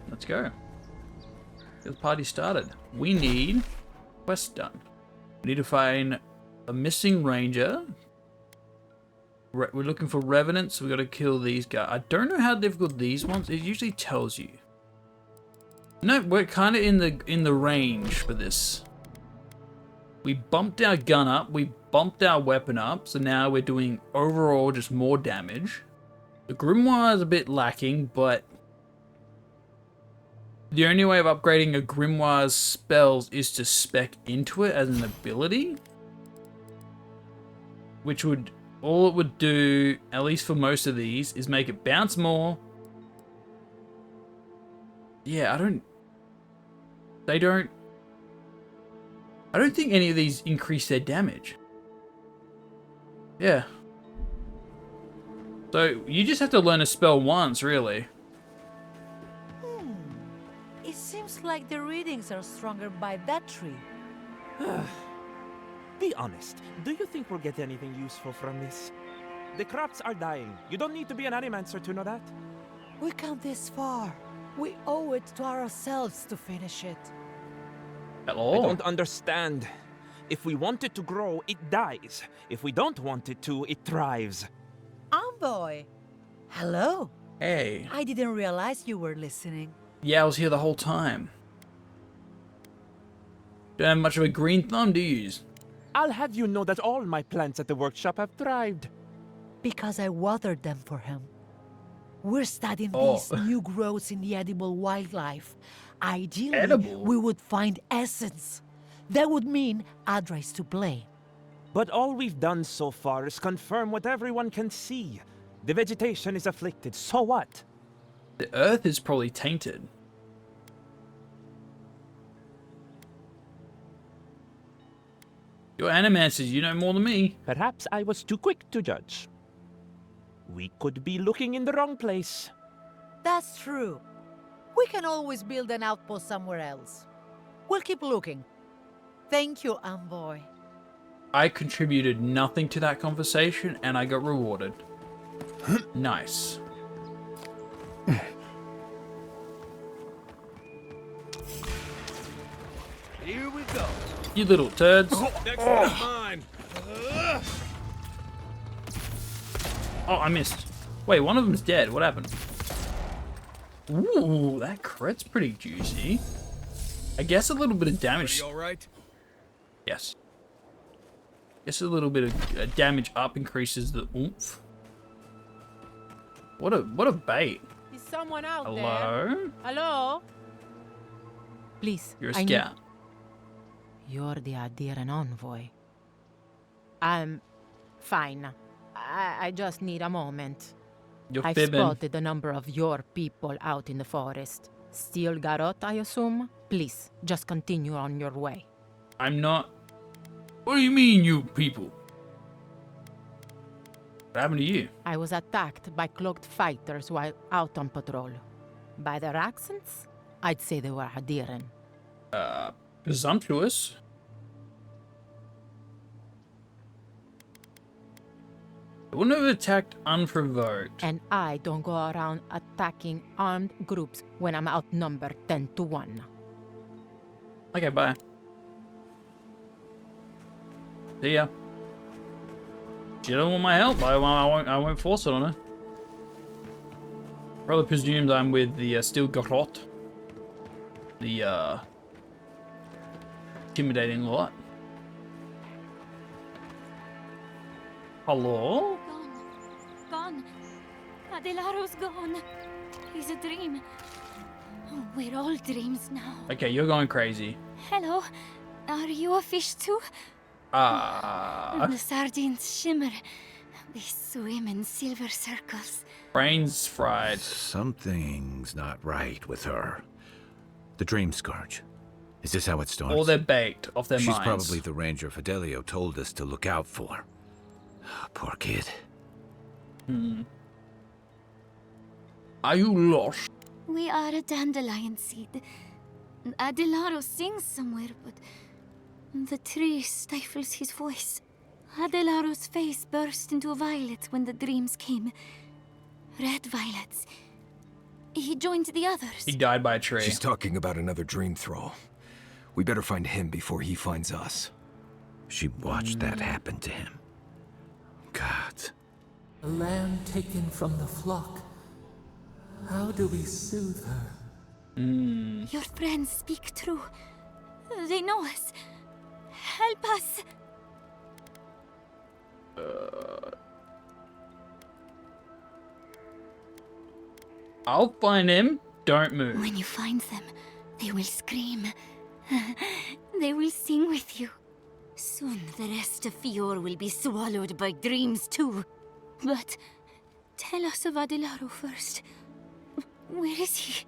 let's go. Get the party started. We need quest done. We need to find a missing ranger. We're looking for revenants, so we got to kill these guys. I don't know how difficult these ones. It usually tells you. No, we're kind of in the range for this. We bumped our gun up. We bumped our weapon up. So now we're doing overall just more damage. The grimoire is a bit lacking, but the only way of upgrading a grimoire's spells is to spec into it as an ability, which would, all it would do, at least for most of these, is make it bounce more. Yeah, I don't think any of these increase their damage. Yeah. So you just have to learn a spell once, really. It seems like the readings are stronger by that tree. Be honest, do you think we'll get anything useful from this? The crops are dying. You don't need to be an animancer to know that. We come this far. We owe it to ourselves to finish it. Hello? I don't understand. If we want it to grow, it dies. If we don't want it to, it thrives. Envoy! Hello. Hey. I didn't realize you were listening. Yeah, I was here the whole time. Don't have much of a green thumb, do you? I'll have you know that all my plants at the workshop have thrived. Because I watered them for him. We're studying Oh. these new growths in the edible wildlife. Ideally, Edible? we would find essence. That would mean Adra's to play. But all we've done so far is confirm what everyone can see. The vegetation is afflicted, so what? The earth is probably tainted. You're animancers, you know more than me. Perhaps I was too quick to judge. We could be looking in the wrong place. That's true. We can always build an outpost somewhere else. We'll keep looking. Thank you, Envoy. I contributed nothing to that conversation and I got rewarded. Nice. Here we go. You little turds. Next one's mine. Oh, I missed. Wait, one of them's dead. What happened? Ooh, that crit's pretty juicy. I guess a little bit of damage. You all right? Yes. Guess a little bit of damage up increases the oomph. What a bait. Is someone out there? Hello? Hello? Please, You're a I need- scout. You're the Adiran envoy. I'm fine. I just need a moment. You're I've fibbing. spotted a number of your people out in the forest. Still Garot, I assume? Please, just continue on your way. I'm not. What do you mean, you people? What happened to you? I was attacked by cloaked fighters while out on patrol. By their accents, I'd say they were Adiran. Presumptuous. I wouldn't have attacked unprovoked. And I don't go around attacking armed groups when I'm outnumbered 10 to 1. Okay, bye. See ya. She don't want my help. I won't force it on her. Probably presumes I'm with the Steel Garot. The intimidating lot. Hello? Gone. Adelaro's gone. He's a dream. Oh, we're all dreams now. Okay, you're going crazy. Hello. Are you a fish too? The sardines shimmer. They swim in silver circles. Brains fried. Something's not right with her. The Dream Scourge. Is this how it starts? Or they're baked off their She's minds. probably the ranger Fidelio told us to look out for. Poor kid. Are you lost? We are a dandelion seed. Adelaro sings somewhere, but the tree stifles his voice. Adelaro's face burst into violets when the dreams came. Red violets. He joined the others. He died by a tree. She's talking about another dream thrall. We better find him before he finds us. She watched that happen to him. God. A lamb taken from the flock. How do we soothe her? Your friends speak true. They know us. Help us. I'll find him. Don't move. When you find them, they will scream. They will sing with you. Soon the rest of Fior will be swallowed by dreams too. But tell us of Adelaro first. Where is he?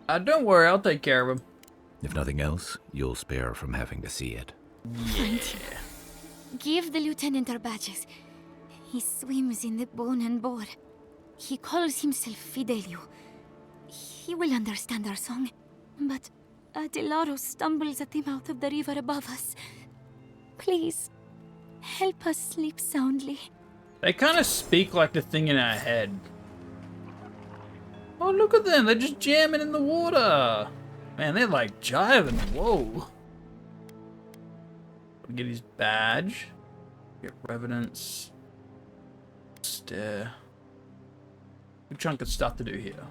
Don't worry, I'll take care of him. If nothing else, you'll spare her from having to see it. Find him. Give the lieutenant our badges. He swims in the bone and boar. He calls himself Fidelio. He will understand our song. But Adelaro stumbles at the mouth of the river above us. Please, help us sleep soundly. They kind of speak like the thing in our head. Oh, look at them. They're just jamming in the water. Man, they're like jiving. Whoa. Get his badge. Get revenants. Stare. Good chunk of stuff to do here.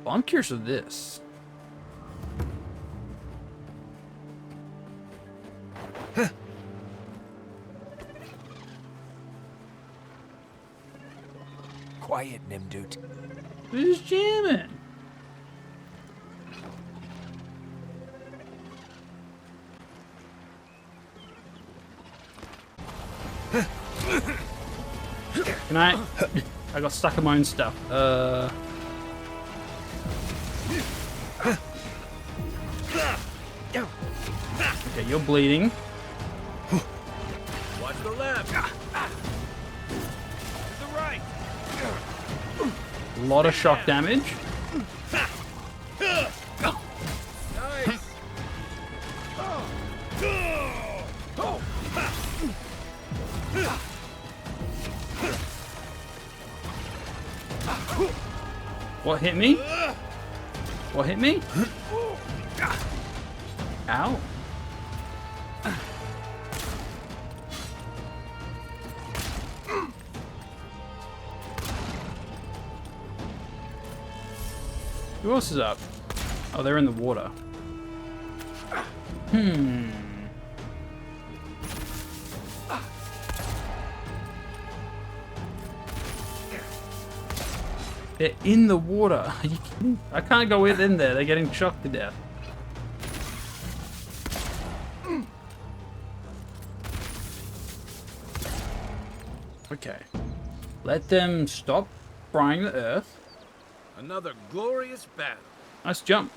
Well, I'm curious of this. Quiet, Nimdut. Who's jamming? Can I? I got stuck in my own stuff. Okay, you're bleeding. Watch the left. To the right. A lot of shock damage. Nice. What hit me? What hit me? Ow. Who else is up? Oh, they're in the water. They're in the water. Are you kidding? I can't go in there. They're getting shocked to death. Okay. Let them stop frying the earth. Another glorious battle. Nice jump.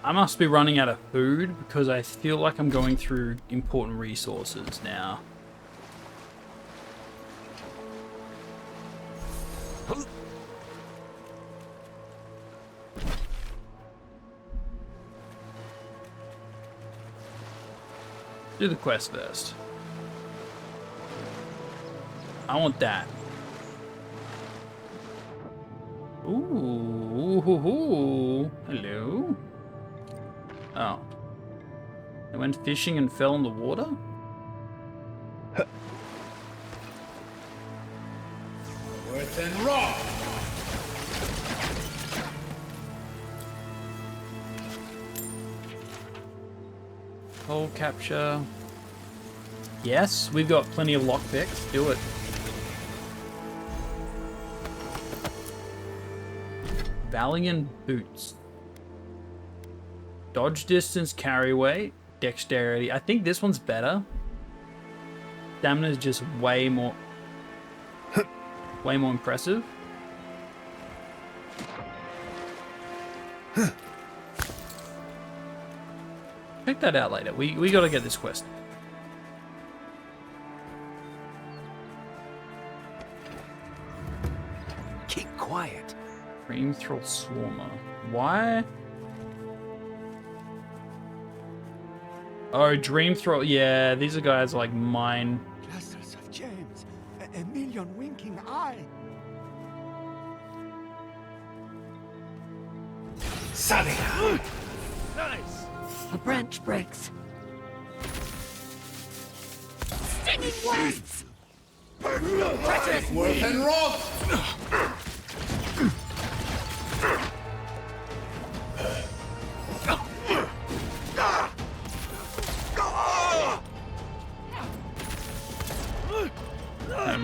I must be running out of food because I feel like I'm going through important resources now. Do the quest first. I want that. Ooh. Hello. Oh. They went fishing and fell in the water? Worth and raw. Hole capture. Yes, we've got plenty of lockpicks. Do it. Valiant boots. Dodge distance, carry weight, dexterity. I think this one's better. Stamina is just way more impressive. Check that out later. We gotta get this quest. Keep quiet. Cream Thrill Swarmer. Why? Oh, Dream Throw. Yeah, these are guys like mine. Clusters of gems, a million winking eye. Nice! A branch breaks. Stinging words. Worth and wrong.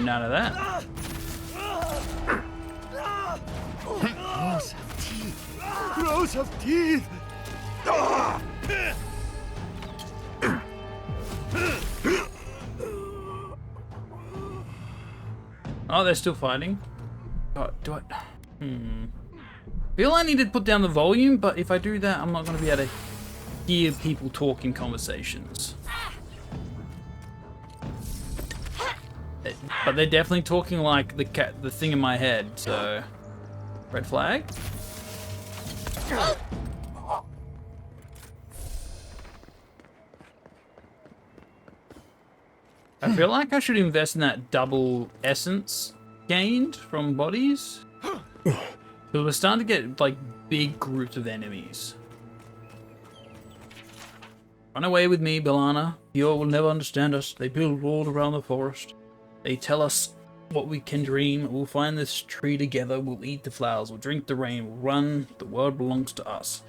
None of that. Rows of teeth. Rows of teeth. Oh, they're still fighting. Oh, do I? Feel I need to put down the volume, but if I do that, I'm not going to be able to hear people talk in conversations. But they're definitely talking like the thing in my head. So, red flag. I feel like I should invest in that double essence gained from bodies. Because we're starting to get like big groups of enemies. Run away with me, Belana. Yor will never understand us. They build walls around the forest. They tell us what we can dream. We'll find this tree together. We'll eat the flowers. We'll drink the rain. We'll run. The world belongs to us.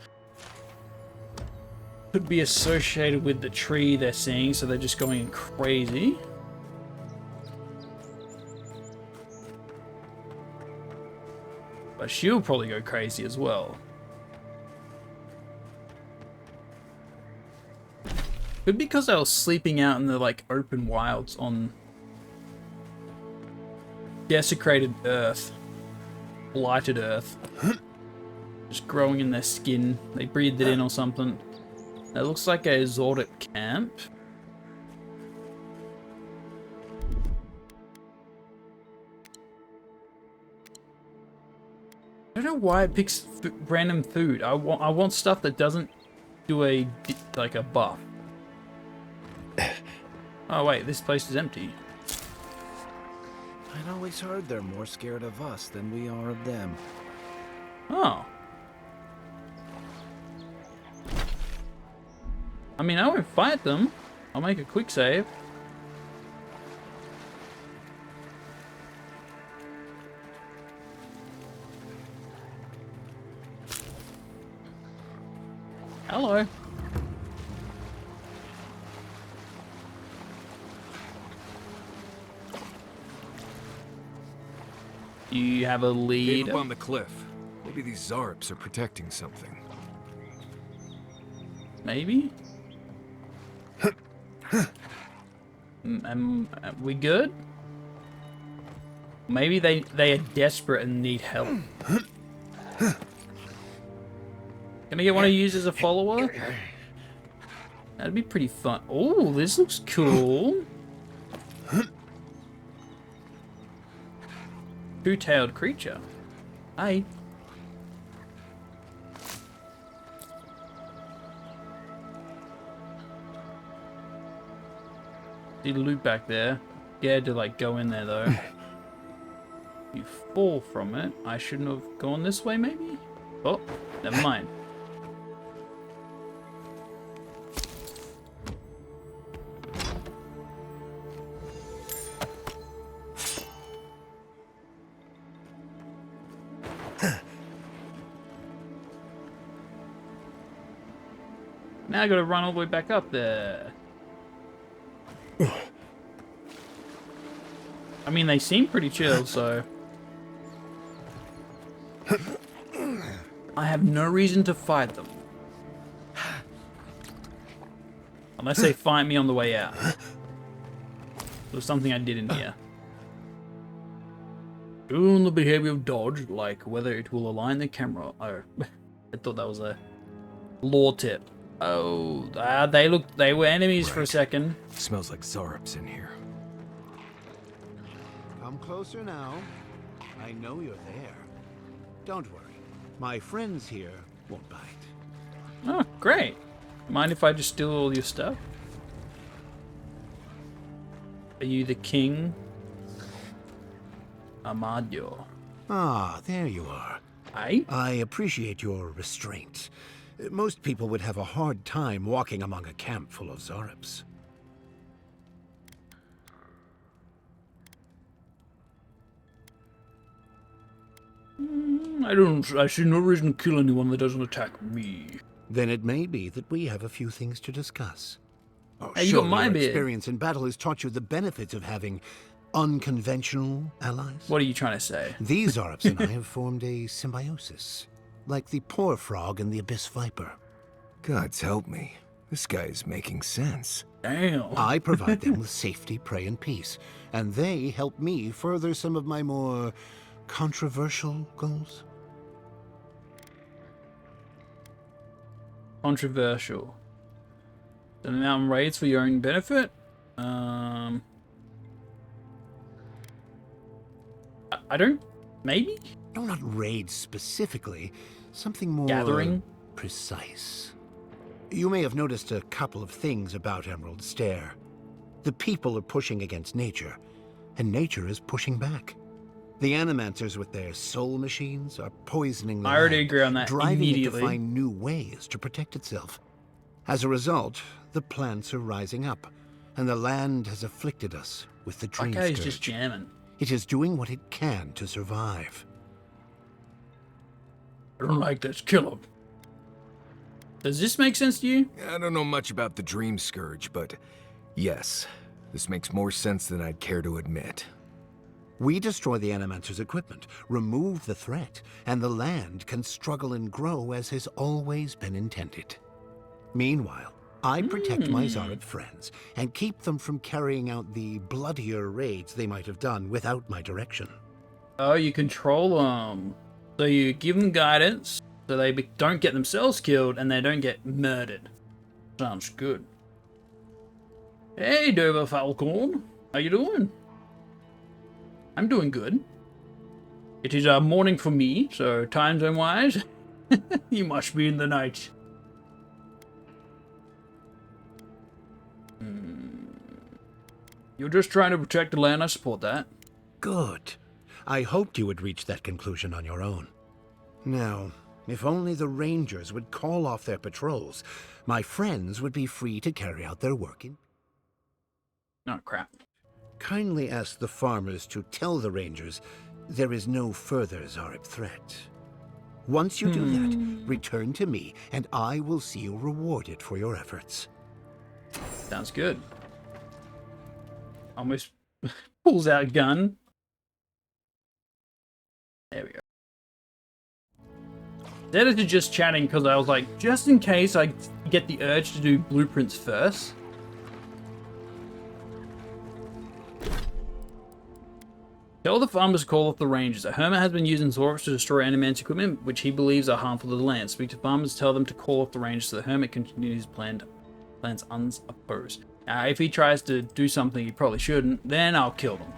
Could be associated with the tree they're seeing, so they're just going crazy. But she'll probably go crazy as well. Could be because I was sleeping out in the like open wilds on desecrated earth, blighted earth, just growing in their skin. They breathed it in or something. That looks like a Zordit camp. I don't know why it picks random food. I want stuff that doesn't do a buff. Oh wait, this place is empty. I'd always heard they're more scared of us than we are of them. Oh. I mean, I won't fight them. I'll make a quick save. Hello. You have a lead. Up on the cliff. Maybe these Zarps are protecting something. Maybe? We good? Maybe they are desperate and need help. Can I get one of you as a follower? That'd be pretty fun. Oh, this looks cool. Two-tailed creature. Hey. See the loot back there. Scared to like go in there though. You fall from it. I shouldn't have gone this way maybe? Oh, never mind. Now I gotta run all the way back up there. I mean, they seem pretty chill, so... I have no reason to fight them. Unless they fight me on the way out. There's something I did in here. Tune the behavior of dodge, like whether it will align the camera. Oh, I thought that was a lore tip. Oh, they were enemies for a second. Smells like Zarps in here. Come closer now. I know you're there. Don't worry. My friends here won't bite. Oh, great. Mind if I just steal all your stuff? Are you the king? Amadio. Ah, there you are. I appreciate your restraint. Most people would have a hard time walking among a camp full of Zarips. I see no reason to kill anyone that doesn't attack me. Then it may be that we have a few things to discuss. Oh, Hey, you got surely my your beard. experience in battle has taught you the benefits of having unconventional allies. What are you trying to say? These Zarips and I have formed a symbiosis, like the poor frog and the abyss viper. Gods help me. This guy is making sense. Damn. I provide them with safety, prey, and peace, and they help me further some of my more controversial goals. Controversial. The mountain raids for your own benefit? I don't... Maybe? No, not raids specifically. Something more... Gathering? precise. You may have noticed a couple of things about Emerald Stair. The people are pushing against nature, and nature is pushing back. The Animancers with their soul machines are poisoning the I already land, agree on that driving immediately. it to find new ways to protect itself. As a result, the plants are rising up, and the land has afflicted us with the Dream That guy's Scourge. just jamming. It is doing what it can to survive. I don't like this. Kill him. Does this make sense to you? I don't know much about the Dream Scourge, but yes, this makes more sense than I'd care to admit. We destroy the Animancer's equipment, remove the threat, and the land can struggle and grow as has always been intended. Meanwhile, I protect my Zarib friends and keep them from carrying out the bloodier raids they might have done without my direction. Oh, you control them. So you give them guidance, so they don't get themselves killed and they don't get murdered. Sounds good. Hey, Dover Falcon. How you doing? I'm doing good. It is morning for me, so time zone wise, you must be in the night. You're just trying to protect the land. I support that. Good. I hoped you would reach that conclusion on your own. Now, if only the Rangers would call off their patrols, my friends would be free to carry out their work in... Oh, crap. Kindly ask the farmers to tell the Rangers there is no further Zarib threat. Once you do that, return to me, and I will see you rewarded for your efforts. Sounds good. Almost pulls out a gun. There we go. Instead of just chatting, because I was like, just in case I get the urge to do blueprints first. Tell the farmers to call off the rangers. A hermit has been using Zorps to destroy Animan's equipment, which he believes are harmful to the land. Speak to farmers, tell them to call off the rangers so the hermit continues his plans unopposed. Now, if he tries to do something he probably shouldn't, then I'll kill them.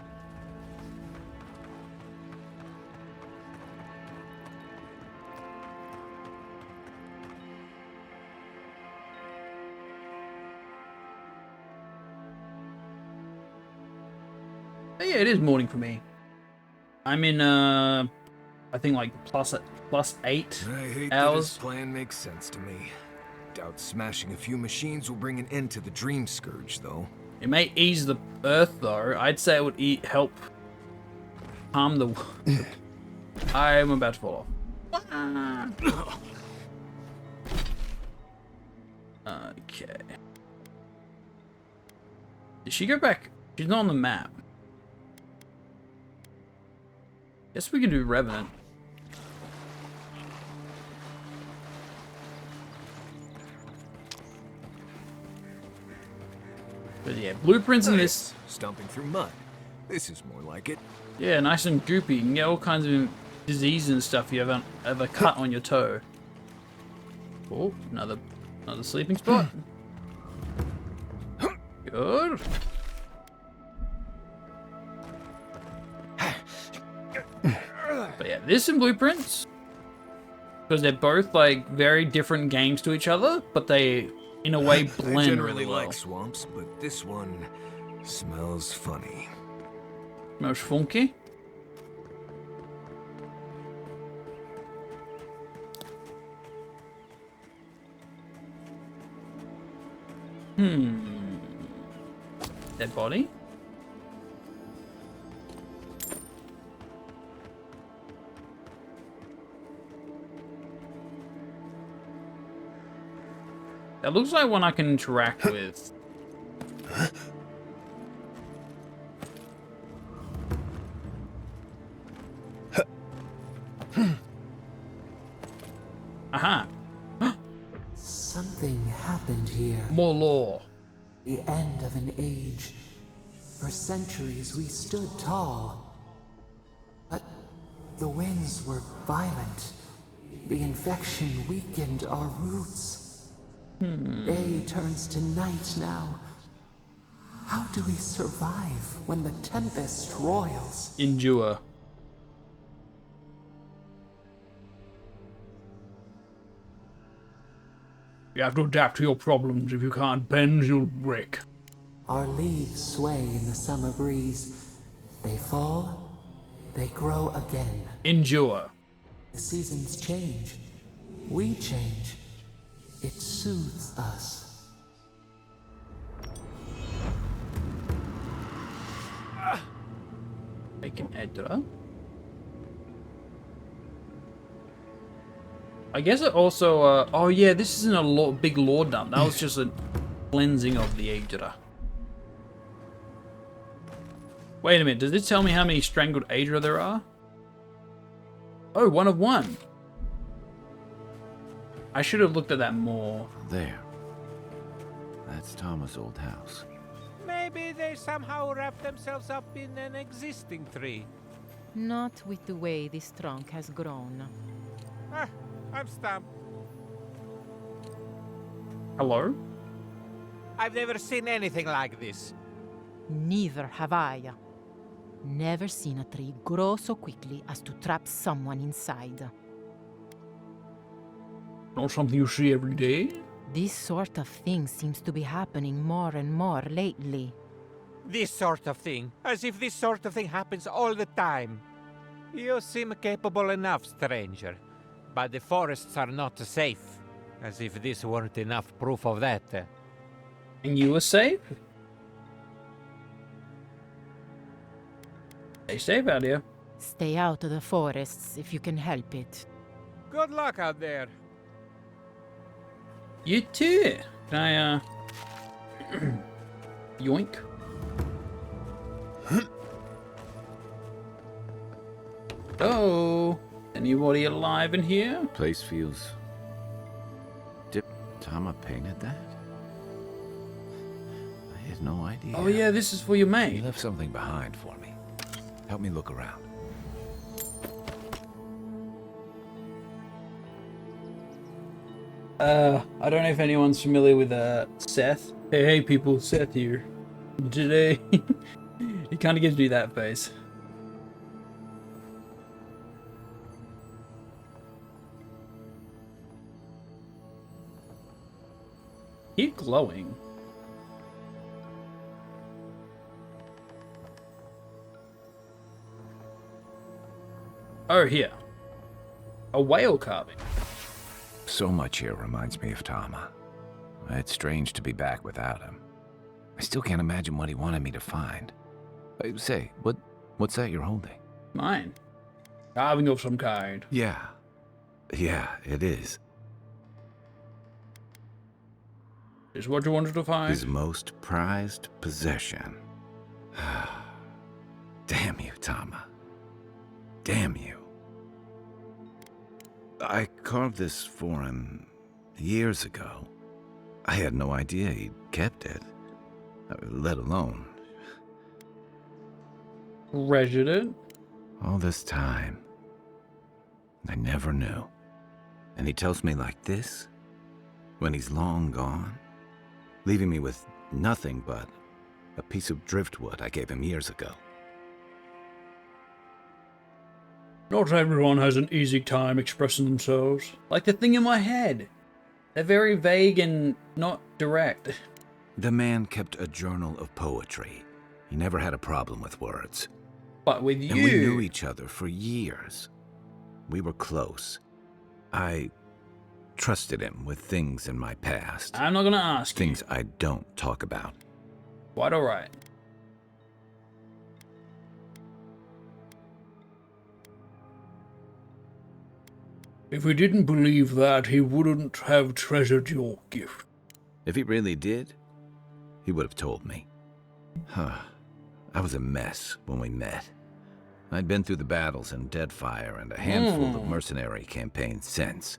But yeah, it is morning for me. I'm in, I think like plus 8 I hate hours. that this plan makes sense to me. Doubt smashing a few machines will bring an end to the Dream Scourge, though. It may ease the earth, though. I'd say it would help calm the... I'm about to fall off. Okay. Did she go back? She's not on the map. Guess we can do Revenant. But yeah, blueprints in this. Stomping through mud. This is more like it. Yeah, nice and goopy. You can get all kinds of diseases and stuff you haven't ever cut on your toe. Oh, another sleeping spot. Good. But yeah, this and blueprints, because they're both like very different games to each other, but they in a way, I blend generally really well. like swamps, but this one smells funny. Most funky. Dead body. That looks like one I can interact with. Aha! Something happened here. More lore. The end of an age. For centuries we stood tall. But the winds were violent. The infection weakened our roots. Day turns to night now. How do we survive when the tempest roils? Endure. You have to adapt to your problems. If you can't bend, you'll break. Our leaves sway in the summer breeze. They fall, they grow again. Endure. The seasons change. We change. It soothes us. Make an Edra. I guess it also, oh yeah, this isn't a big lore dump. That was just a cleansing of the Aedra. Wait a minute, does this tell me how many strangled Aedra there are? Oh, 1 of 1. I should have looked at that more. There. That's Tama's old house. Maybe they somehow wrap themselves up in an existing tree. Not with the way this trunk has grown. Ah, I'm stumped. Hello? I've never seen anything like this. Neither have I. Never seen a tree grow so quickly as to trap someone inside. Not something you see every day? This sort of thing seems to be happening more and more lately. This sort of thing. As if this sort of thing happens all the time. You seem capable enough, stranger. But the forests are not safe. As if this weren't enough proof of that. And you were safe? Stay safe out here. Stay out of the forests if you can help it. Good luck out there. You too. Can I, yoink. Oh, anybody alive in here? Place feels... Did Tama painted that? I had no idea. Oh yeah, this is for your He mate. left something behind for me. Help me look around. I don't know if anyone's familiar with Seth. Hey people, Seth here. Today, he kind of gives me that face. Keep glowing. Oh, here. A whale carving. So much here reminds me of Tama. It's strange to be back without him. I still can't imagine what he wanted me to find. Say, what's that you're holding? Mine. Carving of some kind. Yeah, it is. Is what you wanted to find? His most prized possession. Damn you, Tama. Damn you. I carved this for him years ago. I had no idea he'd kept it, let alone... Treasured it? All this time, I never knew. And he tells me like this, when he's long gone, leaving me with nothing but a piece of driftwood I gave him years ago. Not everyone has an easy time expressing themselves. Like the thing in my head. They're very vague and not direct. The man kept a journal of poetry. He never had a problem with words. But with you... And we knew each other for years. We were close. I trusted him with things in my past. I'm not gonna ask things I don't talk about. Quite alright. If we didn't believe that, he wouldn't have treasured your gift. If he really did, he would have told me. I was a mess when we met. I'd been through the battles in Deadfire and a handful of mercenary campaigns since.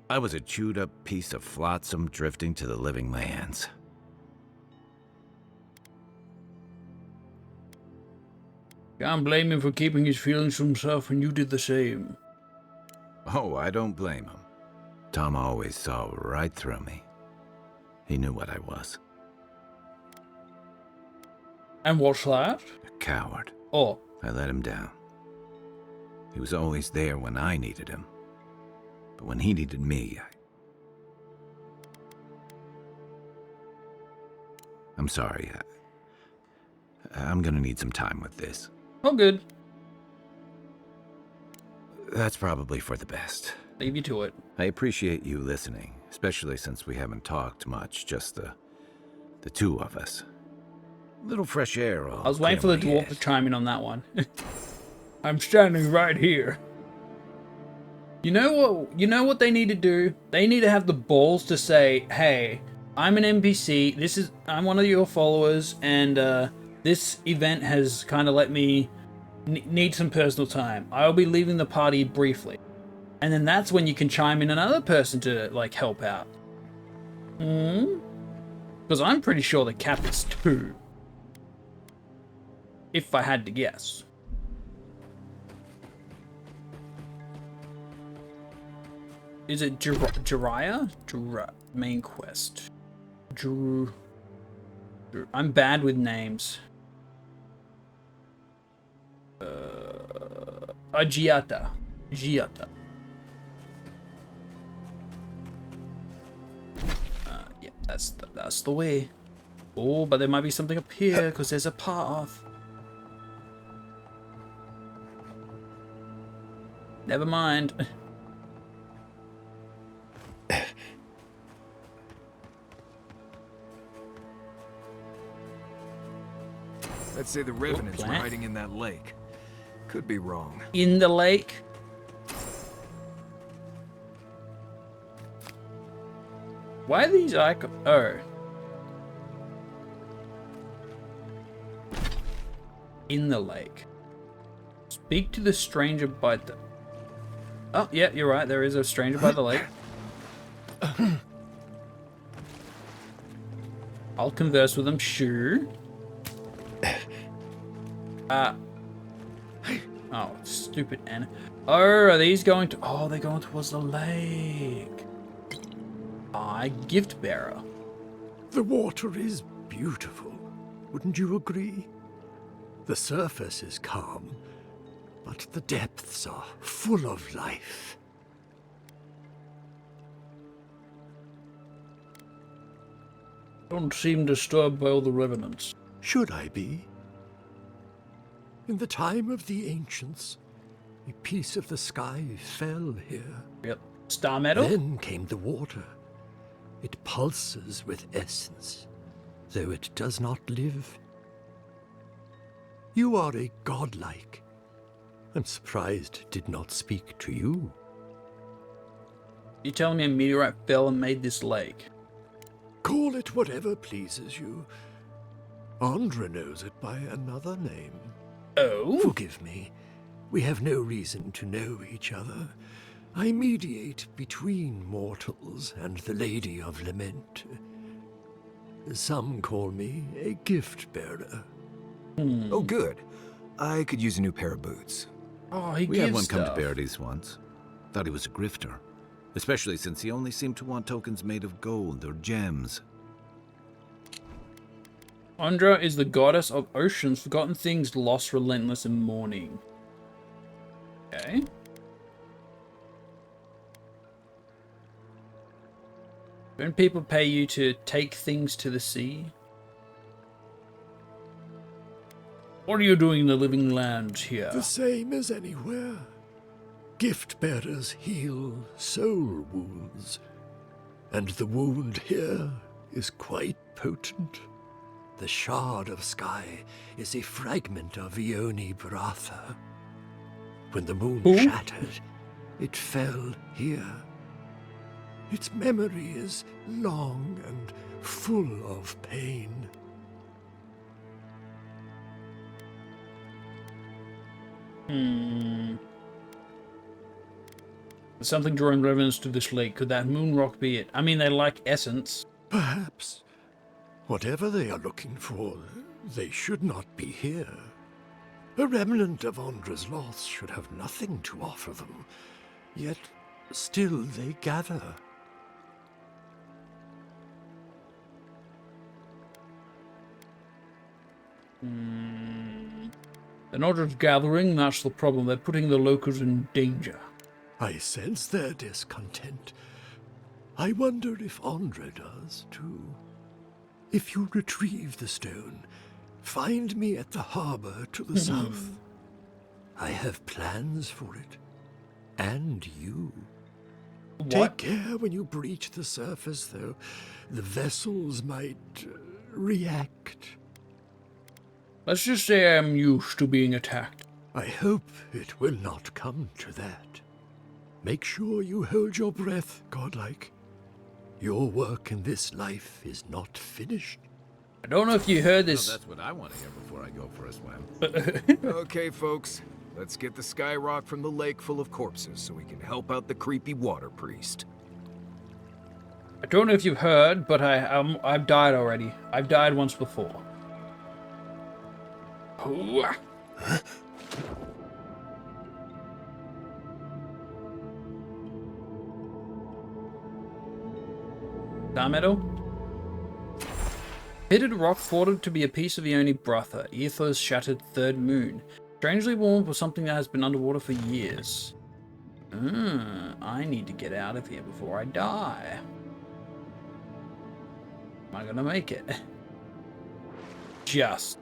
I was a chewed-up piece of flotsam drifting to the living lands. Can't blame him for keeping his feelings to himself, and you did the same. Oh, I don't blame him. Tom always saw right through me. He knew what I was. And what's that? A coward. Oh. I let him down. He was always there when I needed him. But when he needed me, I'm sorry. I'm gonna need some time with this. Oh, good. That's probably for the best. Leave you to it. I appreciate you listening, especially since we haven't talked much, just the two of us. A little fresh air. I was waiting for the dwarf to chime in on that one. I'm standing right here. You know what they need to do? They need to have the balls to say, "Hey, I'm an NPC. I'm one of your followers, and this event has kind of let me need some personal time. I'll be leaving the party briefly." And then that's when you can chime in another person to, like, help out. Because I'm pretty sure the cap is 2. If I had to guess. Is it Jiraiya? Main quest. I'm bad with names. Giata. Yeah, that's the way. Oh, but there might be something up here because there's a path. Never mind. I'd say the Revenants were hiding in that lake. Could be wrong. In the lake? Why are these icons? Oh. In the lake. Speak to the stranger by the... Oh, yeah, you're right. There is a stranger by the lake. I'll converse with him, sure. Oh, stupid Anna. Oh, are these going to... Oh, they're going towards the lake. Gift bearer. The water is beautiful, wouldn't you agree? The surface is calm, but the depths are full of life. Don't seem disturbed by all the revenants. Should I be? In the time of the ancients, a piece of the sky fell here. Yep. Star metal? Then came the water. It pulses with essence, though it does not live. You are a godlike. I'm surprised it did not speak to you. You're telling me a meteorite fell and made this lake? Call it whatever pleases you. Andra knows it by another name. Oh? Forgive me. We have no reason to know each other. I mediate between mortals and the Lady of Lament. Some call me a gift bearer. Oh, good. I could use a new pair of boots. Oh, he We gives had one stuff. come to Verity's once. Thought he was a grifter. Especially since he only seemed to want tokens made of gold or gems. Andra is the goddess of oceans, forgotten things, lost, relentless, and mourning. Okay. When people pay you to take things to the sea? What are you doing in the living land here? The same as anywhere. Gift bearers heal soul wounds, and the wound here is quite potent. The shard of sky is a fragment of Ione Bratha. When the moon shattered, it fell here. Its memory is long and full of pain. Something drawing reverence to this lake. Could that moon rock be it? I mean, they like essence. Perhaps. Whatever they are looking for, they should not be here. A remnant of Ondra's loss should have nothing to offer them, yet still they gather. They're not just gathering, that's the problem. They're putting the locals in danger. I sense their discontent. I wonder if Ondra does, too. If you retrieve the stone, find me at the harbor to the south. I have plans for it. And you. What? Take care when you breach the surface, though. The vessels might react. Let's just say I'm used to being attacked. I hope it will not come to that. Make sure you hold your breath, godlike. Your work in this life is not finished. I don't know if you heard this. That's what I want to hear before I go for a swim. Okay, folks. Let's get the skyrock from the lake full of corpses so we can help out the creepy water priest. I don't know if you've heard, but I've died already. I've died once before. Meadow? Pitted rock thought to be a piece of Ione Bratha, Aether's shattered third moon. Strangely warm for something that has been underwater for years. I need to get out of here before I die. Am I gonna make it? Just.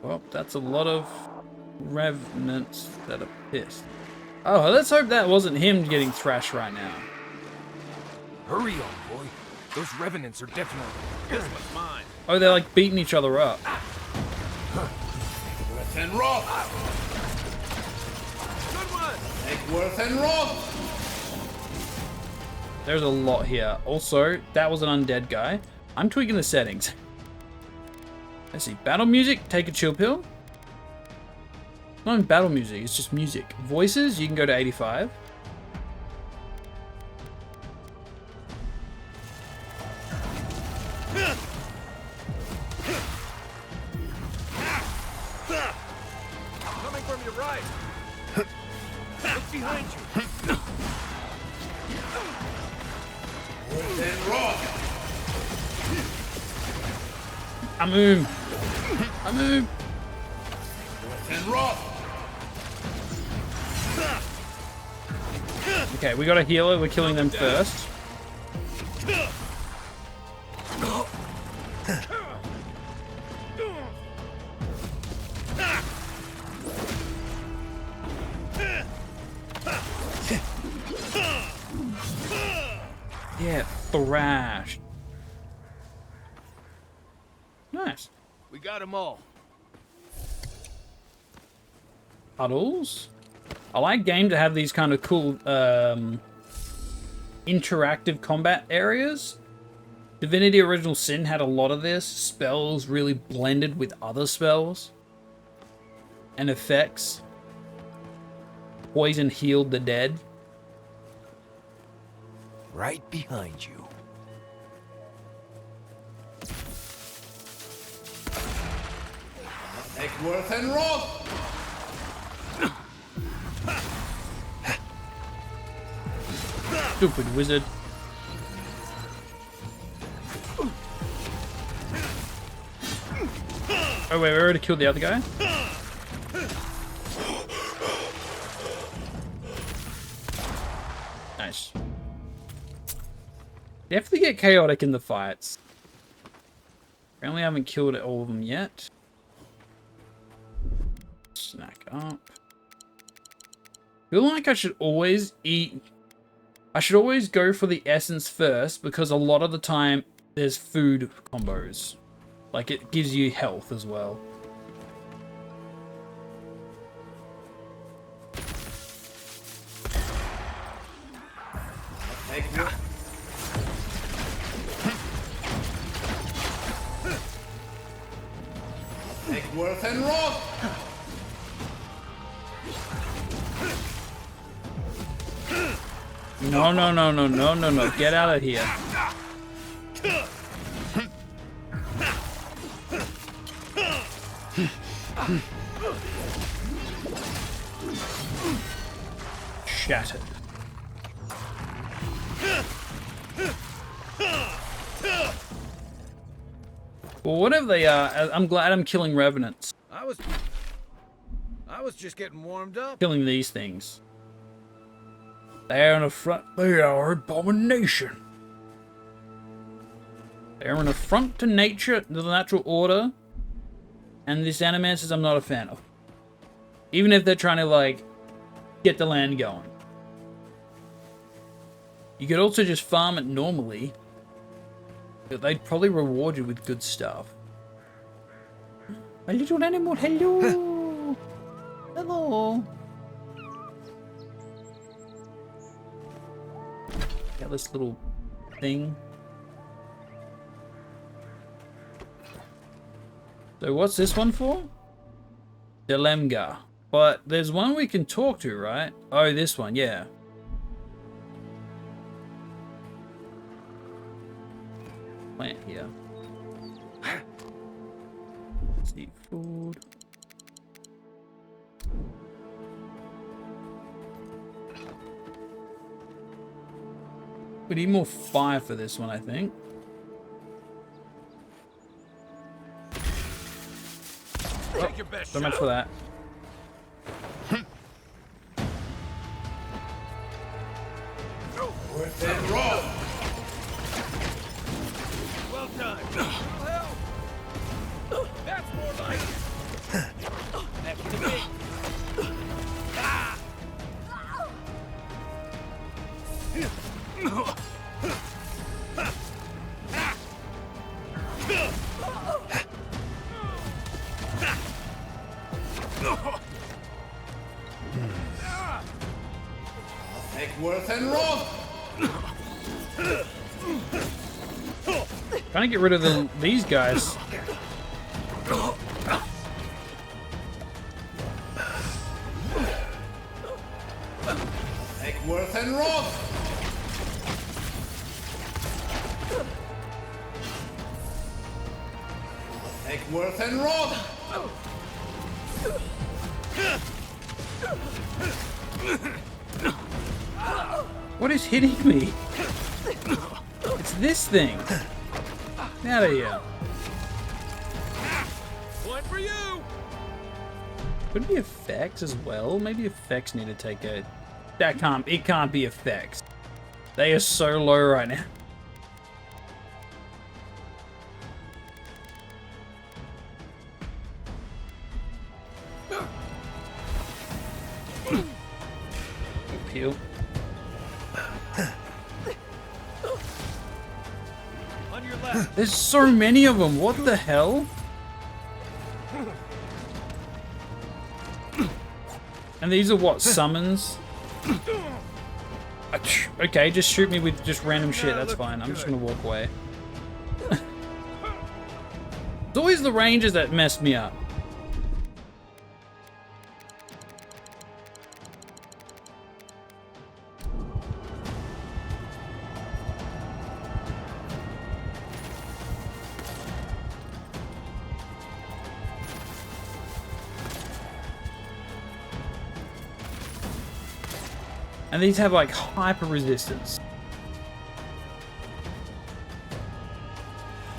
Well, that's a lot of revenants that are pissed. Oh, let's hope that wasn't him getting thrashed right now. Hurry on, boy. Those revenants are definitely... This one's mine. Oh, they're like beating each other up. Worth and rock. Good one. Take worth and rock. There's a lot here. Also, that was an undead guy. I'm tweaking the settings. Let's see. Battle music, take a chill pill. Not even battle music, it's just music. Voices, you can go to 85. Coming from your right. Look behind you. Worth and rock. I move. Worth and rock. Okay, we got a healer. We're killing them first. Yeah, thrashed. Nice. We got them all. Puddles. I like game to have these kind of cool interactive combat areas. Divinity Original Sin had a lot of this. Spells really blended with other spells and effects. Poison healed the dead. Right behind you. Take worth and rock. Stupid wizard. Oh wait, we already killed the other guy? Nice. Definitely get chaotic in the fights. Apparently I haven't killed all of them yet. Snack up. Feel like I should always eat... I should always go for the essence first, because a lot of the time there's food combos. Like, it gives you health as well. Egworth and Rock! No, no, no, no, no, no, no. Get out of here. Shattered. Well, whatever they are, I'm glad I'm killing revenants. I was just getting warmed up. Killing these things. They are an affront. They are abomination. They are an affront to nature, to the natural order. And this animancers I'm not a fan of. Even if they're trying to, like, get the land going. You could also just farm it normally. But they'd probably reward you with good stuff. A little animal, hello! Hello! Got this little thing. So what's this one for? Dilemga. But there's one we can talk to, right? Oh, this one, yeah. Plant here. Seafood. We need more fire for this one, I think. Take your best So much for that. Egworth and Rock! Well done. That's more like it. That's the big. Egworth and Rock! Trying to get rid of these guys. Egworth and Rock! Egworth and Rock! What is hitting me? It's this thing. Get out of here. One for you. Could it be effects as well? Maybe effects need to take a... It can't be effects. They are so low right now. Peel. On your left. There's so many of them. What the hell? And these are what, summons? Okay, just shoot me with just random shit. That's fine. I'm just gonna walk away. It's always the rangers that mess me up. And these have like hyper resistance.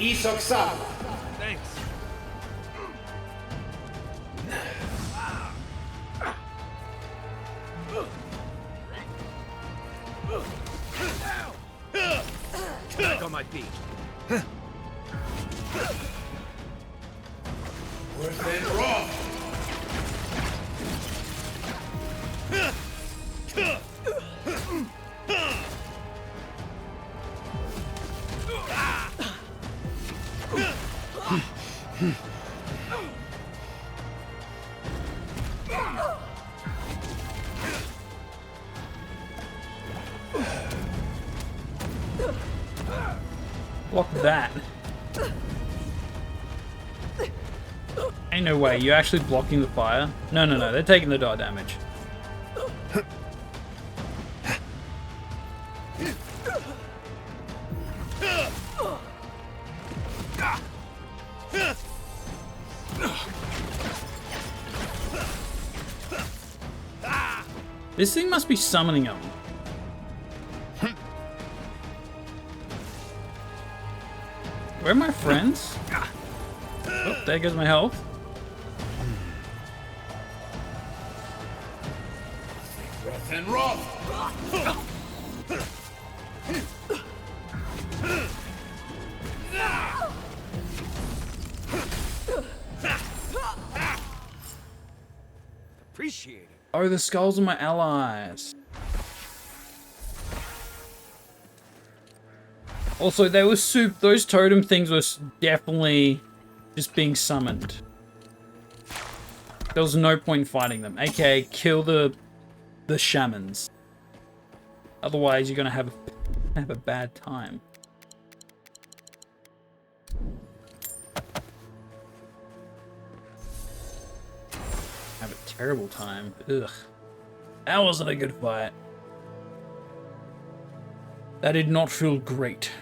Isok-san! Thanks. might be. Worth and Roth! Block that. Ain't no way. You're actually blocking the fire? No, no, no. They're taking the die damage. This thing must be summoning them. Where are my friends? Oh, there goes my health. Worth and Roth! Appreciate it. Oh, the skulls are my allies. Also, they were those totem things were definitely just being summoned. There was no point in fighting them. AKA, kill the shamans. Otherwise, you're gonna have a bad time. Have a terrible time. Ugh. That wasn't a good fight. That did not feel great.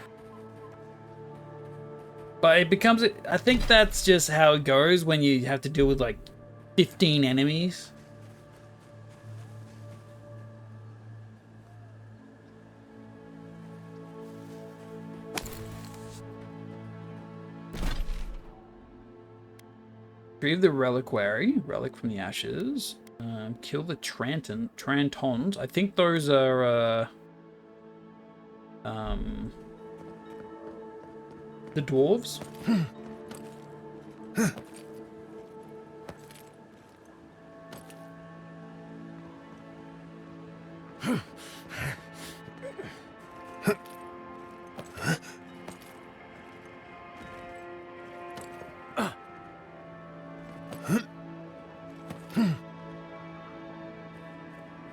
But it becomes, I think that's just how it goes when you have to deal with like 15 enemies. Retrieve the reliquary, relic from the ashes. Kill the Trantons. I think those are the dwarves.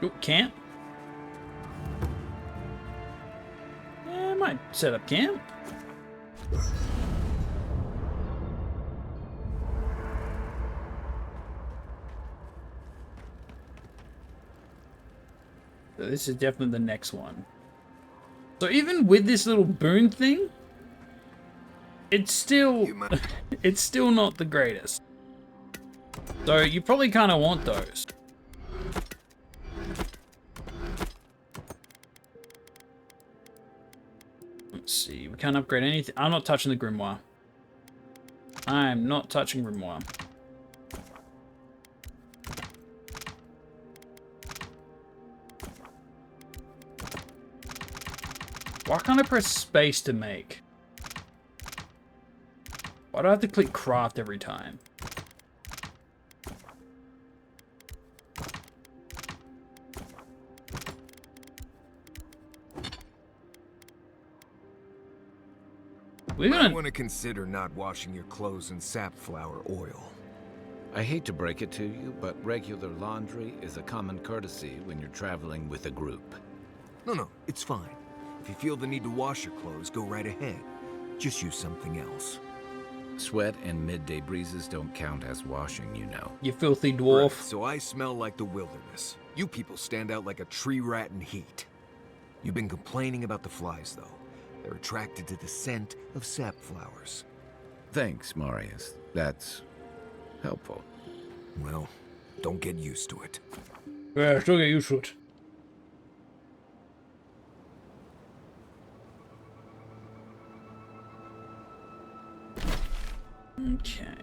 Oh, camp. I might set up camp. So this is definitely the next one. So even with this little boon thing, it's still not the greatest. So you probably kind of want those. Let's see, we can't upgrade anything. I'm not touching the grimoire. I'm not touching grimoire. Why can't I press space to make? Why do I have to click craft every time? You might want to consider not washing your clothes in safflower oil. I hate to break it to you, but regular laundry is a common courtesy when you're traveling with a group. No, it's fine. If you feel the need to wash your clothes, go right ahead. Just use something else. Sweat and midday breezes don't count as washing, you know. You filthy dwarf. Right, so I smell like the wilderness. You people stand out like a tree rat in heat. You've been complaining about the flies, though. They're attracted to the scent of sap flowers. Thanks, Marius. That's helpful. Well, don't get used to it. Yeah, don't get used to it. Okay.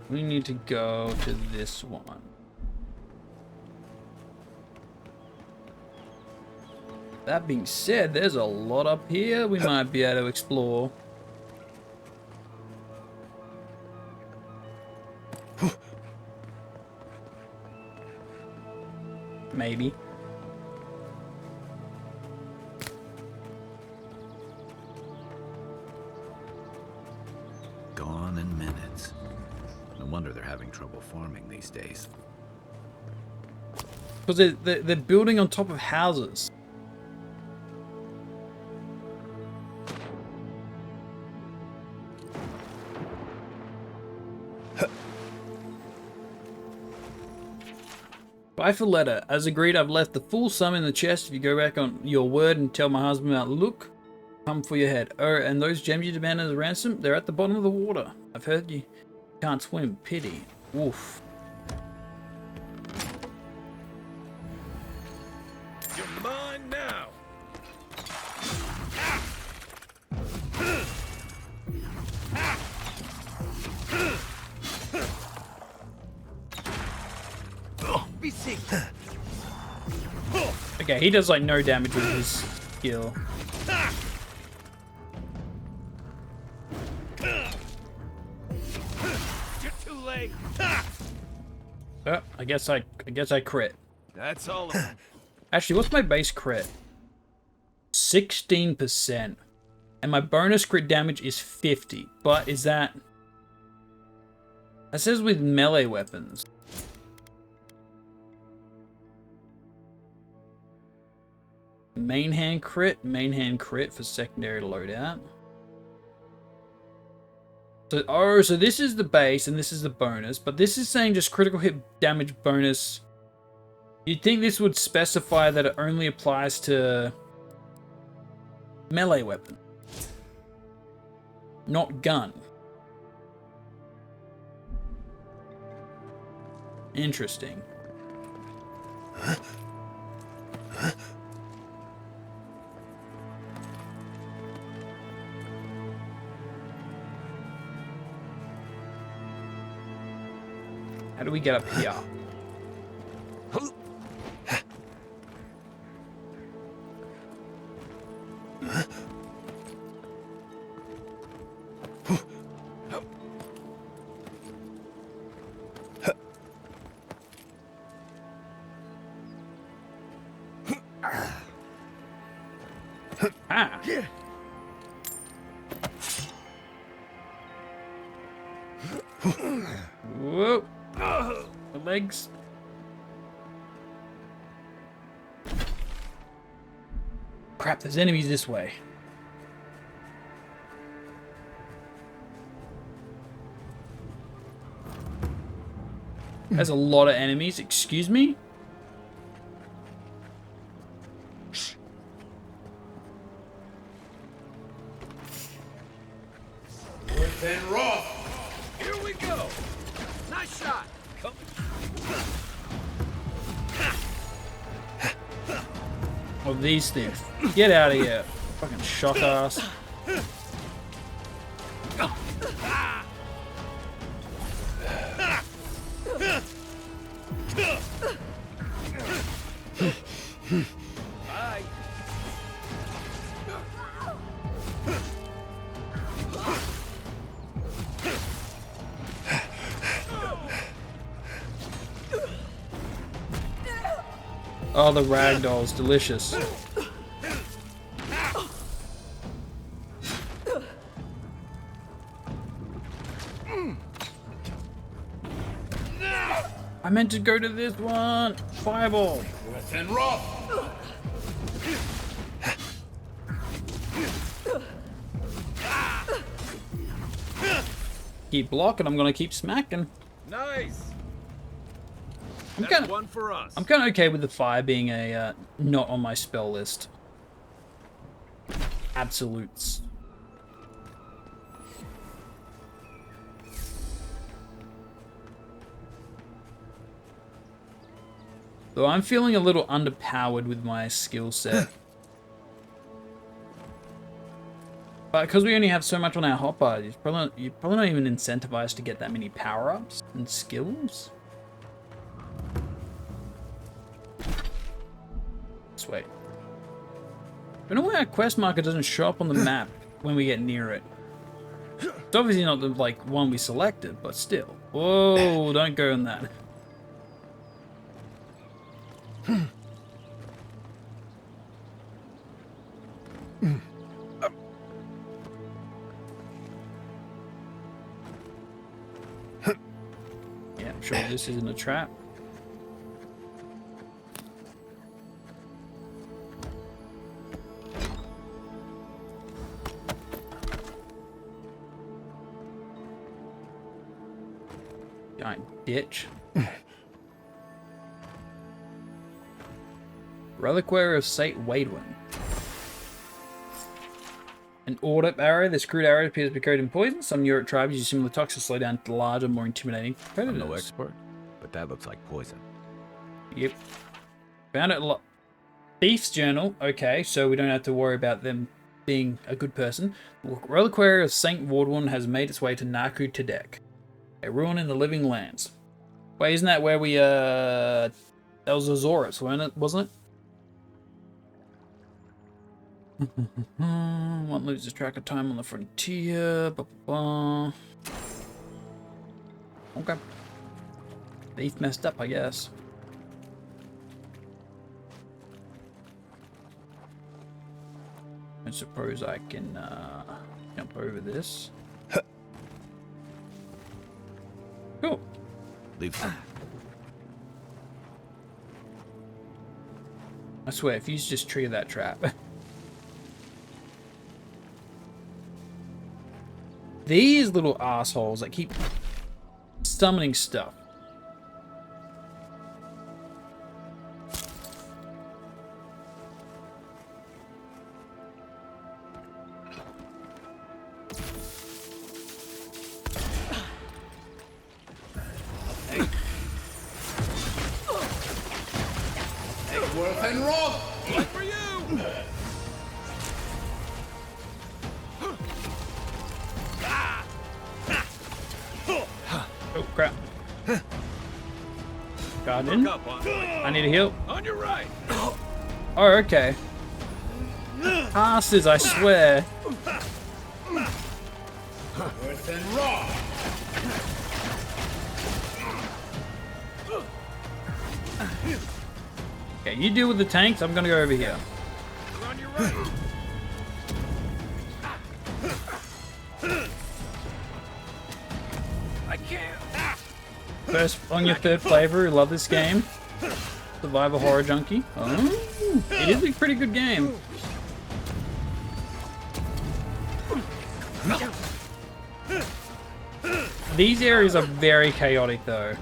We need to go to this one. That being said, there's a lot up here we might be able to explore. Maybe. Gone in minutes. No wonder they're having trouble farming these days. Because they're building on top of houses. Bye for letter. As agreed, I've left the full sum in the chest. If you go back on your word and tell my husband about look, come for your head. Oh, and those gems you demanded as a ransom, they're at the bottom of the water. I've heard you can't swim. Pity. Oof. You're mine now. Be sick. Okay, he does like no damage with his skill. You're too late. Oh, I guess I crit. That's all of them. Actually, what's my base crit? 16%. And my bonus crit damage is 50. But is that... That says with melee weapons. Main hand crit for secondary loadout. So, oh, so this is the base and this is the bonus, but this is saying just critical hit damage bonus. You'd think this would specify that it only applies to melee weapon, not gun. Interesting. How do we get up here? Ah. Whoa. The legs. Crap, there's enemies this way. There's a lot of enemies, excuse me? Worth and Roth. Here we go. Nice shot. Come. Oh, these things. Get out of here. Fucking shock ass. Bye. Oh, the ragdoll's delicious. I meant to go to this one. Fireball. Worth and Roth. Keep blocking, I'm gonna keep smacking. Nice. I'm That's kinda, one for us. I'm kind of okay with the fire being a not on my spell list. Absolutes. Though I'm feeling a little underpowered with my skill set. But because we only have so much on our hotbar, you're probably not even incentivized to get that many power-ups and skills. Sweet. I don't know why our quest marker doesn't show up on the map when we get near it. It's obviously not the like one we selected, but still. Whoa, don't go in that. Yeah, I'm sure this isn't a trap. Giant ditch. Reliquary of Saint Wadwin. An order arrow. This crude arrow appears to be coated in poison. Some Europe tribes use similar toxins to slow down larger, more intimidating predators. I'm no expert, but that looks like poison. Yep. Found it a lot. Thief's Journal. Okay, so we don't have to worry about them being a good person. Reliquary of Saint Wadwin has made its way to Naku Tedek, a ruin in the living lands. Wait, isn't that where we, that was Azorus, wasn't it? One loses track of time on the frontier. Okay. Thief messed up, I guess. I suppose I can jump over this. Cool. Leave some. I swear, if you just trigger that trap. These little assholes that keep summoning stuff. Worth and Rob! One for you! Oh crap. Got in. I need a heal. On your right! Oh, okay. Passes, I swear. Worth and Rob! Okay, you deal with the tanks. I'm gonna go over here. You're on your right! I can't! First on your third flavor, who love this game. Survivor Horror Junkie. Oh, it is a pretty good game. These areas are very chaotic though.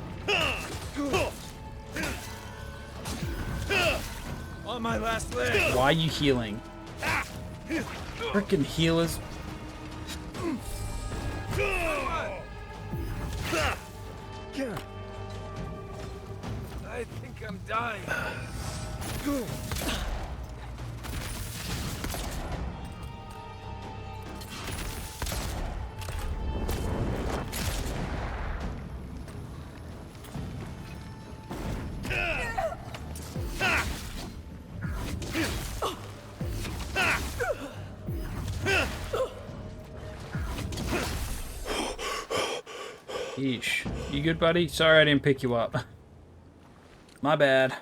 On my last leg! Why are you healing? Frickin' healers. I think I'm dying. Yeesh. You good, buddy? Sorry I didn't pick you up. My bad.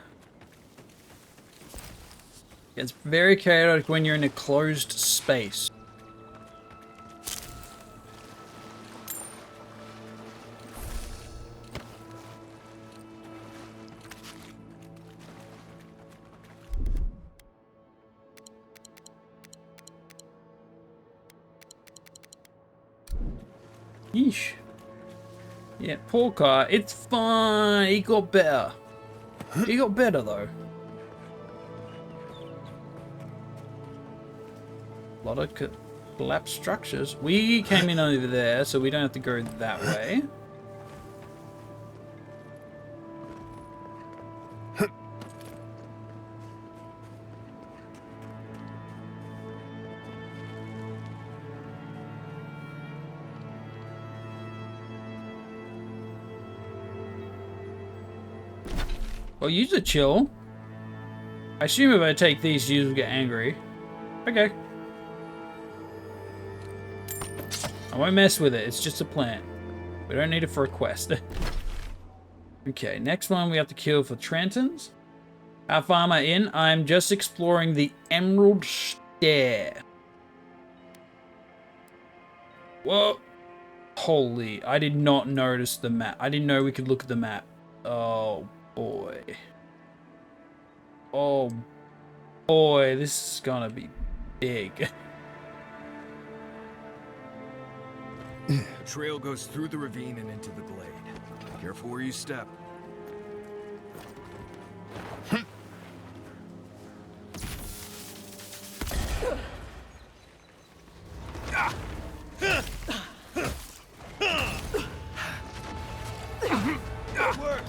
It's very chaotic when you're in a closed space. Yeesh. Yeah, poor guy. It's fine. He got better. He got better though. A lot of collapsed structures. We came in over there, so we don't have to go that way. Well, you should chill. I assume if I take these, you will get angry. Okay. I won't mess with it. It's just a plant. We don't need it for a quest. Okay, next one we have to kill for Trentons. How far am I in? I'm just exploring the Emerald Stair. Whoa. Holy, I did not notice the map. I didn't know we could look at the map. Oh, boy. Oh, boy, this is gonna be big. The trail goes through the ravine and into the glade. Careful where you step.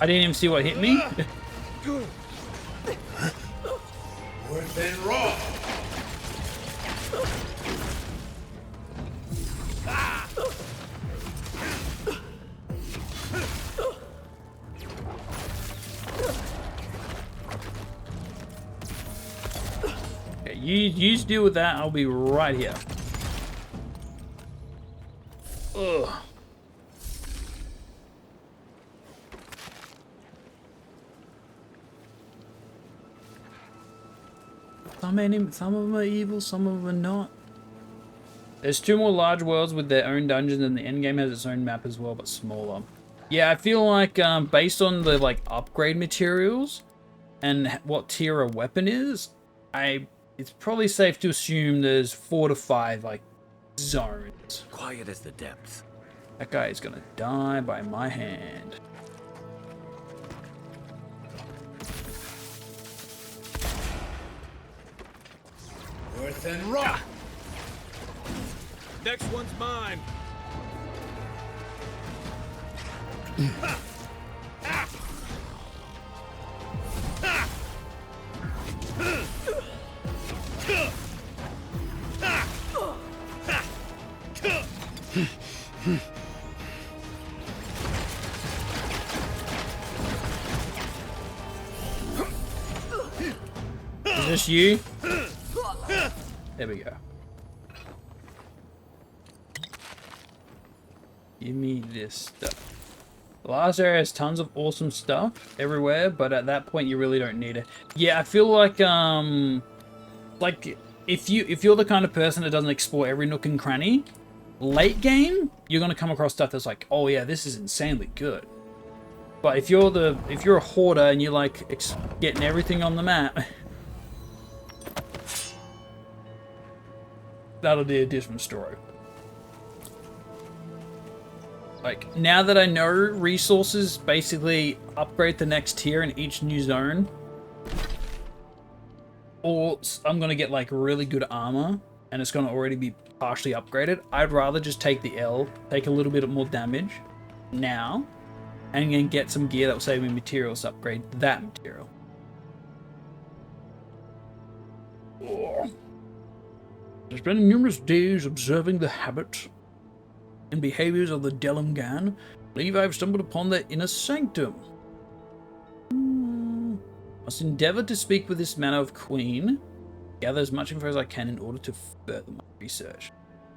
I didn't even see what hit me. Worth and raw. Okay, you deal with that. I'll be right here. Ugh. Some of them are evil, some of them are not. There's 2 more large worlds with their own dungeons, and the endgame has its own map as well, but smaller. Yeah, I feel like based on the upgrade materials and what tier a weapon is, it's probably safe to assume there's 4 to 5 zones. Quiet as the depths. That guy is gonna die by my hand. Worth and raw. Next one's mine. Is this you? There we go. Give me this stuff. The last area has tons of awesome stuff everywhere, but at that point you really don't need it. Yeah, I feel like if you're the kind of person that doesn't explore every nook and cranny, late game you're gonna come across stuff that's like, oh yeah, this is insanely good. But if you're a hoarder and you like getting everything on the map, that'll be a different story. Like, now that I know resources basically upgrade the next tier in each new zone, or I'm gonna get like really good armor and it's gonna already be partially upgraded, I'd rather just take the L, take a little bit more damage now, and then get some gear that will save me materials to upgrade that material. Oh. I spent numerous days observing the habits and behaviors of the Delungan. I believe I have stumbled upon their inner sanctum. Must endeavor to speak with this manner of queen. Gather as much info as I can in order to further my research.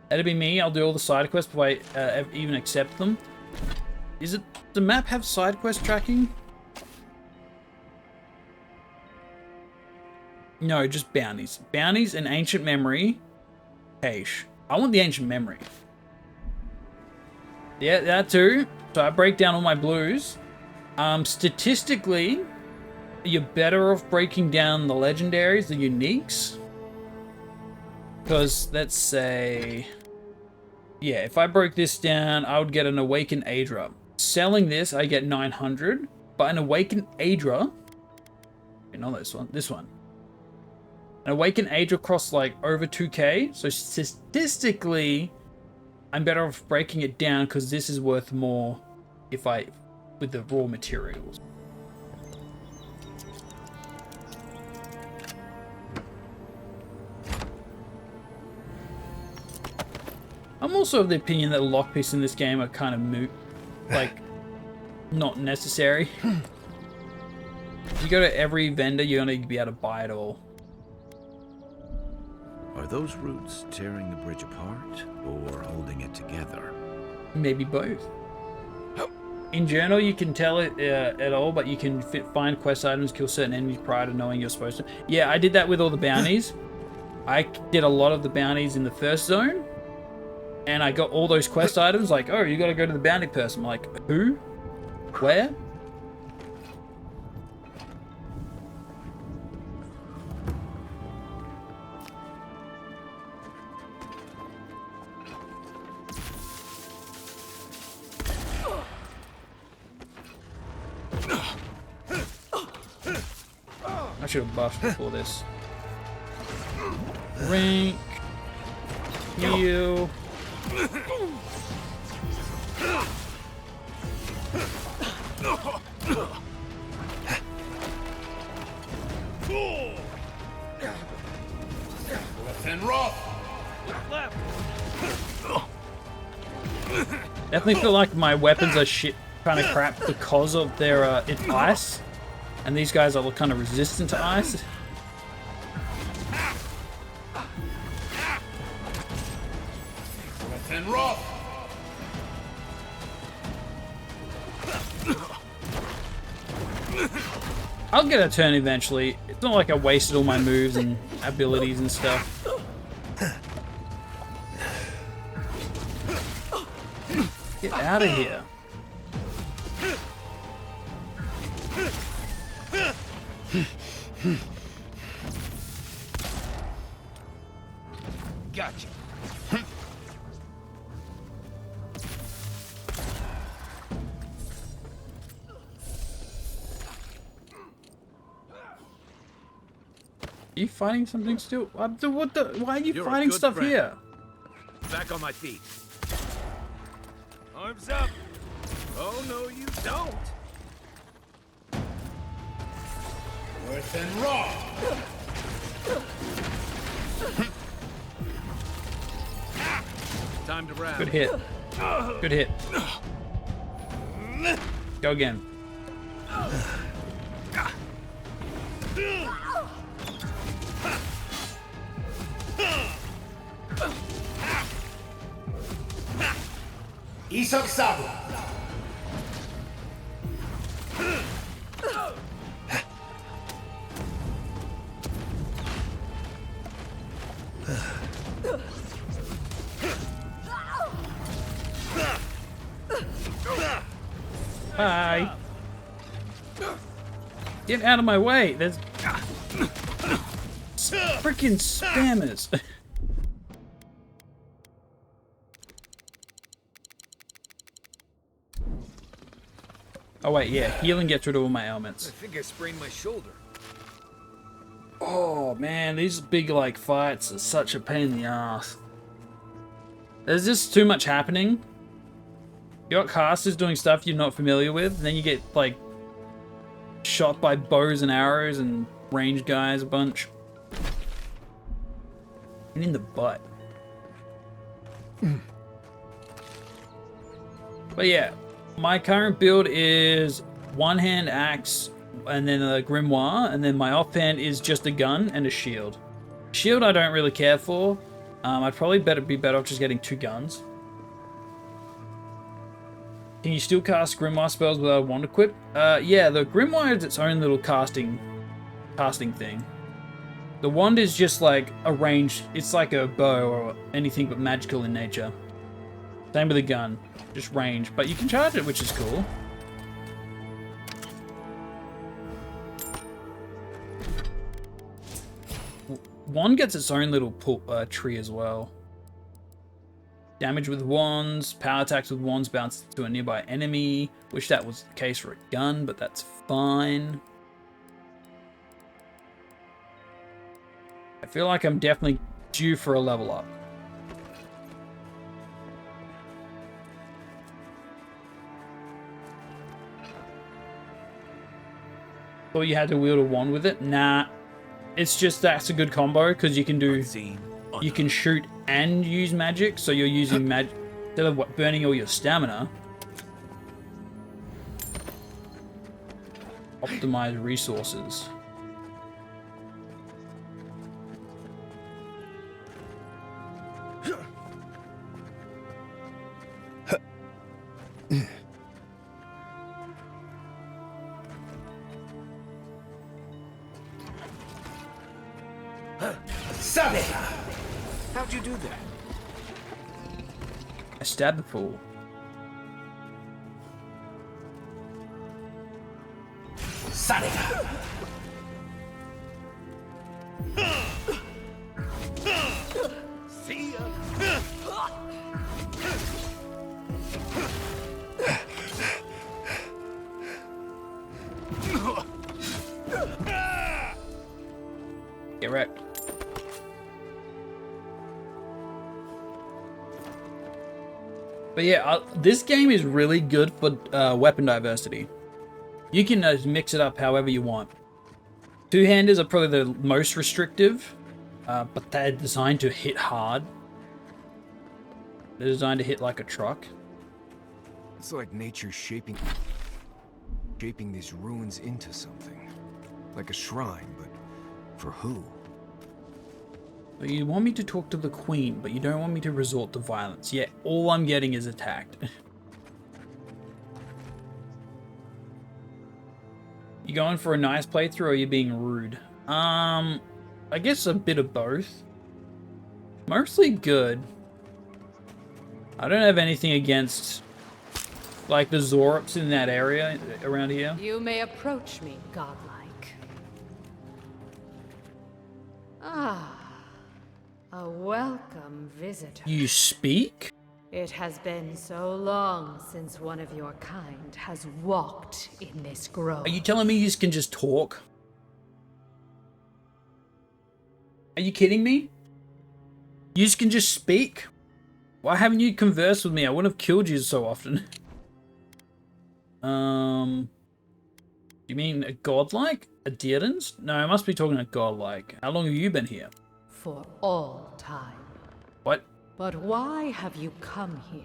That'd be me. I'll do all the side quests before I even accept them. Does the map have side quest tracking? No, just bounties. Bounties and ancient memory. Cache. I want the ancient memory. Yeah, that too. So I break down all my blues. Statistically, you're better off breaking down the legendaries, the uniques. Because, let's say... Yeah, if I broke this down, I would get an Awakened Aedra. Selling this, I get 900. But an Awakened Aedra... Okay, not this one. This one. An Awakened Aedra costs like over 2k. So statistically... I'm better off breaking it down because this is worth more with the raw materials. I'm also of the opinion that lockpicks in this game are kind of moot. Like, not necessary. If you go to every vendor, you're going to be able to buy it all. Are Are those roots tearing the bridge apart or holding it together? Maybe both. In journal, you can tell it at all, but you can find quest items, kill certain enemies prior to knowing you're supposed to. Yeah, I did that with all the bounties. I did a lot of the bounties in the first zone, and I got all those quest items. Like, oh, you got to go to the bounty person. I'm like, who? Where? I should have buffed before this. Rank. Heal. Left and rough. Definitely feel like my weapons are shit kind of crap because of their it's ice. And these guys are kind of resistant to ice. Left and rough. I'll get a turn eventually. It's not like I wasted all my moves and abilities and stuff. Get out of here. Gotcha. Are you fighting something still? What the? Why are you You're a fighting good stuff friend. here? Back on my feet. Arms up. Oh, no, you don't. Earth and raw. Time to wrap. Good hit. Good hit. Go again. Isak Sabu. Bye. Get out of my way. There's freaking spammers. Oh wait, yeah, healing gets rid of all my ailments. I think I sprained my shoulder. Oh man, these big like fights are such a pain in the ass. There's just too much happening. You got casters doing stuff you're not familiar with, and then you get like shot by bows and arrows and ranged guys a bunch. And in the butt. But yeah, my current build is one hand axe and then a grimoire, and then my offhand is just a gun and a shield. Shield I don't really care for. I'd probably be better off just getting 2 guns. Can you still cast grimoire spells without a wand equip? Yeah, the grimoire is its own little casting thing. The wand is just like a ranged, it's like a bow or anything but magical in nature. Same with the gun, just range, but you can charge it, which is cool. Wand gets its own little tree as well. Damage with wands, power attacks with wands bounce to a nearby enemy. Wish that was the case for a gun, but that's fine. I feel like I'm definitely due for a level up. Thought you had to wield a wand with it? Nah. It's just that's a good combo because you can do... You can shoot and use magic, so you're using magic instead of burning all your stamina. Optimize resources. Savita! How'd you do that? I stabbed the fool. Savita! See ya. Get wrecked. But yeah, this game is really good for weapon diversity. You can mix it up however you want. Two-handers are probably the most restrictive, but they're designed to hit hard. They're designed to hit like a truck. It's like nature shaping these ruins into something. Like a shrine, but for who? You want me to talk to the queen, but you don't want me to resort to violence. Yet all I'm getting is attacked. You going for a nice playthrough, or are you being rude? I guess a bit of both. Mostly good. I don't have anything against, like, the Zorops in that area around here. You may approach me, godlike. Ah, a welcome visitor. You speak? It has been so long since one of your kind has walked in this grove. Are you telling me you can just talk? Are you kidding me? You can just speak? Why haven't you conversed with me? I wouldn't have killed you so often. You mean a godlike? Adherence? No, I must be talking a godlike. How long have you been here? For all time. What? But why have you come here?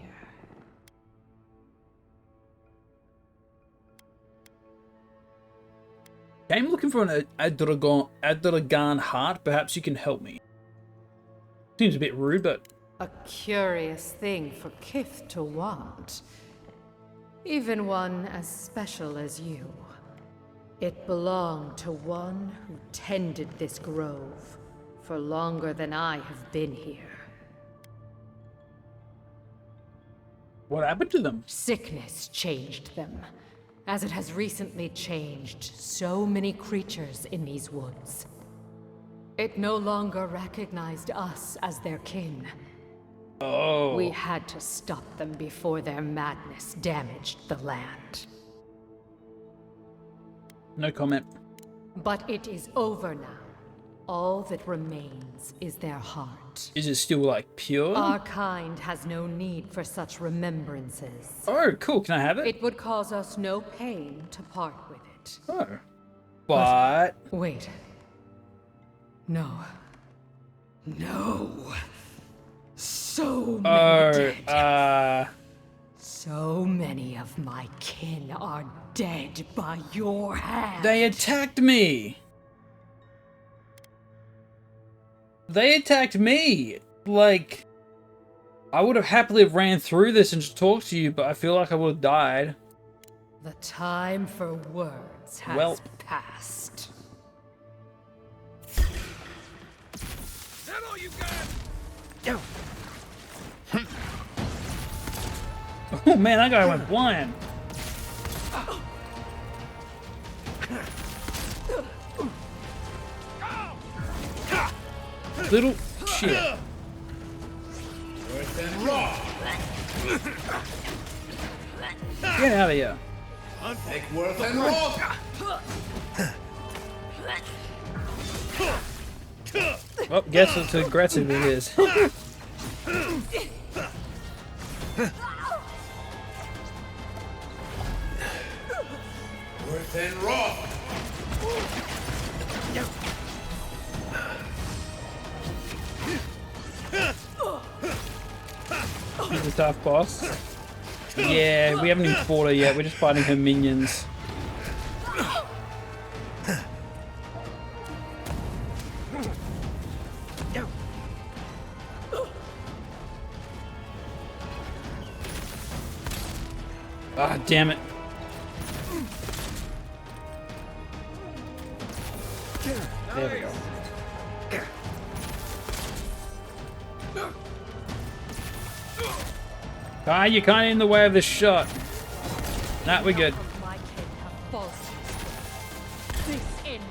I'm looking for an Adragan heart. Perhaps you can help me. Seems a bit rude, but... A curious thing for Kith to want. Even one as special as you. It belonged to one who tended this grove for longer than I have been here. What happened to them? Sickness changed them, as it has recently changed so many creatures in these woods. It no longer recognized us as their kin. Oh. We had to stop them before their madness damaged the land. No comment. But it is over now. All that remains is their heart. Is it still, like, pure? Our kind has no need for such remembrances. Oh, cool. Can I have it? It would cause us no pain to part with it. Oh. But... Wait. No. No. So many dead. So many of my kin are dead by your hand. They attacked me. They attacked me. Like, I would have happily ran through this and just talked to you, but I feel like I would have died. The time for words has passed. Is that all you got? Oh man, that guy went blind. Little shit. Worse than raw. Get out of here. Take worse than raw. Well, guess it's aggressive it is. Worse than raw. He's a tough boss. Yeah, we haven't even fought her yet. We're just fighting her minions. Ah, damn it. There we go. Ah, you're kind of in the way of this shot. Nah, we're good. My kin have falsed. This ends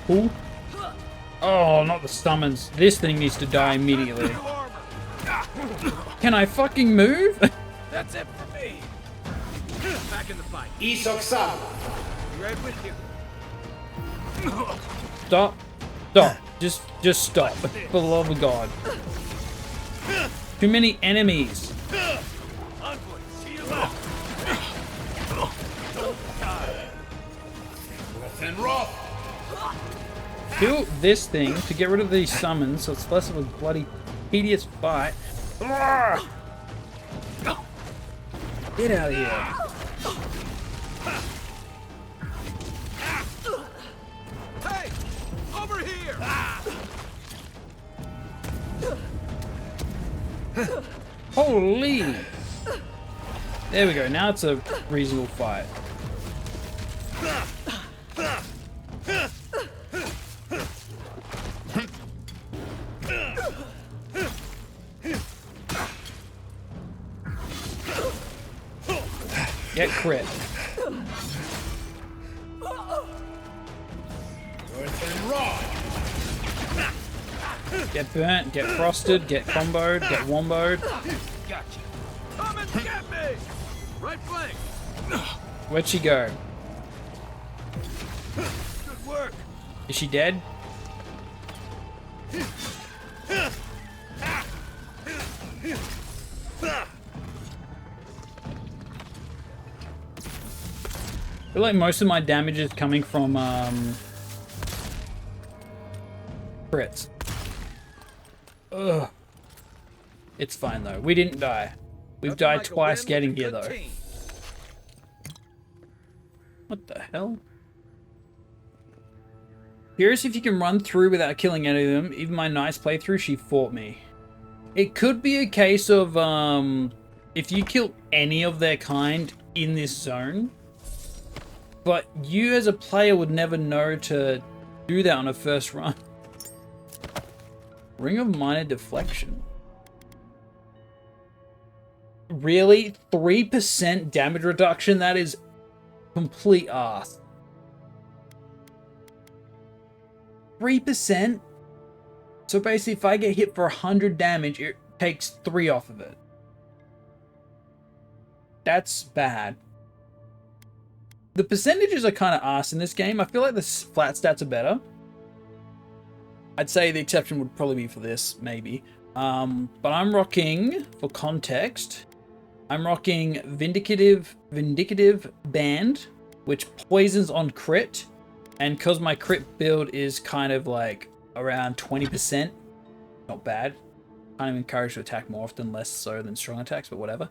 now. Ooh. Oh, not the summons. This thing needs to die immediately. Can I fucking move? That's it for me. Back in the fight. Isok-san. Right with you. Stop. Stop. Just stop. For the love of God. Too many enemies. Within Roth. Kill this thing to get rid of these summons so it's less of a bloody tedious fight. Get out of here. Hey! Over here! Holy! There we go. Now it's a reasonable fight. Get crit. Get burnt, get frosted, get comboed, get womboed. Gotcha. Come and get me! Right flank. Where'd she go? Good work. Is she dead? I feel like most of my damage is coming from crits. Ugh. It's fine though. We didn't die. We've died twice getting here though. What the hell? Curious if you can run through without killing any of them. Even my nice playthrough, she fought me. It could be a case of if you kill any of their kind in this zone, but you as a player would never know to do that on a first run. Ring of Minor Deflection. Really? 3% damage reduction? That is complete ass. 3%? So basically, if I get hit for 100 damage, it takes 3 off of it. That's bad. The percentages are kind of ass in this game. I feel like the flat stats are better. I'd say the exception would probably be for this, maybe. But I'm rocking, for context, I'm rocking Vindicative Band, which poisons on crit. And because my crit build is kind of like around 20%, not bad. Kind of encouraged to attack more often, less so than strong attacks, but whatever.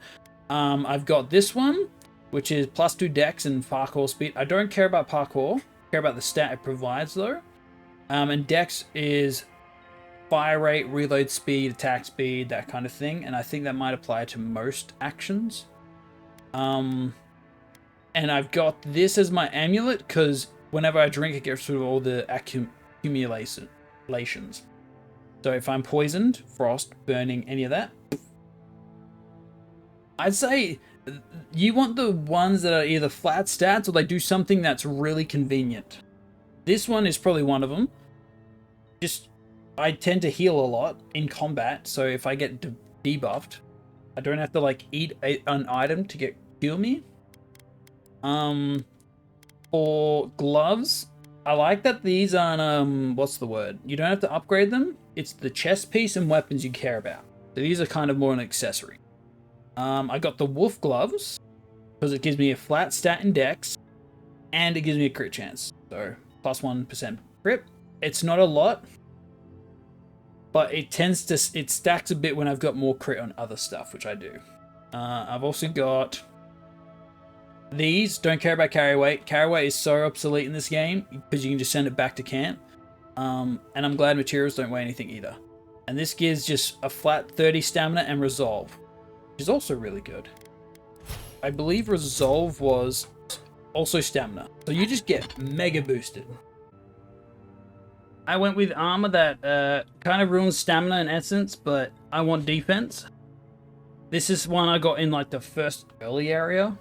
I've got this one, which is +2 dex and parkour speed. I don't care about parkour. I care about the stat it provides though. And dex is fire rate, reload speed, attack speed, that kind of thing. And I think that might apply to most actions. And I've got this as my amulet because whenever I drink, it gets rid of all the accumulations. So if I'm poisoned, frost, burning, any of that, I'd say you want the ones that are either flat stats or they do something that's really convenient. This one is probably one of them. Just, I tend to heal a lot in combat, so if I get debuffed, I don't have to like eat an item to get heal me. For gloves, I like that these aren't, what's the word? You don't have to upgrade them. It's the chest piece and weapons you care about. So these are kind of more an accessory. I got the wolf gloves because it gives me a flat stat in dex and it gives me a crit chance. So +1% crit. It's not a lot, but it stacks a bit when I've got more crit on other stuff, which I do. I've also got these. Don't care about carry weight. Carry weight is so obsolete in this game because you can just send it back to camp. And I'm glad materials don't weigh anything either. And this gives just a flat 30 stamina and resolve, which is also really good. I believe resolve was also stamina. So you just get mega boosted. I went with armor that kind of ruins stamina and essence, but I want defense. This is one I got in like the first early area.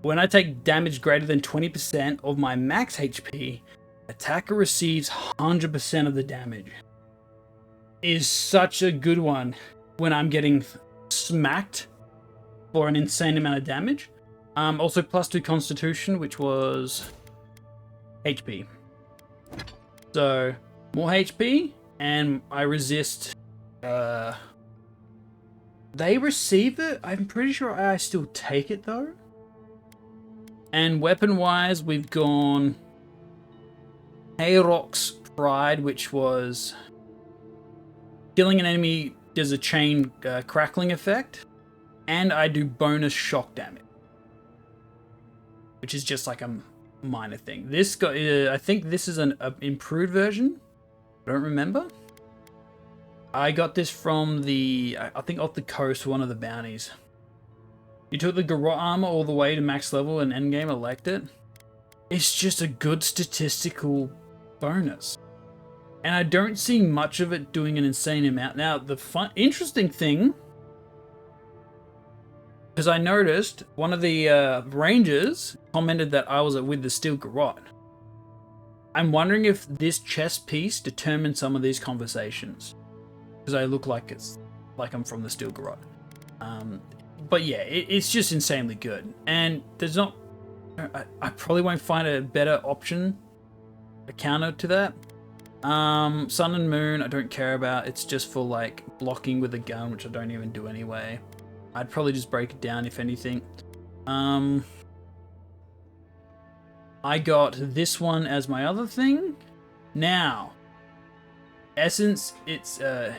When I take damage greater than 20% of my max HP, attacker receives 100% of the damage. Is such a good one when I'm getting smacked for an insane amount of damage. Also +2 constitution, which was HP. So more HP, and I resist. They receive it. I'm pretty sure I still take it though. And weapon-wise, we've gone Hayrock's Pride, which was killing an enemy does a chain crackling effect, and I do bonus shock damage, which is just like a minor thing. This got, I think this is an improved version. I don't remember. I got this from the, I think off the coast, one of the bounties. You took the garrote armor all the way to max level and endgame, elect it. It's just a good statistical bonus. And I don't see much of it doing an insane amount. Now, the interesting thing, because I noticed one of the rangers commented that I was with the steel garrote. I'm wondering if this chest piece determines some of these conversations, because I look like I'm from the steel garrote. But yeah, it's just insanely good, and there's not. I probably won't find a better option, a counter to that. Sun and Moon, I don't care about. It's just for like blocking with a gun, which I don't even do anyway. I'd probably just break it down if anything. I got this one as my other thing. Now, essence, it's the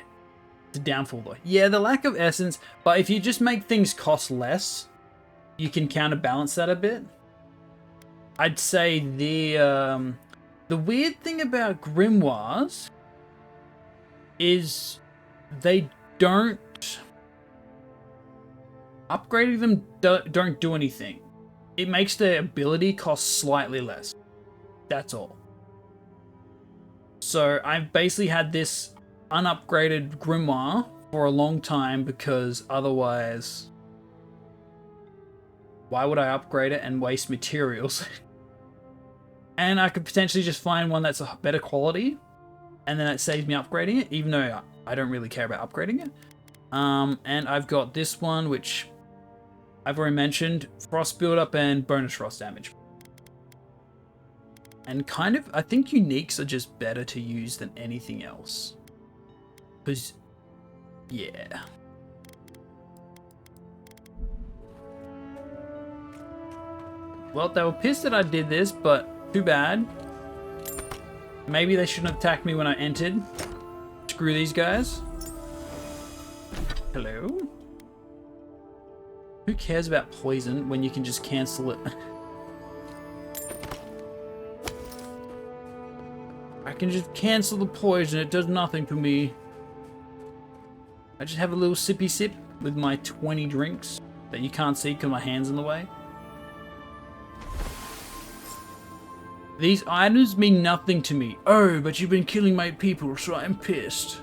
downfall though. Yeah, the lack of essence, but if you just make things cost less, you can counterbalance that a bit. I'd say the weird thing about grimoires is they don't upgrading them don't do anything. It makes their ability cost slightly less. That's all. So I've basically had this unupgraded grimoire for a long time, because otherwise, why would I upgrade it and waste materials? And I could potentially just find one that's a better quality, and then it saves me upgrading it, even though I don't really care about upgrading it. And I've got this one, which I've already mentioned, frost build-up and bonus frost damage. And kind of, I think uniques are just better to use than anything else. Because, yeah. Well, they were pissed that I did this, but too bad. Maybe they shouldn't have attacked me when I entered. Screw these guys. Hello? Who cares about poison when you can just cancel it? I can just cancel the poison, it does nothing to me. I just have a little sippy sip with my 20 drinks that you can't see because my hand's in the way. These items mean nothing to me. Oh, but you've been killing my people, so I'm pissed.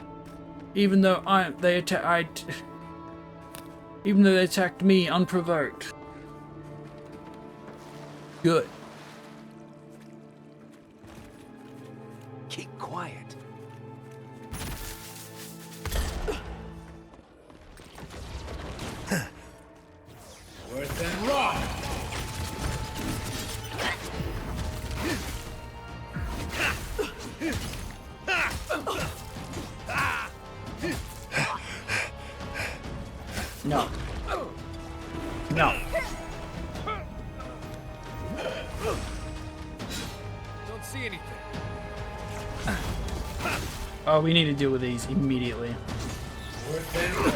Even though they attacked me unprovoked. Good. Keep quiet. Worth and raw. No. No. Don't see anything. Oh, we need to deal with these immediately. Worth and raw.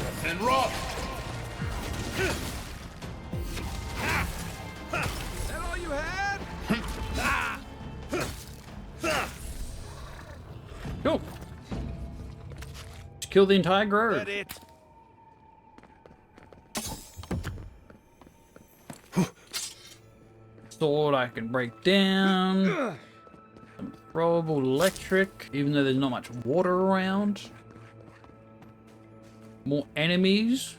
Worth and raw. Is that all you had? Cool. kill the entire grove. Sword I can break down. Some throwable electric, even though there's not much water around. More enemies.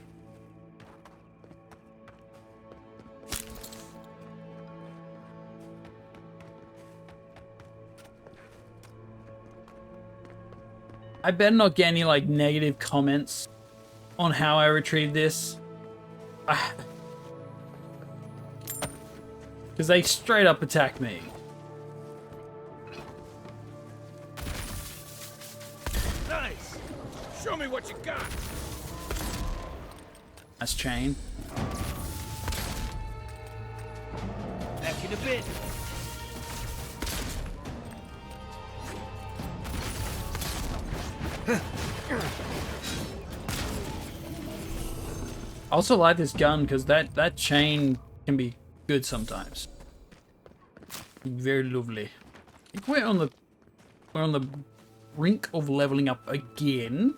I better not get any like negative comments on how I retrieved this. Because they straight up attacked me. Nice. Show me what you got. That's chain. Back in a bit. I also like this gun because that chain can be good sometimes. Very lovely. I think we're on the brink of leveling up again.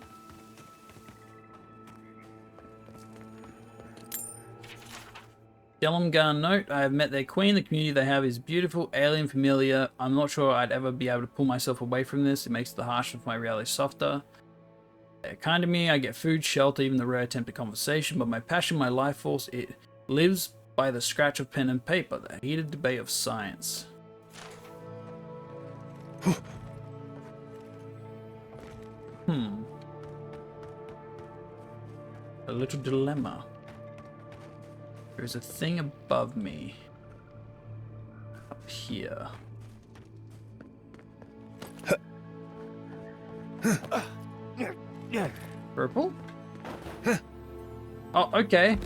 Delumgar note, I have met their queen. The community they have is beautiful, alien, familiar. I'm not sure I'd ever be able to pull myself away from this. It makes the harshness of my reality softer. They're kind to me. I get food, shelter, even the rare attempt at conversation. But my passion, my life force, it lives by the scratch of pen and paper, the heated debate of science. A little dilemma. There's a thing above me. Up here. Purple? Oh, okay.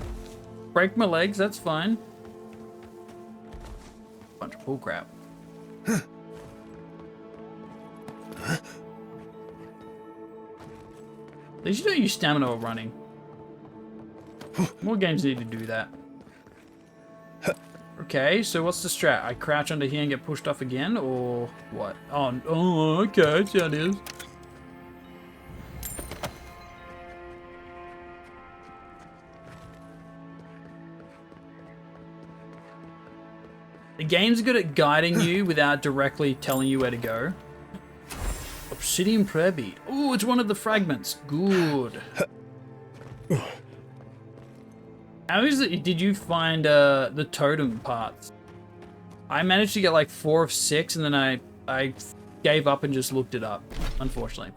Break my legs, that's fine. Bunch of bullcrap. At least you don't use stamina while running. More games need to do that. Okay, so what's the strat? I crouch under here and get pushed off again, or what? Oh, okay, that's how it is. The game's good at guiding you without directly telling you where to go. Obsidian prayer bead. Oh, it's one of the fragments. Good. How is it? Did you find the totem parts? I managed to get like 4 of 6, and then I gave up and just looked it up. Unfortunately,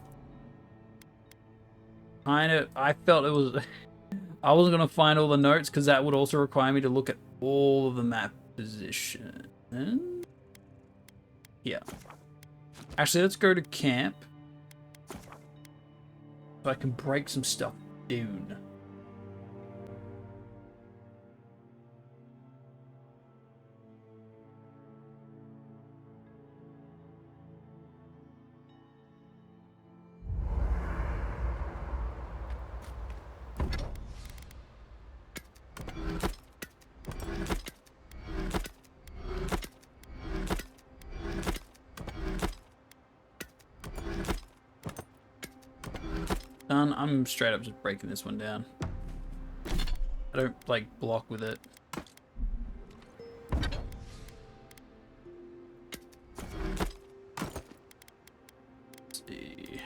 I felt it was. I wasn't gonna find all the notes because that would also require me to look at all of the map position. Yeah. Actually, let's go to camp so I can break some stuff down. I'm straight up just breaking this one down. I don't like block with it. Let's see.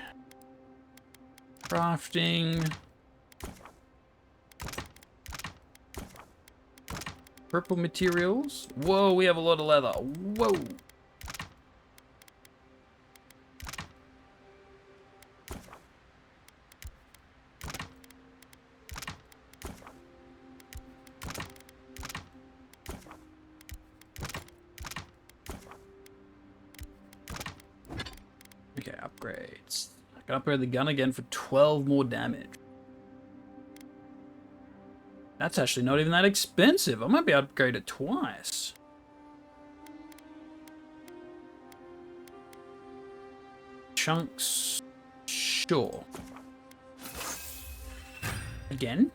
Crafting. Purple materials. Whoa, we have a lot of leather. Whoa. Okay, upgrades. I can upgrade the gun again for 12 more damage. That's actually not even that expensive. I might be able to upgrade it twice. Chunks. Sure. Again.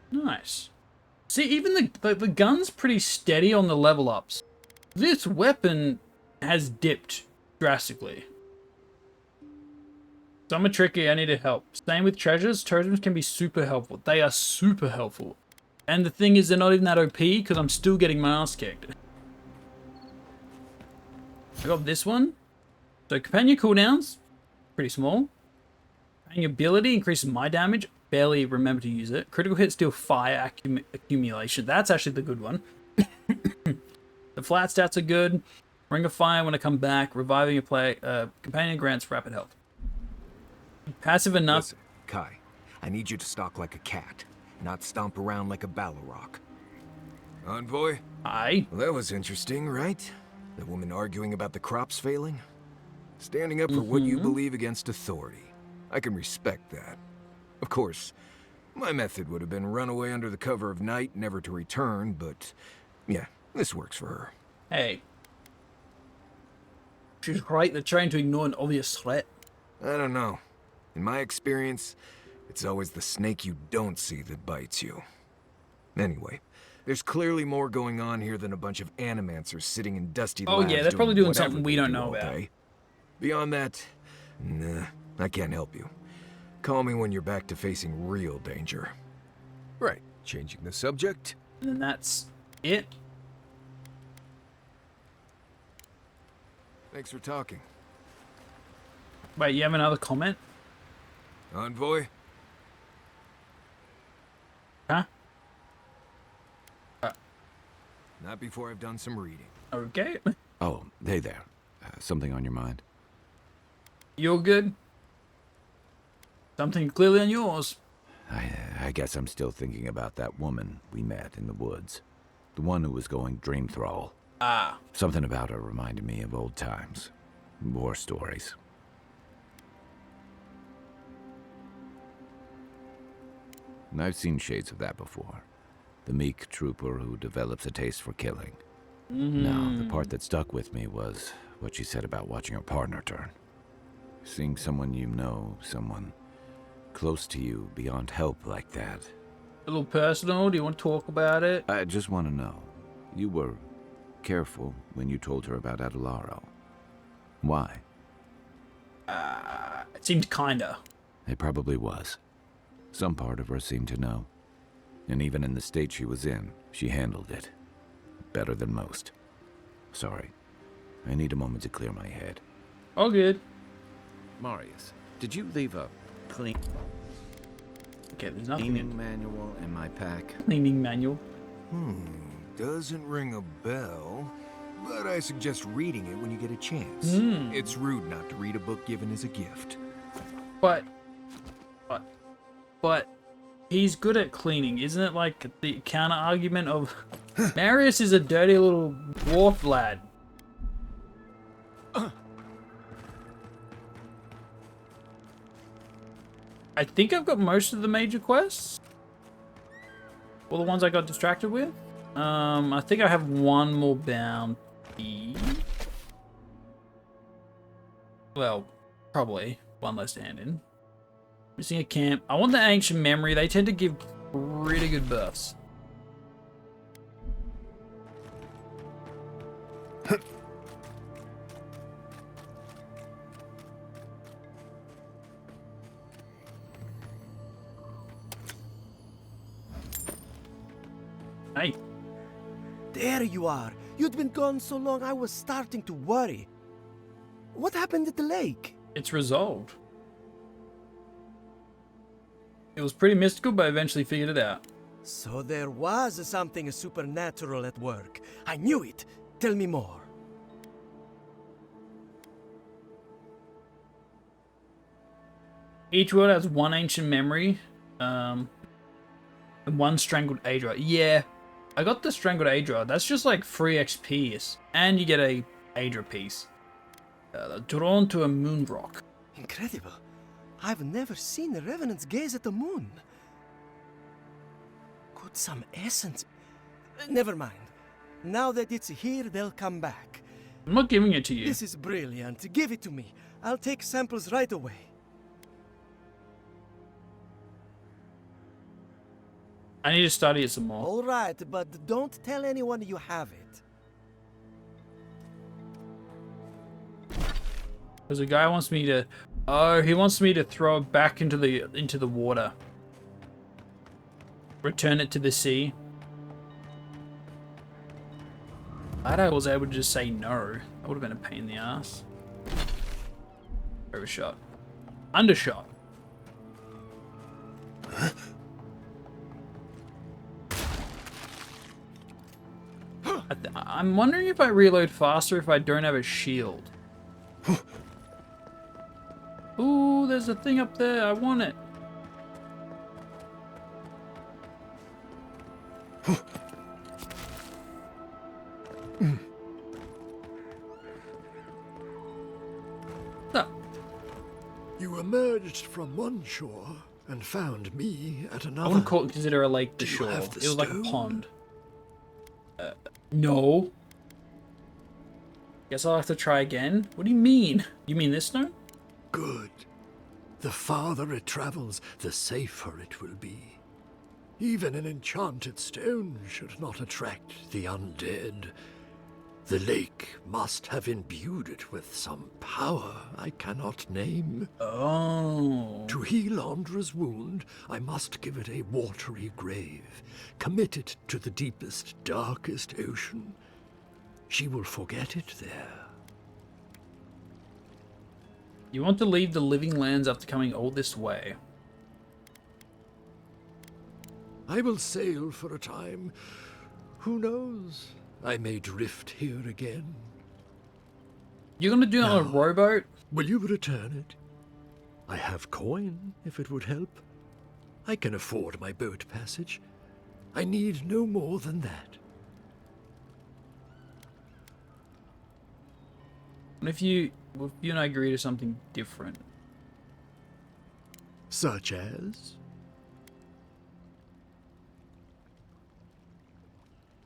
Nice. See, even the gun's pretty steady on the level ups. This weapon has dipped drastically. Some are tricky, I need help. Same with treasures. Treasures can be super helpful. They are super helpful. And the thing is, they're not even that OP because I'm still getting my ass kicked. I got this one. So companion cooldowns, pretty small. Companion ability increases my damage. Barely remember to use it. Critical hit, steal, fire, accumulation. That's actually the good one. The flat stats are good. Ring of Fire when I come back. Reviving a companion grants rapid health. Passive enough. Listen, Kai, I need you to stalk like a cat, not stomp around like a Balrog. Envoy? Aye. Well, that was interesting, right? The woman arguing about the crops failing? Standing up for what you believe against authority. I can respect that. Of course, my method would have been run away under the cover of night, never to return, but yeah, this works for her. Hey. She's right, they're trying to ignore an obvious threat. I don't know. In my experience, it's always the snake you don't see that bites you. Anyway, there's clearly more going on here than a bunch of animancers sitting in dusty labs. Oh yeah, they're probably doing whatever something we they don't do know all about. day. Beyond that, nah, I can't help you. Call me when you're back to facing real danger. Right, changing the subject. And then that's it. Thanks for talking. Wait, you have another comment? Envoy? Huh? Not before I've done some reading. Okay. Oh, hey there. Something on your mind? You're good? Something clearly on yours. I guess I'm still thinking about that woman we met in the woods. The one who was going dream thrall. Ah. Something about her reminded me of old times. War stories. And I've seen shades of that before. The meek trooper who develops a taste for killing. No, the part that stuck with me was what she said about watching her partner turn. Seeing someone you know, someone close to you, beyond help like that. A little personal, do you want to talk about it? I just want to know. You were careful when you told her about Adelaro. Why? It seemed kinda. It probably was. Some part of her seemed to know. And even in the state she was in, she handled it. Better than most. Sorry. I need a moment to clear my head. All good. Marius, did you leave a Okay, there's nothing cleaning in manual in my pack? cleaning manual. Doesn't ring a bell, but I suggest reading it when you get a chance. It's rude not to read a book given as a gift. But he's good at cleaning. Isn't it like the counter argument of Marius is a dirty little dwarf lad? I think I've got most of the major quests. All the ones I got distracted with. I think I have one more bounty. Well, probably one less to hand in. Missing a camp. I want the ancient memory. They tend to give pretty good buffs. Hey. There you are. You'd been gone so long I was starting to worry. What happened at the lake? It's resolved. It was pretty mystical, but I eventually figured it out. So there was something supernatural at work. I knew it. Tell me more. Each world has one ancient memory, and one strangled Adra. Yeah, I got the strangled Adra. That's just like free XP, and you get a Adra piece. Drawn to a moon rock. Incredible. I've never seen a revenant's gaze at the moon. Could some essence... Never mind. Now that it's here, they'll come back. I'm not giving it to you. This is brilliant. Give it to me. I'll take samples right away. I need to study it some more. All right, but don't tell anyone you have it. Because the guy wants me to... Oh, he wants me to throw it back into the water. Return it to the sea. Glad I was able to just say no. That would have been a pain in the ass. Overshot. Undershot. I'm wondering if I reload faster if I don't have a shield. Ooh, there's a thing up there. I want it. You emerged from one shore and found me at another. I wouldn't consider a lake the shore. It was like a pond. No. Guess I'll have to try again. What do you mean? You mean this stone? Good. The farther it travels, the safer it will be. Even an enchanted stone should not attract the undead. The lake must have imbued it with some power I cannot name. Oh. To heal Andra's wound, I must give it a watery grave, commit it to the deepest, darkest ocean. She will forget it there. You want to leave the living lands after coming all this way? I will sail for a time. Who knows? I may drift here again. You're gonna do it on a rowboat? Will you return it? I have coin, if it would help. I can afford my boat passage. I need no more than that. What if you and I agree to something different? Such as?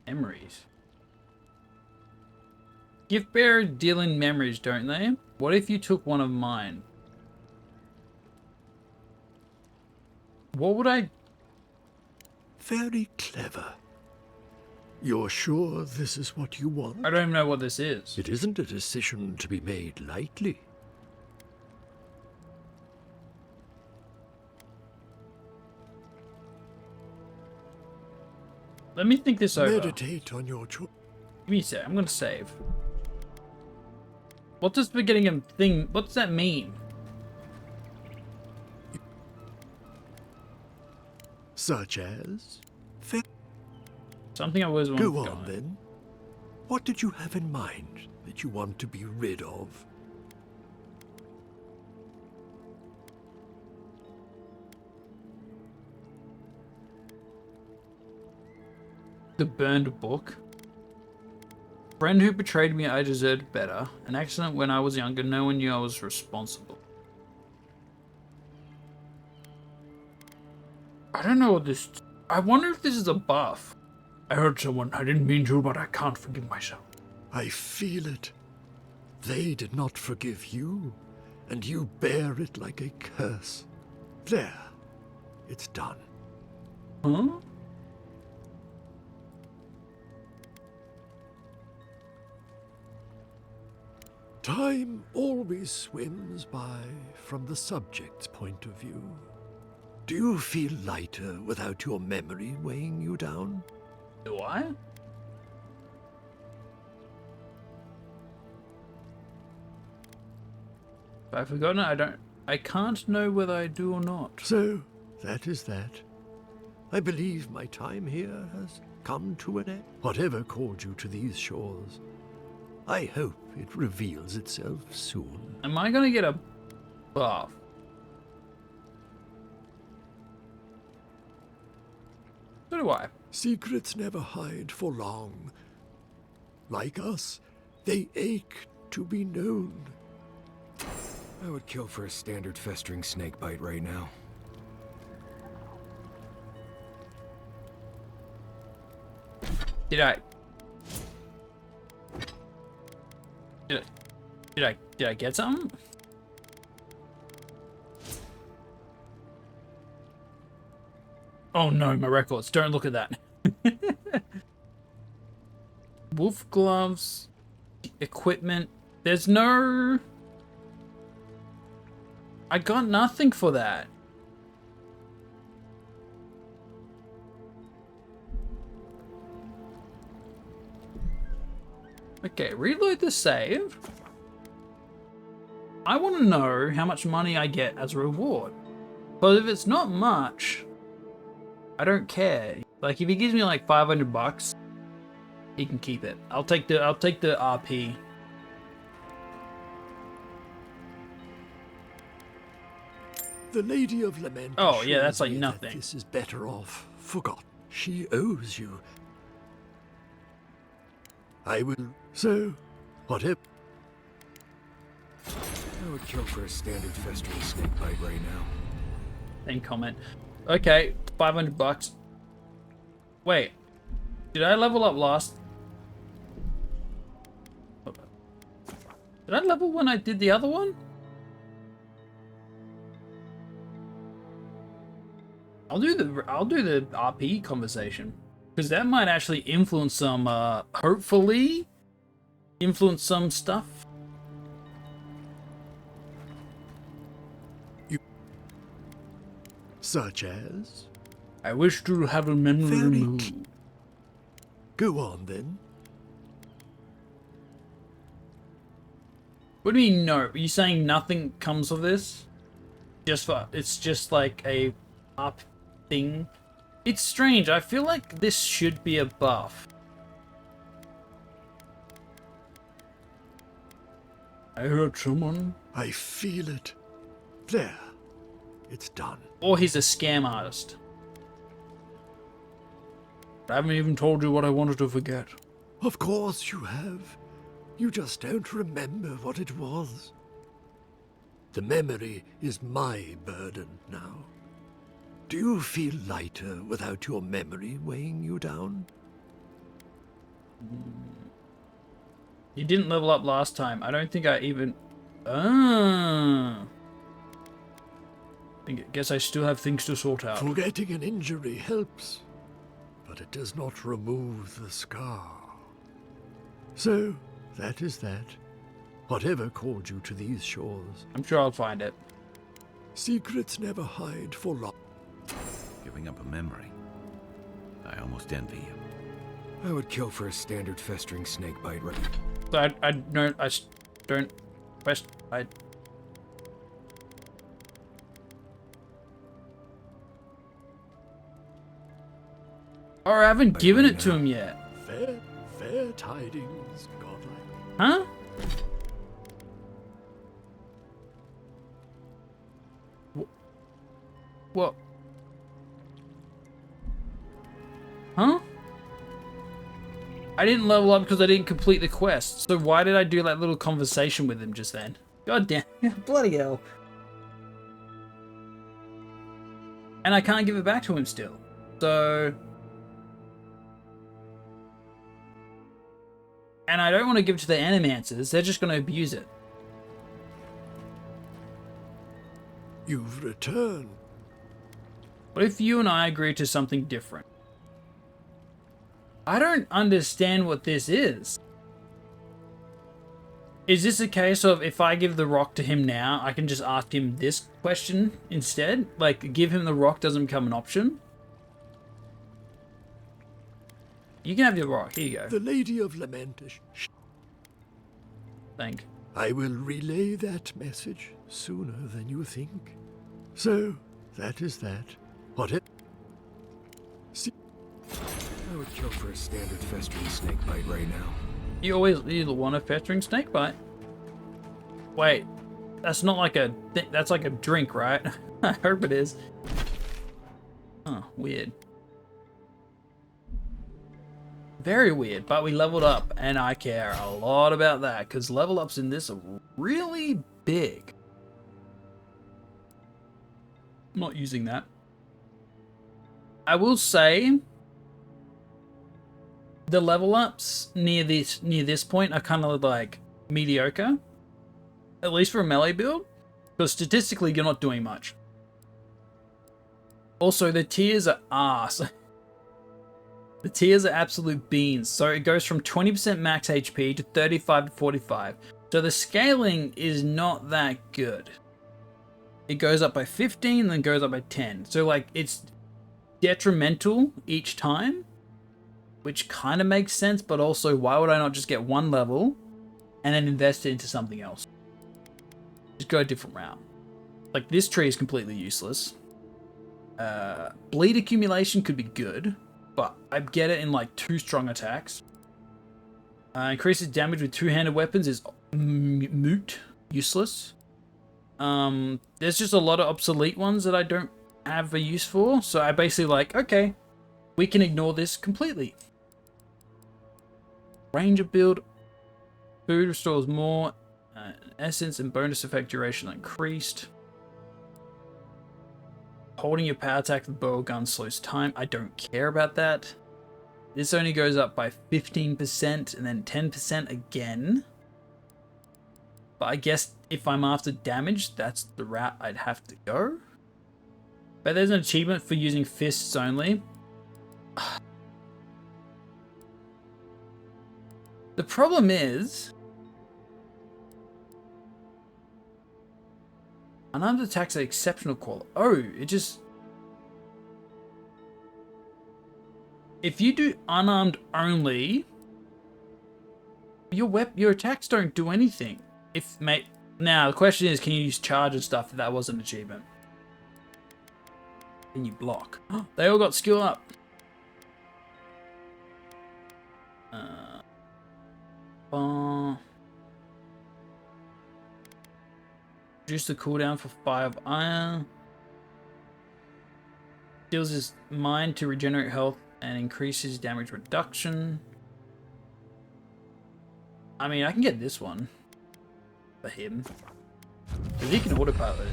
Memories. Gift bearers deal in memories, don't they? What if you took one of mine? What would I... Very clever. You're sure this is what you want? I don't even know what this is. It isn't a decision to be made lightly. Let me think this over. Meditate on your choice. Give me a sec. I'm gonna save. What does forgetting a thing... What does that mean? Such as? Something I always wanted to go on, then. What did you have in mind that you want to be rid of? The burned book. Friend who betrayed me, I deserved better. An accident when I was younger, no one knew I was responsible. I don't know what this... I wonder if this is a buff. I hurt someone. I didn't mean to, but I can't forgive myself. I feel it. They did not forgive you, and you bear it like a curse. There. It's done. Huh? Time always swims by from the subject's point of view. Do you feel lighter without your memory weighing you down? Do I? If I've forgotten it, I can't know whether I do or not. So, that is that. I believe my time here has come to an end. Whatever called you to these shores, I hope it reveals itself soon. Am I gonna get a buff? So do I. Secrets never hide for long. Like us, they ache to be known. I would kill for a standard festering snake bite right now. Did I get something? Oh no, my records. Don't look at that. Wolf gloves, equipment. There's no... I got nothing for that. Okay, reload the save. I want to know how much money I get as a reward. But if it's not much, I don't care. Like, if he gives me like 500 bucks, he can keep it. I'll take the RP. The Lady of Lament. Oh yeah, that's assures like me that nothing. This is better off forgotten. She owes you. I will. So, whatever. I would kill for a standard festering snake bite right now. Then comment. Okay, 500 bucks. Wait, did I level up last? Did I level when I did the other one? I'll do the RP conversation, because that might actually influence some. Hopefully, influence some stuff. Such as? I wish to have a memory removed. Go on then. What do you mean no? Are you saying nothing comes of this? It's just like a up thing. It's strange. I feel like this should be a buff. I heard someone. I feel it. There. It's done. Or he's a scam artist. I haven't even told you what I wanted to forget. Of course you have. You just don't remember what it was. The memory is my burden now. Do you feel lighter without your memory weighing you down? You didn't level up last time. I don't think I even... Ah. I guess I still have things to sort out. Forgetting an injury helps, but it does not remove the scar. So, that is that. Whatever called you to these shores. I'm sure I'll find it. Secrets never hide for long. Giving up a memory. I almost envy you. I would kill for a standard festering snake bite right. So I don't quest. Or I haven't given it to him yet. Fair tidings, godlike. Huh? What? Huh? I didn't level up because I didn't complete the quest. So why did I do that little conversation with him just then? God damn. Bloody hell. And I can't give it back to him still. So... And I don't want to give it to the animancers. They're just going to abuse it. You've returned. What if you and I agree to something different? I don't understand what this is. Is this a case of if I give the rock to him now, I can just ask him this question instead? Like, give him the rock doesn't become an option? You can have your rock. Here you go. The Lady of Lament. Thank. I will relay that message sooner than you think. So, that is that. What it... I would kill for a standard festering snake bite right now. You want a festering snake bite. Wait, that's not like a... That's like a drink, right? I hope it is. Oh, weird. Very weird, but we leveled up, and I care a lot about that, because level ups in this are really big. I'm not using that. I will say, the level ups near this point are kind of like mediocre, at least for a melee build, because statistically you're not doing much. Also, the tiers are arse. The tiers are absolute beans, so it goes from 20% max HP to 35 to 45. So the scaling is not that good. it goes up by 15, then goes up by 10. So like it's detrimental each time, which kind of makes sense, but also why would I not just get one level and then invest it into something else? Just go a different route. Like this tree is completely useless. Bleed accumulation could be good, but I get it in like 2 strong attacks. Increases damage with 2-handed weapons is moot, useless. There's just a lot of obsolete ones that I don't have a use for, so I basically like, okay, we can ignore this completely. Ranger build, food restores more, essence and bonus effect duration increased. Holding your power attack with bow or gun slows time. I don't care about that. This only goes up by 15% and then 10% again. But I guess if I'm after damage, that's the route I'd have to go. But there's an achievement for using fists only. The problem is, unarmed attacks are exceptional quality. Oh, it just... If you do unarmed only, your attacks don't do anything. Now the question is, can you use charge and stuff if that was an achievement? Can you block? They all got skill up. Reduce the cooldown for 5 iron. Steals his mind to regenerate health and increases damage reduction. I mean, I can get this one for him. Because he can autopilot it.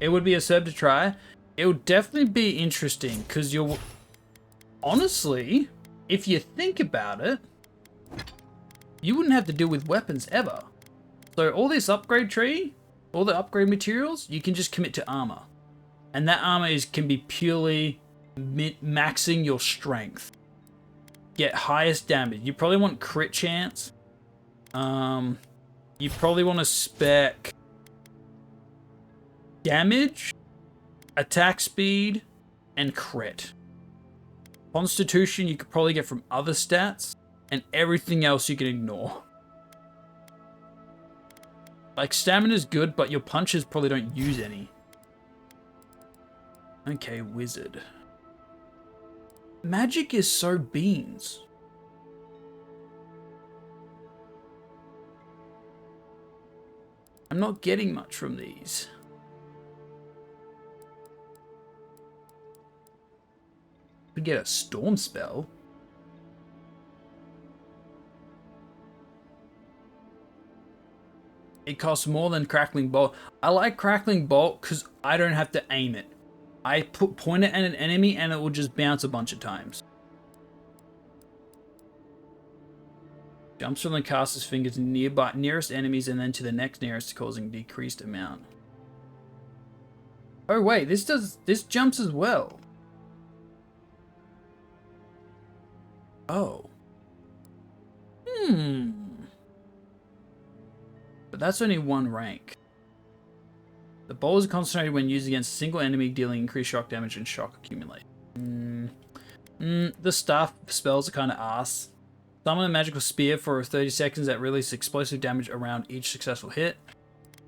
It would be a serve to try. It would definitely be interesting because you'll... Honestly, if you think about it, you wouldn't have to deal with weapons ever. So all this upgrade tree, all the upgrade materials, you can just commit to armor. And that armor can be purely maxing your strength. Get highest damage. You probably want crit chance. You probably want to spec damage, attack speed, and crit. Constitution you could probably get from other stats, and everything else you can ignore. Like, stamina's good, but your punches probably don't use any. Okay, wizard. Magic is so beans. I'm not getting much from these. We get a storm spell. It costs more than Crackling Bolt. I like Crackling Bolt because I don't have to aim it. I point it at an enemy and it will just bounce a bunch of times. Jumps from the caster's fingers to nearest enemies and then to the next nearest, causing decreased amount. Oh wait, this jumps as well. Oh. But that's only 1 rank. The bolt is concentrated when used against a single enemy, dealing increased shock damage and shock accumulation. The staff spells are kind of ass. Summon a magical spear for 30 seconds that releases explosive damage around each successful hit.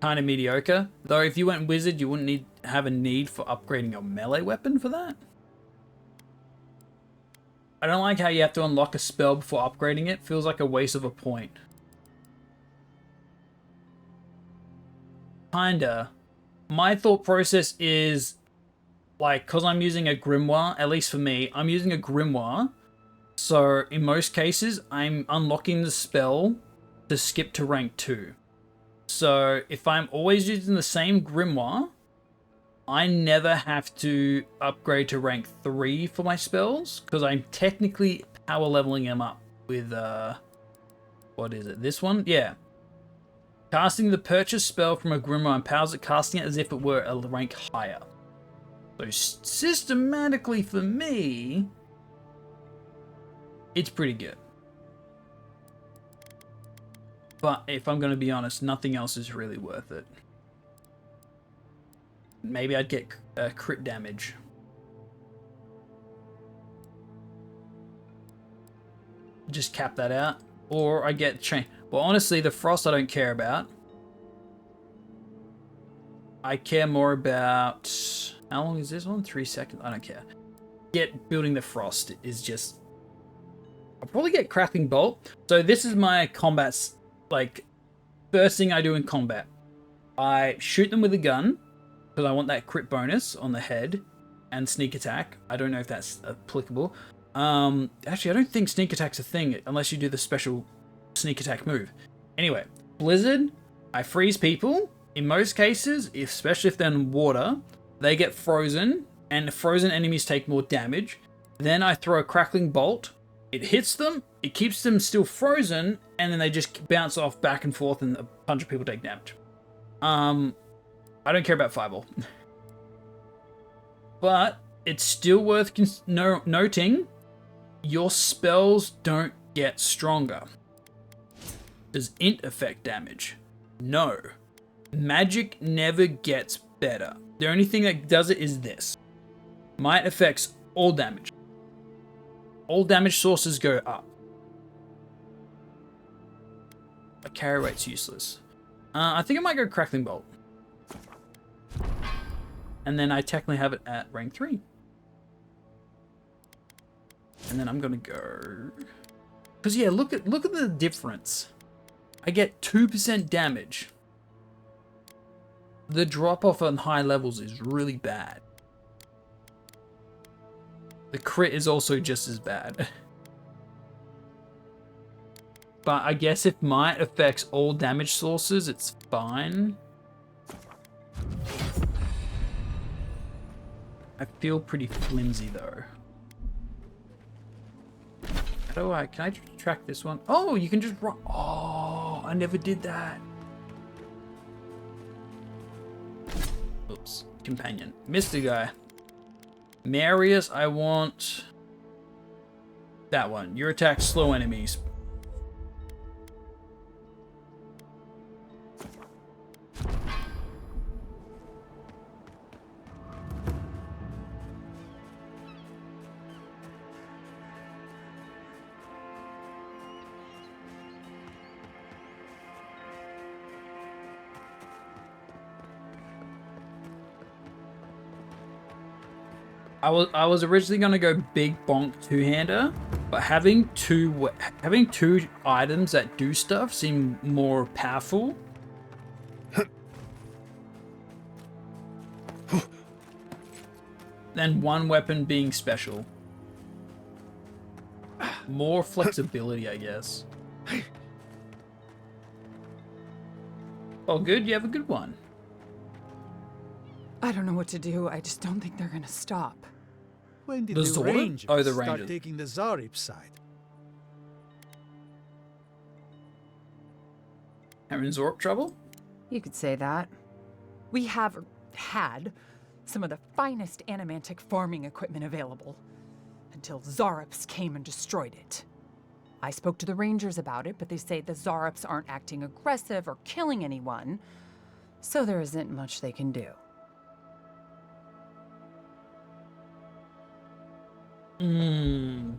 Kind of mediocre. Though if you went wizard, you wouldn't have a need for upgrading your melee weapon for that. I don't like how you have to unlock a spell before upgrading it. Feels like a waste of a point. Kinda. My thought process is, like, because I'm using a grimoire, at least for me, I'm using a grimoire. So, in most cases, I'm unlocking the spell to skip to rank 2. So, if I'm always using the same grimoire, I never have to upgrade to rank 3 for my spells, because I'm technically power leveling them up with, what is it, this one? Yeah. Casting the purchase spell from a grimoire empowers it, casting it as if it were a rank higher. So systematically for me, it's pretty good. But if I'm going to be honest, nothing else is really worth it. maybe I'd get crit damage. Just cap that out. Or I get chain. Well, honestly, the frost I don't care about. I care more about... How long is this one? 3 seconds? I don't care. Building the frost is just... I'll probably get crackling bolt. So this is my combat's, like, first thing I do in combat. I shoot them with a gun, because I want that crit bonus on the head, and sneak attack. I don't know if that's applicable. Actually, I don't think sneak attack's a thing, unless you do the special sneak attack move. Anyway, blizzard, I freeze people. In most cases, especially if they're in water, they get frozen, and the frozen enemies take more damage. Then I throw a crackling bolt. It hits them, it keeps them still frozen, and then they just bounce off back and forth, and a bunch of people take damage. I don't care about fireball. But it's still worth noting, your spells don't get stronger. Does int affect damage? No. Magic never gets better. The only thing that does it is this. Might affects all damage. All damage sources go up. A carry rate's useless. I think I might go Crackling Bolt. And then I technically have it at rank 3. And then I'm gonna go... Because yeah, look at the difference. I get 2% damage. The drop off on high levels is really bad. The crit is also just as bad. But I guess if might affects all damage sources, it's fine. I feel pretty flimsy though. How do can I track this one? Oh, you can just run. Oh, I never did that. Oops, companion. Missed the guy. Marius, I want that one. Your attacks slow enemies. I was originally gonna go big bonk two-hander, but having two items that do stuff seem more powerful. Than one weapon being special. More flexibility, I guess. Oh, good. You have a good one. I don't know what to do. I just don't think they're gonna stop. When did The the Zorb? Rangers Oh, the start Rangers. taking the Zarib side? Are in Zorp trouble? You could say that. We have had some of the finest animantic farming equipment available until Zarops came and destroyed it. I spoke to the Rangers about it, but they say the Zarops aren't acting aggressive or killing anyone, so there isn't much they can do. Hmm.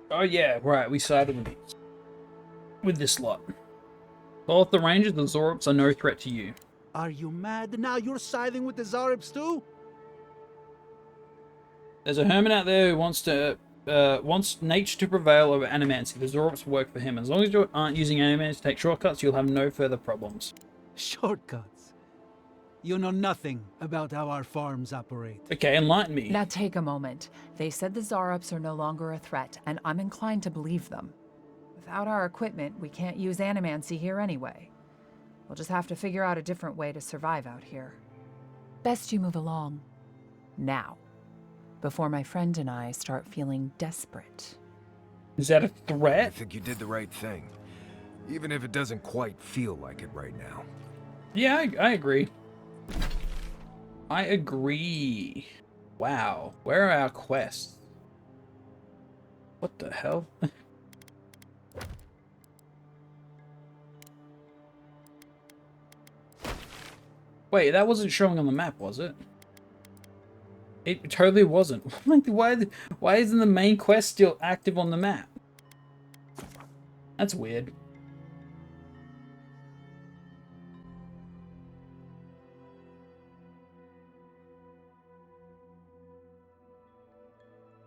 Oh yeah, right. We sided with this lot. Both the Rangers and the Zorps are no threat to you. Are you mad? Now you're siding with the Zaribs too? There's a hermit out there who wants nature to prevail over animancy. The Zorps work for him. As long as you aren't using animancy to take shortcuts, you'll have no further problems. Shortcuts? You know nothing about how our farms operate. Okay, enlighten me. Now take a moment. They said the Zarops are no longer a threat, and I'm inclined to believe them. Without our equipment, we can't use animancy here anyway. We'll just have to figure out a different way to survive out here. Best you move along. Now. Before my friend and I start feeling desperate. Is that a threat? I think you did the right thing. Even if it doesn't quite feel like it right now. Yeah, I agree. I agree. Wow. Where are our quests? What the hell? Wait, that wasn't showing on the map, was it? It totally wasn't. Like, why isn't the main quest still active on the map? That's weird.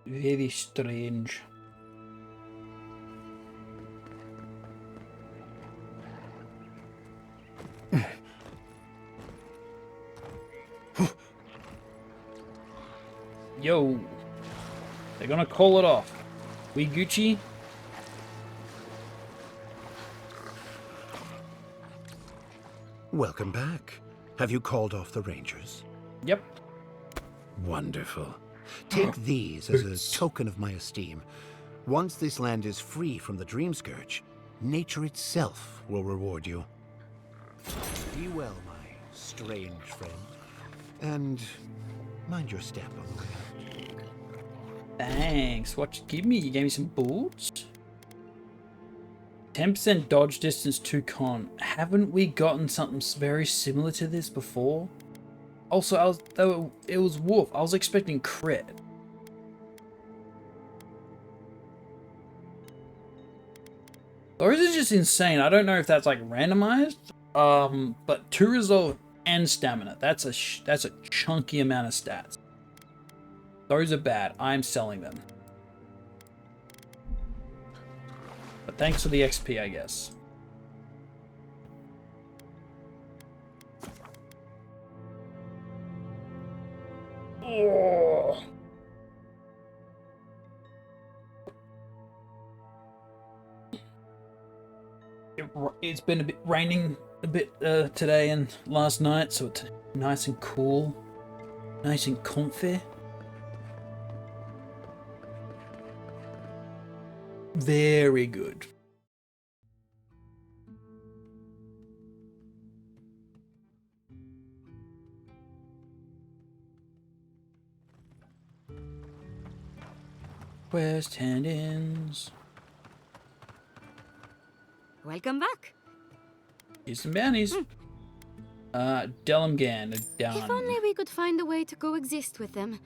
Very strange. Yo, they're gonna call it off. We Gucci? Welcome back. Have you called off the Rangers? Yep. Wonderful. Take these as a token of my esteem. Once this land is free from the Dream Scourge, nature itself will reward you. Be well, my strange friend. And mind your step on the way out. Thanks. What you give me? You gave me some boots? 10% dodge distance to con. Haven't we gotten something very similar to this before? Also, it was wolf. I was expecting crit. Or is it just insane? I don't know if that's like randomized. But 2 resolve and stamina. That's a chunky amount of stats. Those are bad. I'm selling them. But thanks for the XP, I guess. Oh. It's been a bit raining a bit today and last night, so it's nice and cool, nice and comfy. Very good. Quest hand-ins. Welcome back. Here's some bounties. Delmgan, done. If only we could find a way to coexist with them.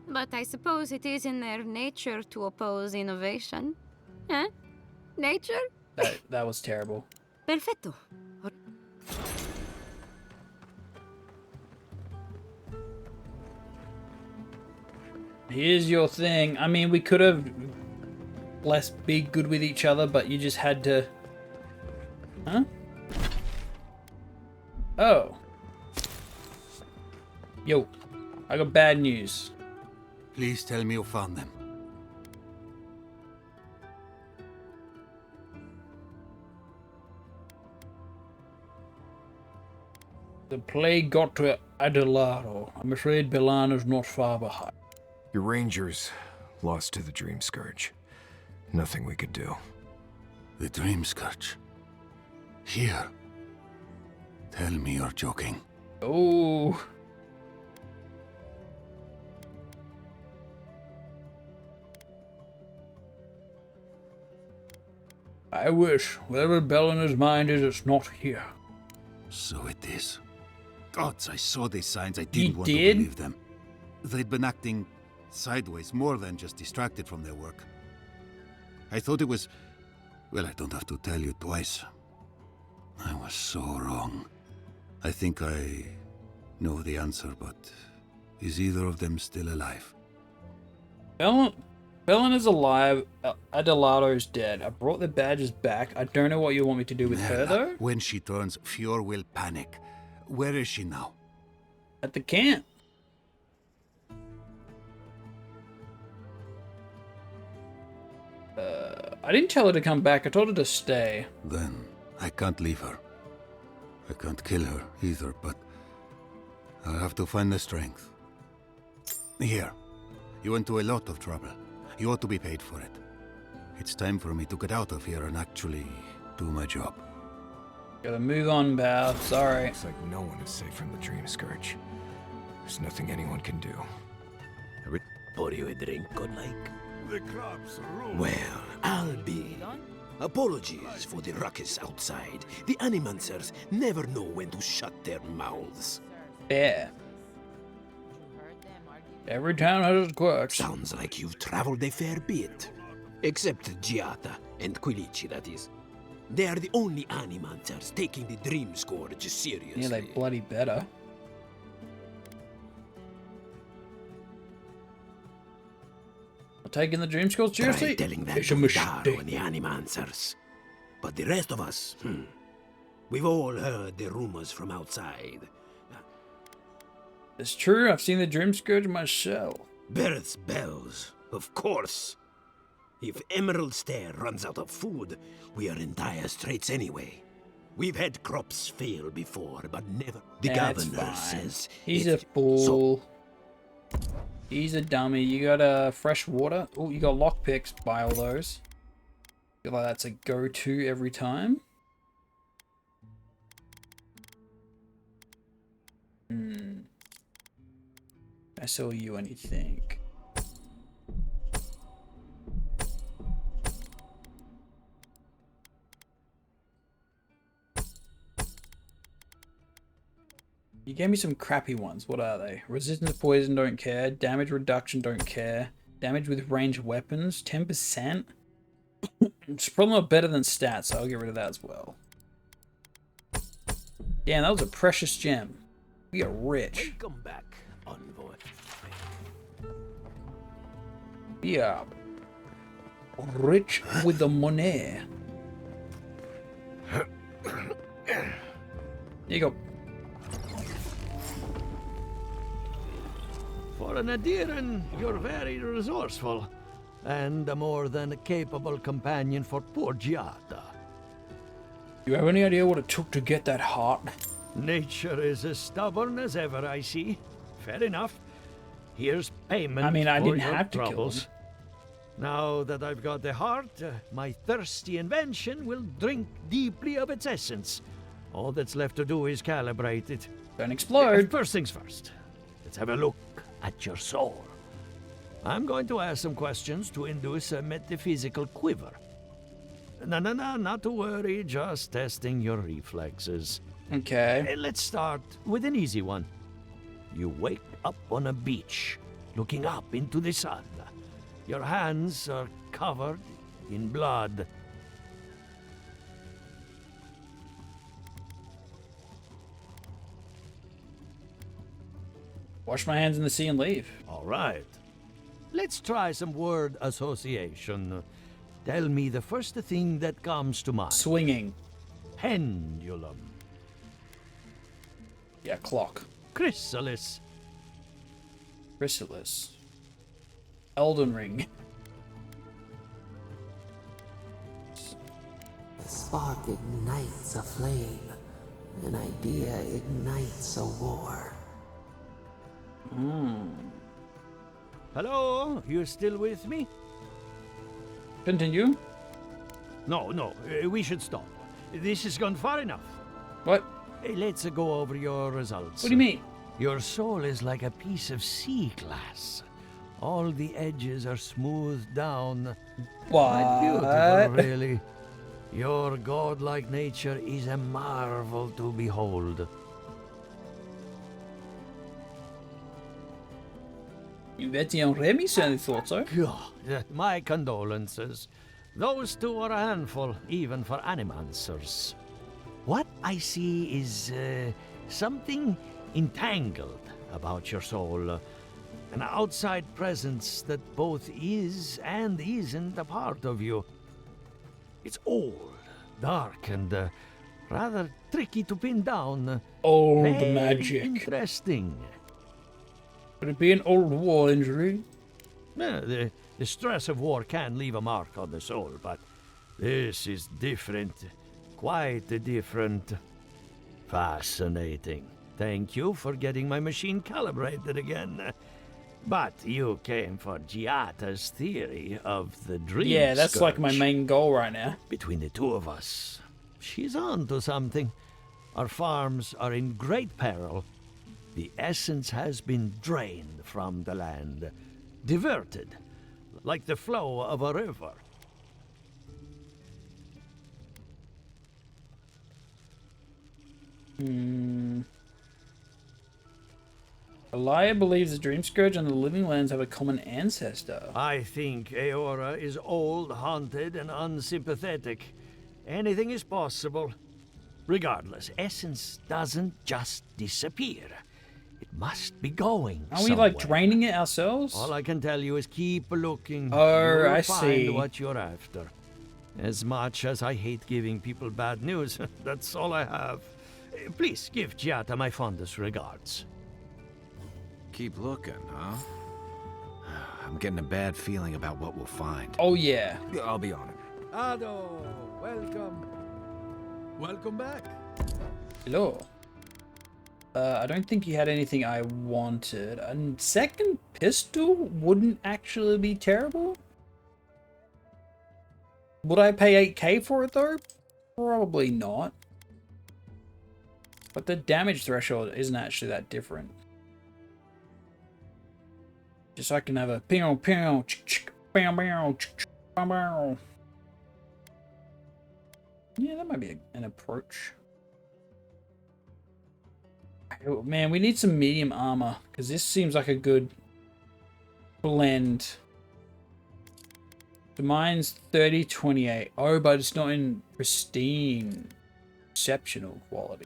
But I suppose it is in their nature to oppose innovation. Huh? Nature? That was terrible. Perfetto. Here's your thing. I mean, we could have less be good with each other, but you just had to... Huh? Oh. Yo, I got bad news. Please tell me you found them. The plague got to Adelaro. I'm afraid Belana's not far behind. Your rangers lost to the Dream Scourge. Nothing we could do. The Dream Scourge? Here? Tell me you're joking. Oh. I wish. Wherever Belana's mind is, it's not here. So it is. Gods, I saw these signs. I didn't want to did? believe them. They'd been acting sideways, more than just distracted from their work. I thought it was... Well, I don't have to tell you twice. I was so wrong. I think I know the answer, but is either of them still alive? Belana's alive. Adelaro's dead. I brought the badges back. I don't know what you want me to do with her, though. When she turns, Fjord will panic. Where is she now? At the camp. I didn't tell her to come back. I told her to stay. Then I can't leave her. I can't kill her either, but I'll have to find the strength. Here. You went to a lot of trouble. You ought to be paid for it. It's time for me to get out of here and actually do my job. Gotta move on, Bao. Sorry. Looks like no one is safe from the Dream Scourge. There's nothing anyone can do. Pour you a drink, good like? The crops roll. Well, I'll be. Apologies for the ruckus outside. The Animancers never know when to shut their mouths. Fair. Every town has its quirks. Sounds like you've traveled a fair bit. Except Giata and Quilici, that is. They are the only animators taking the Dream Scourge seriously. Yeah, they bloody better. Taking the Dream Scourge seriously? Try telling that It's a to mistake. Daro and the Animancers. But the rest of us, we've all heard the rumors from outside. It's true, I've seen the Dream Scourge myself. Birth's bells, of course. If Emerald Stair runs out of food, we are in dire straits anyway. We've had crops fail before, but never. The governor says he's a fool. He's a dummy. You got fresh water. Oh, you got lockpicks. Buy all those. Feel like that's a go-to every time. I sell you anything. You gave me some crappy ones. What are they? Resistance to poison, don't care. Damage reduction, don't care. Damage with ranged weapons, 10%. It's probably not better than stats, so I'll get rid of that as well. Damn, that was a precious gem. We are rich. Welcome back, envoy. We are rich with the money. Here you go. For an Adiran, you're very resourceful, and a more than capable companion for poor Giada. You have any idea what it took to get that heart? Nature is as stubborn as ever, I see. Fair enough. Here's payment. I mean, I for didn't your have to kill troubles. him. Now that I've got the heart, my thirsty invention will drink deeply of its essence. All that's left to do is calibrate it. Don't explode. First things first. Let's have a look at your soul. I'm going to ask some questions to induce a metaphysical quiver. No, not to worry, just testing your reflexes. Okay. Let's start with an easy one. You wake up on a beach, looking up into the sun. Your hands are covered in blood. Wash my hands in the sea and leave. All right. Let's try some word association. Tell me the first thing that comes to mind. Swinging. Pendulum. Yeah, clock. Chrysalis. Chrysalis. Elden Ring. A spark ignites a flame. An idea ignites a war. Hello? You still with me? Continue. No, we should stop. This has gone far enough. What? Let's go over your results. What do you mean? Your soul is like a piece of sea glass. All the edges are smoothed down. Quite beautiful, really. Your godlike nature is a marvel to behold. Betty and Remy certainly thought so. God, my condolences. Those two are a handful, even for animancers. What I see is something entangled about your soul. An outside presence that both is and isn't a part of you. It's old, dark, and rather tricky to pin down. Old Very magic. Interesting. Could it be an old war injury? The stress of war can leave a mark on the soul, but this is different. Quite different. Fascinating. Thank you for getting my machine calibrated again. But you came for Giata's theory of the dream. Yeah, that's like my scourge. main goal right now. Between the two of us, she's on to something. Our farms are in great peril. The essence has been drained from the land, diverted, like the flow of a river. Elia believes the Dream Scourge and the Living Lands have a common ancestor. I think Eora is old, haunted, and unsympathetic. Anything is possible. Regardless, essence doesn't just disappear. It must be going Are we like somewhere. draining it ourselves? All I can tell you is keep looking. Oh, You'll I find see. what you're after. As much as I hate giving people bad news, that's all I have. Please give Giata my fondest regards. Keep looking, huh? I'm getting a bad feeling about what we'll find. Oh yeah. I'll be on it. Ado, welcome. Welcome back. Hello. I don't think he had anything I wanted. A second pistol wouldn't actually be terrible. Would I pay 8k for it though? Probably not. But the damage threshold isn't actually that different. Just so I can have a pew pew bam bam bam bam. Yeah, that might be an approach. Oh, man, we need some medium armor because this seems like a good blend. So mine's 30-28. Oh, but it's not in pristine, exceptional quality.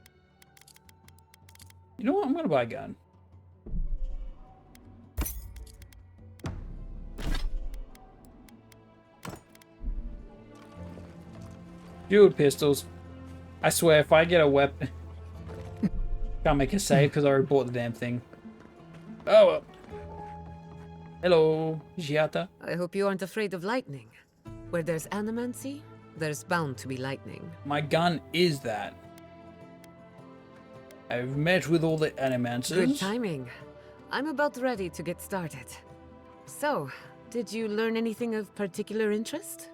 You know what? I'm gonna buy a gun. Dual pistols. I swear, if I get a weapon, can't make a save because I already bought the damn thing. Oh well. Hello, Giata. I hope you aren't afraid of lightning. Where there's animancy, there's bound to be lightning. My gun is that. I've met with all the animancers. Good timing. I'm about ready to get started. So, did you learn anything of particular interest?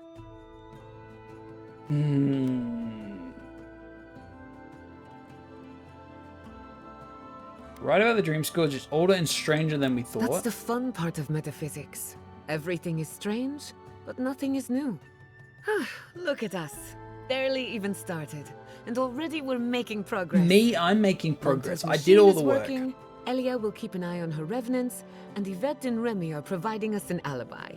Right about the Dream Scourge, it's older and stranger than we thought. That's the fun part of metaphysics. Everything is strange, but nothing is new. Look at us. Barely even started. And already we're making progress. Me, I'm making progress. Once I his did all machine the is work. working, Elia will keep an eye on her revenants, and Yvette and Remy are providing us an alibi.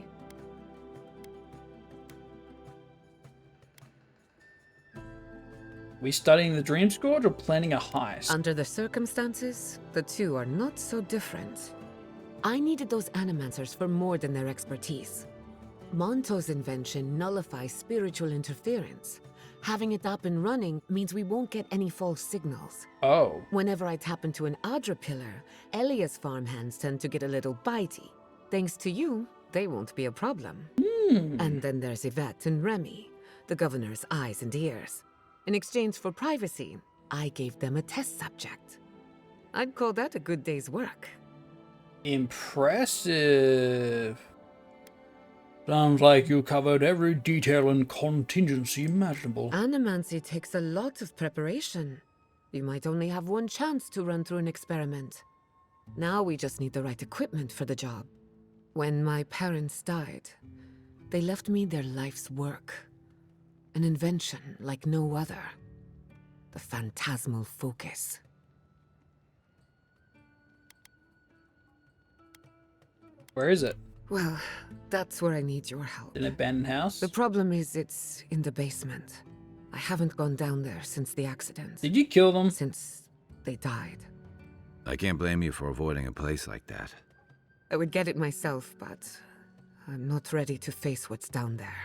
We studying the Dream Scourge or planning a heist? Under the circumstances, the two are not so different. I needed those animancers for more than their expertise. Monto's invention nullifies spiritual interference. Having it up and running means we won't get any false signals. Oh. Whenever I tap into an Adra pillar, Elia's farmhands tend to get a little bitey. Thanks to you, they won't be a problem. And then there's Yvette and Remy, the governor's eyes and ears. In exchange for privacy, I gave them a test subject. I'd call that a good day's work. Impressive. Sounds like you covered every detail and contingency imaginable. Animancy takes a lot of preparation. You might only have one chance to run through an experiment. Now we just need the right equipment for the job. When my parents died, they left me their life's work. An invention like no other. The phantasmal focus. Where is it? Well, that's where I need your help. In an abandoned house? The problem is it's in the basement. I haven't gone down there since the accident. Did you kill them? Since they died. I can't blame you for avoiding a place like that. I would get it myself, but I'm not ready to face what's down there.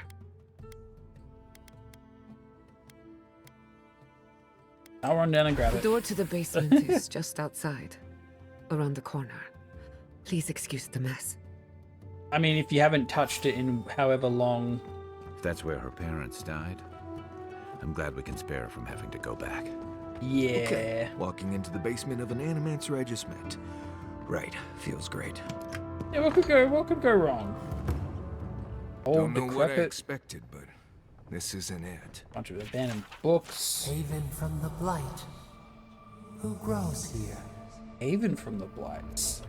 I'll run down and grab The it. door to the basement is just outside, around the corner. Please excuse the mess. I mean, if you haven't touched it in however long. If that's where her parents died, I'm glad we can spare her from having to go back. Yeah. Okay. Walking into the basement of an animancer I just met. Right, feels great. Yeah, what could go wrong? Don't Old, know what I decrepit, expected, but this isn't it. bunch of abandoned books. Haven from the Blight. Who grows here? Haven from the Blights.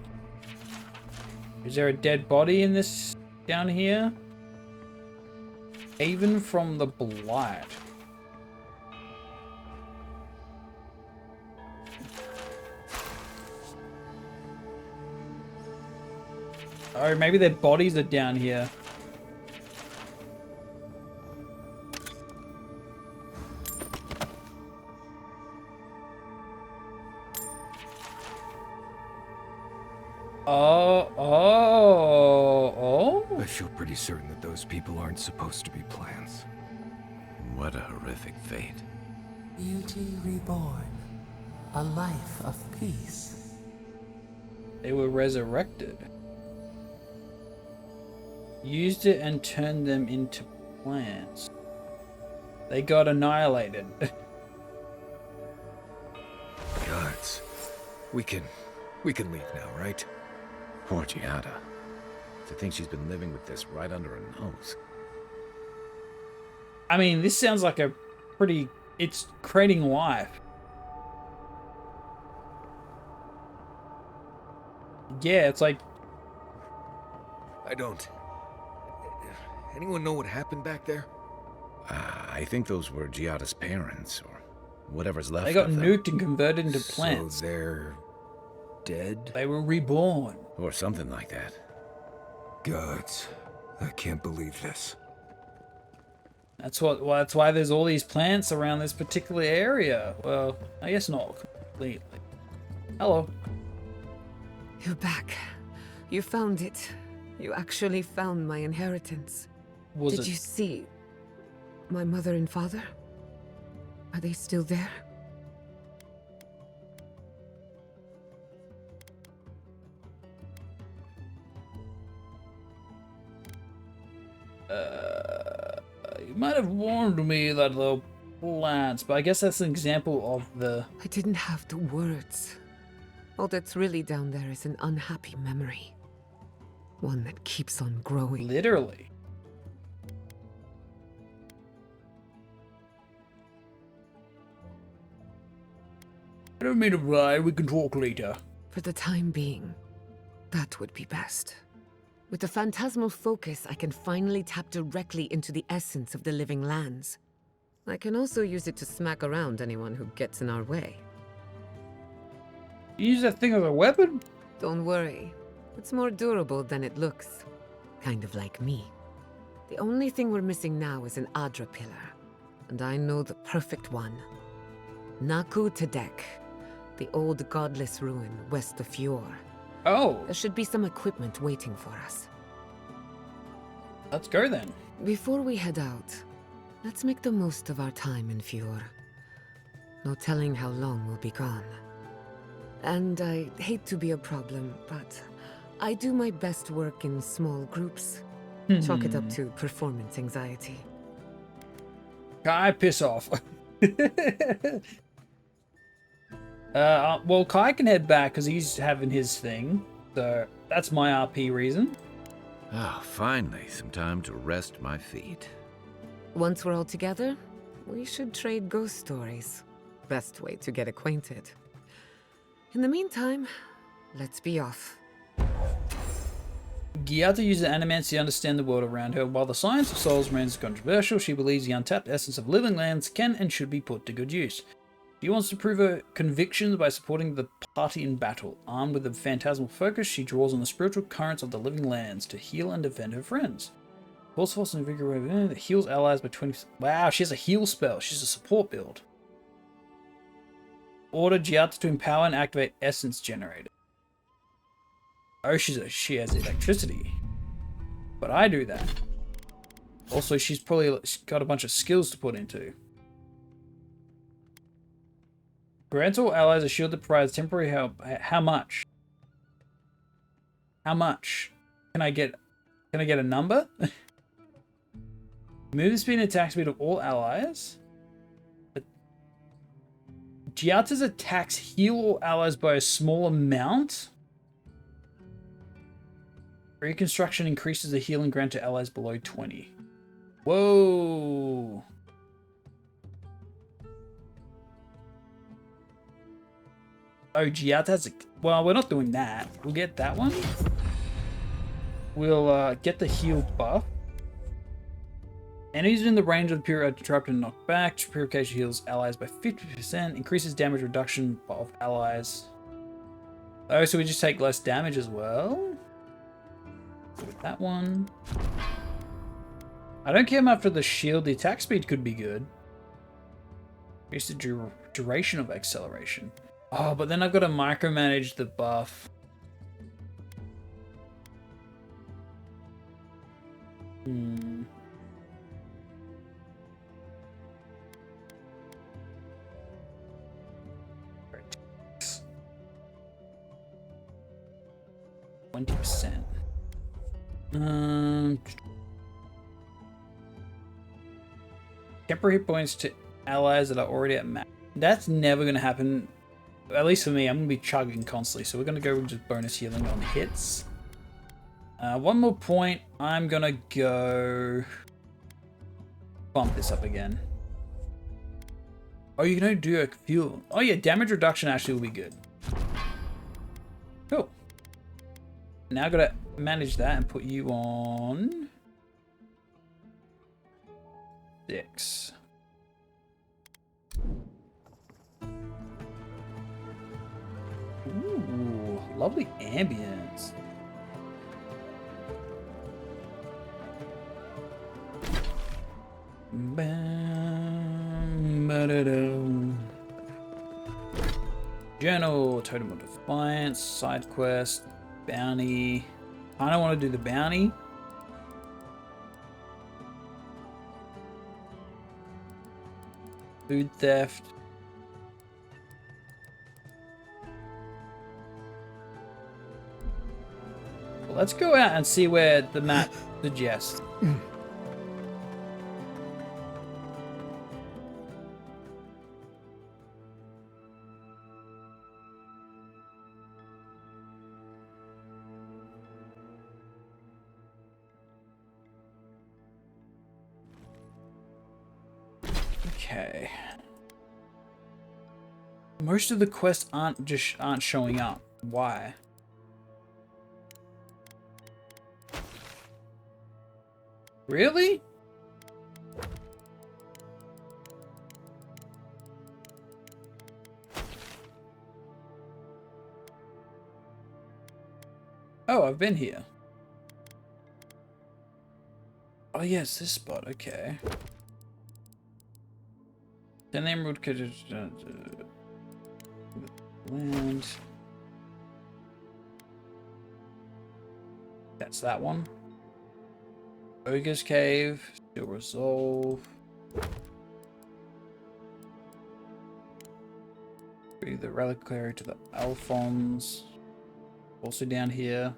Is there a dead body in this down here? Haven from the Blight. Oh, maybe their bodies are down here. I feel pretty certain that those people aren't supposed to be plants. What a horrific fate. Beauty reborn. A life of peace. They were resurrected. Used it and turned them into plants. They got annihilated. Guards, we can leave now, right? Poor Giada. To think she's been living with this right under her nose. I mean, this sounds like a pretty... It's creating life. Yeah, it's like... I don't. Anyone know what happened back there? I think those were Giada's parents, or whatever's left They got of them. nuked and converted into plants. So they're dead? They were reborn. Or something like that. Gods, I can't believe this. That's why there's all these plants around this particular area. Well, I guess not completely. Hello. You're back. You found it. You actually found my inheritance. Did you see my mother and father? Are they still there? You might have warned me that the plants, but I guess that's an example of the... I didn't have the words. All that's really down there is an unhappy memory. One that keeps on growing. Literally. I don't mean to lie, we can talk later. For the time being, that would be best. With the phantasmal focus, I can finally tap directly into the essence of the living lands. I can also use it to smack around anyone who gets in our way. You use that thing as a weapon? Don't worry. It's more durable than it looks. Kind of like me. The only thing we're missing now is an Adra pillar. And I know the perfect one. Naku Tedek, the old godless ruin west of Fjord. Oh. There should be some equipment waiting for us. Let's go then. Before we head out, let's make the most of our time in Fjord. No telling how long we'll be gone. And I hate to be a problem, but I do my best work in small groups. Chalk it up to performance anxiety. Kai, piss off. Well, Kai can head back because he's having his thing. So that's my RP reason. Ah, finally, some time to rest my feet. Once we're all together, we should trade ghost stories. Best way to get acquainted. In the meantime, let's be off. Giada uses animants to understand the world around her. While the science of souls remains controversial, she believes the untapped essence of living lands can and should be put to good use. She wants to prove her convictions by supporting the party in battle. Armed with a phantasmal focus, she draws on the spiritual currents of the living lands to heal and defend her friends. Force force and vigor that heals allies by 20%. Wow, she has a heal spell. She's a support build. Order Giata to empower and activate essence generator. Oh, she has electricity. But I do that. Also, she's probably got a bunch of skills to put into. Grants all allies a shield that provides temporary help. How much? How much? Can I get a number? Move the speed and attack speed of all allies. Giata's attacks heal all allies by a small amount. Reconstruction increases the healing grant to allies below 20. Whoa. Oh, Giata has a... Well, we're not doing that. We'll get that one. We'll get the heal buff. Enemies in the range of the pure are trapped and knocked back. Purification heals allies by 50%. Increases damage reduction of allies. Oh, so we just take less damage as well? With that one. I don't care much for the shield. The attack speed could be good. Increase the duration of acceleration. Oh, but then I've got to micromanage the buff. Hmm. Right. 20%. Temporary hit points to allies that are already at max. That's never going to happen. At least for me, I'm going to be chugging constantly. So we're going to go with just bonus healing on hits. One more point. I'm going to go bump this up again. Oh, you can only do a fuel. Oh yeah, damage reduction actually will be good. Cool. Now I've got to manage that and put you on 6. Ooh, lovely ambience. Journal, Totem of Defiance, side quest, bounty. I don't want to do the bounty. Food theft. Well, let's go out and see where the map suggests. Okay. Most of the quests aren't showing up. Why? Really? Oh, I've been here. Oh yes, this spot, okay. Then the emerald could land. That's that one. Ogre's Cave, still resolve. Bring the reliquary to the Alphons. Also down here.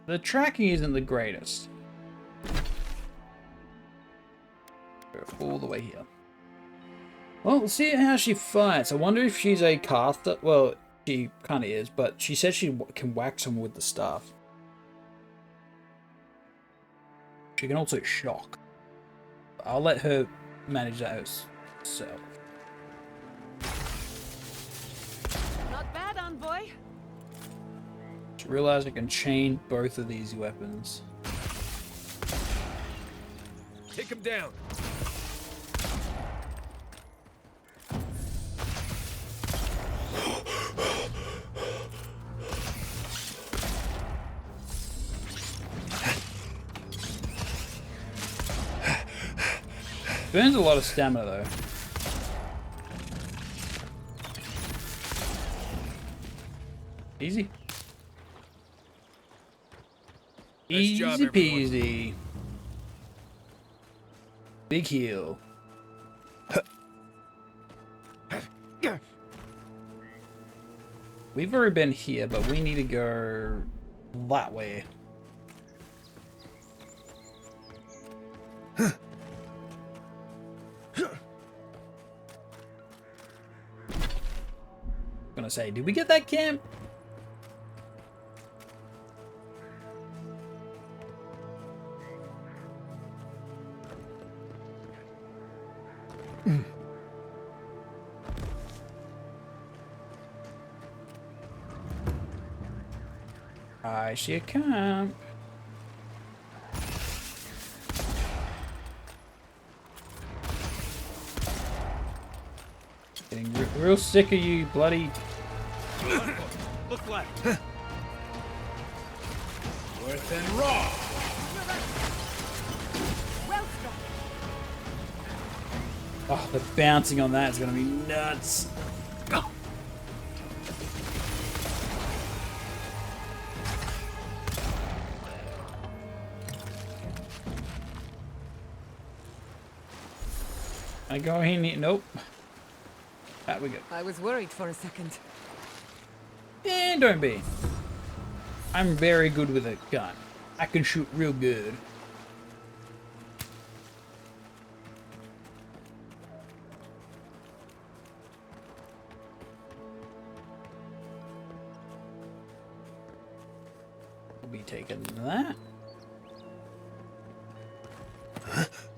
The tracking isn't the greatest. Go all the way here. Well, we'll see how she fights. I wonder if she's a caster. Well, she kind of is, but she says she can whack someone with the staff. She can also shock. I'll let her manage that herself. Not bad, envoy. Just realized I can chain both of these weapons. Take him down. Burns a lot of stamina though. Easy. Nice job, Easy everyone. peasy. Big heal. We've already been here, but we need to go that way. Gonna say, did we get that camp? I see a camp. Getting real sick of you bloody. Look left. Worth and raw. Oh, the bouncing on that is going to be nuts. Oh. I go in. Nope. That we go. I was worried for a second. And don't be. I'm very good with a gun. I can shoot real good. We'll be taking that.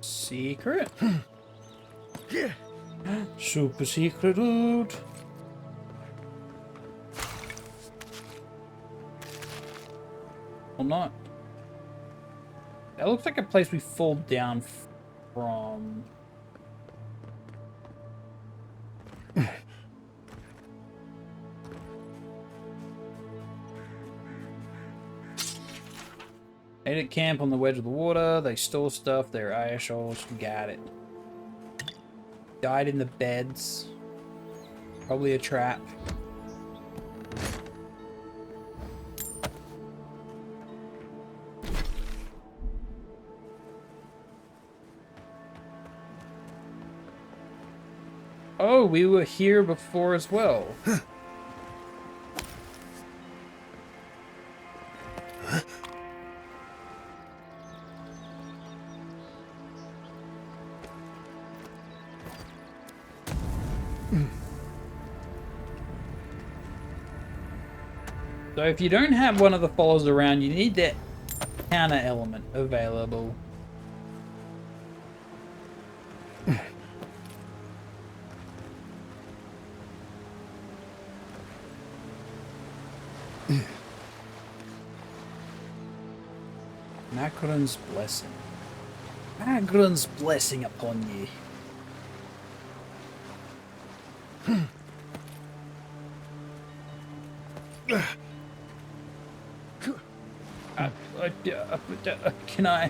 Secret. Super secret loot. Or not. That looks like a place we fall down from. Ate at camp on the wedge of the water. They stole stuff. They're assholes. Got it. Died in the beds. Probably a trap. Oh, we were here before as well. So if you don't have one of the followers around, you need that counter element available. Macron's blessing. Macron's blessing upon you. Can I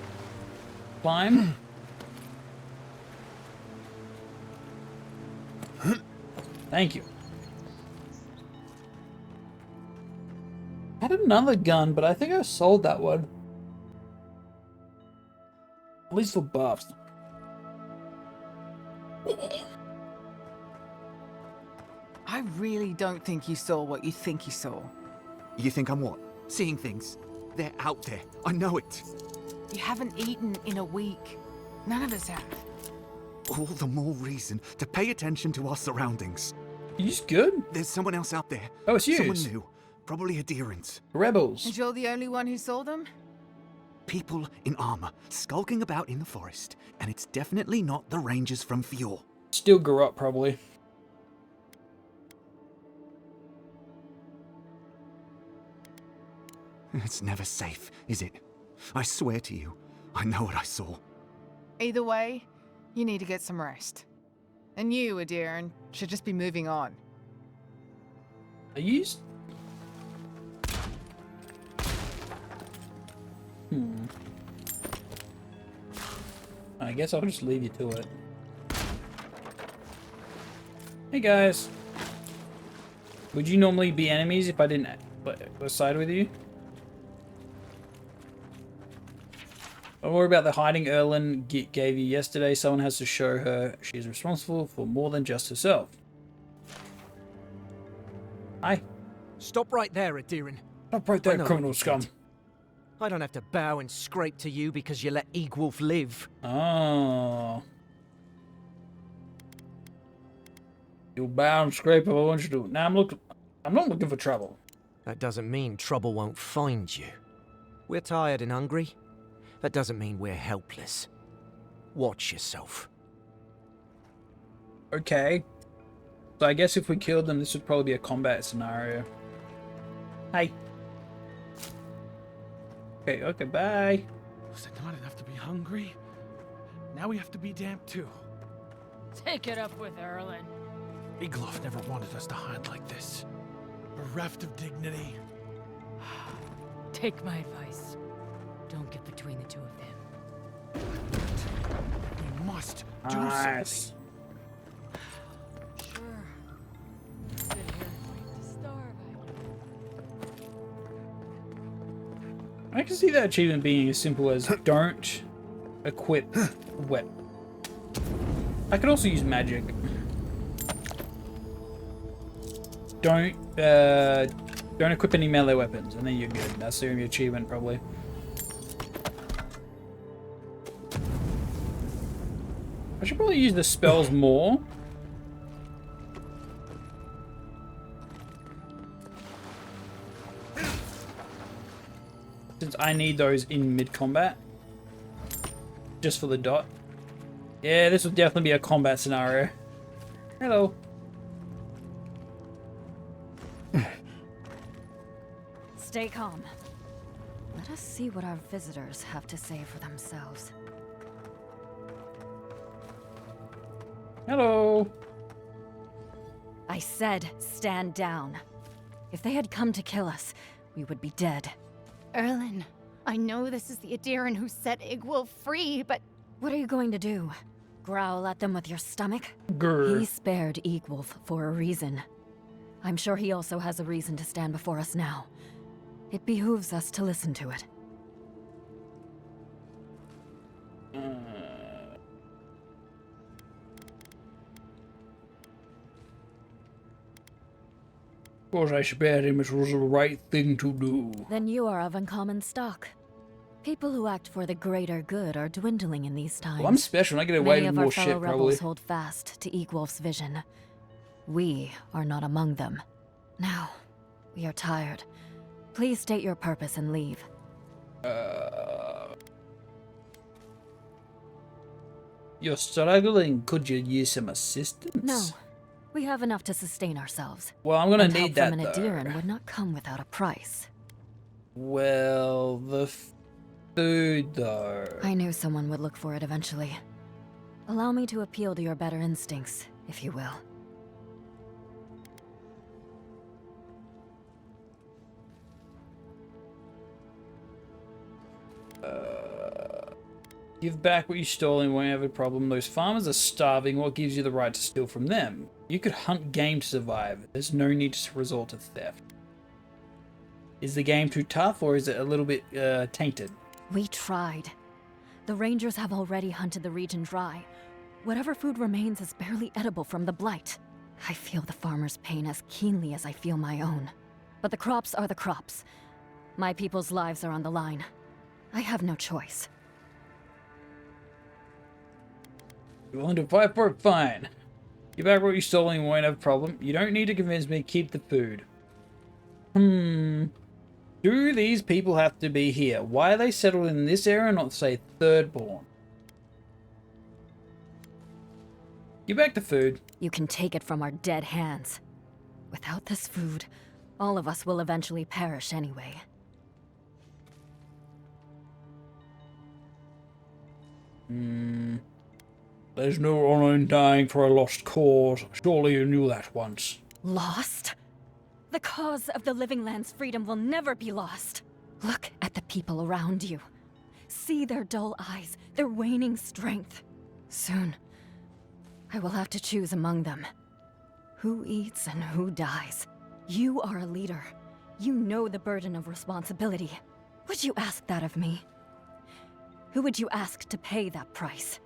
climb? Thank you. I had another gun, but I think I sold that one. At least for buffs. I really don't think you saw what you think you saw. You think I'm what? Seeing things? They're out there. I know it. You haven't eaten in a week. None of us have. All the more reason to pay attention to our surroundings. You good? There's someone else out there. Oh, it's you. Someone new. Probably Adherents. Rebels. And you're the only one who saw them? People in armor, skulking about in the forest. And it's definitely not the Rangers from Fjord. Still grew up, probably. It's never safe, is it? I swear to you, I know what I saw. Either way, you need to get some rest. And you, Adiran, should just be moving on. Are you... I guess I'll just leave you to it. Hey guys. Would you normally be enemies if I didn't side with you? Don't worry about the hiding Erlen gave you yesterday. Someone has to show her she is responsible for more than just herself. Hi. Stop right there, Adiran. Stop right there, criminal scum. I don't have to bow and scrape to you because you let Egwolf live. Oh. You'll bow and scrape if I want you to. Now I'm not looking for trouble. That doesn't mean trouble won't find you. We're tired and hungry. That doesn't mean we're helpless. Watch yourself. Okay. So I guess if we killed them, this would probably be a combat scenario. Hi. Okay, bye. Was it not enough to be hungry? Now we have to be damp too. Take it up with Erlen. Egloff never wanted us to hide like this. Bereft of dignity. Take my advice. Don't get between the two of them. We must do Nice. Sure. Sit here and wait to starve, I can see that achievement being as simple as don't equip wet. I could also use magic. Don't equip any melee weapons, and then you're good. That's the only achievement, probably. I should probably use the spells more. Since I need those in mid-combat. Just for the dot. Yeah, this would definitely be a combat scenario. Hello. Stay calm. Let us see what our visitors have to say for themselves. Hello. I said stand down. If they had come to kill us, we would be dead. Erlen, I know this is the Adiran who set Igwulf free, but... What are you going to do? Growl at them with your stomach? Grr. He spared Igwulf for a reason. I'm sure he also has a reason to stand before us now. It behooves us to listen to it. Of course I spared him, it was the right thing to do. Then you are of uncommon stock. People who act for the greater good are dwindling in these times. Well, I'm special and I get away Many with of our more fellow shit, rebels probably. hold fast to Igwulf's vision. We are not among them. Now, we are tired. Please state your purpose and leave. You're struggling. Could you use some assistance? No. We have enough to sustain ourselves. Well, I'm gonna And need help that, from an though. Adiran would not come without a price. Well, the food, though. I knew someone would look for it eventually. Allow me to appeal to your better instincts, if you will. Give back what you stole and won't have a problem. Those farmers are starving. What gives you the right to steal from them? You could hunt game to survive. There's no need to resort to theft. Is the game too tough, or is it a little bit tainted? We tried. The rangers have already hunted the region dry. Whatever food remains is barely edible from the blight. I feel the farmer's pain as keenly as I feel my own. But the crops are the crops. My people's lives are on the line. I have no choice. You're willing to fight for it? Fine. Give back what you stole and you won't have a problem. You don't need to convince me to keep the food. Do these people have to be here? Why are they settled in this area, not, say, Thirdborn? Give back the food. You can take it from our dead hands. Without this food, all of us will eventually perish anyway. There's no honor in dying for a lost cause. Surely you knew that once. Lost? The cause of the Living Land's freedom will never be lost. Look at the people around you. See their dull eyes, their waning strength. Soon, I will have to choose among them. Who eats and who dies? You are a leader. You know the burden of responsibility. Would you ask that of me? Who would you ask to pay that price?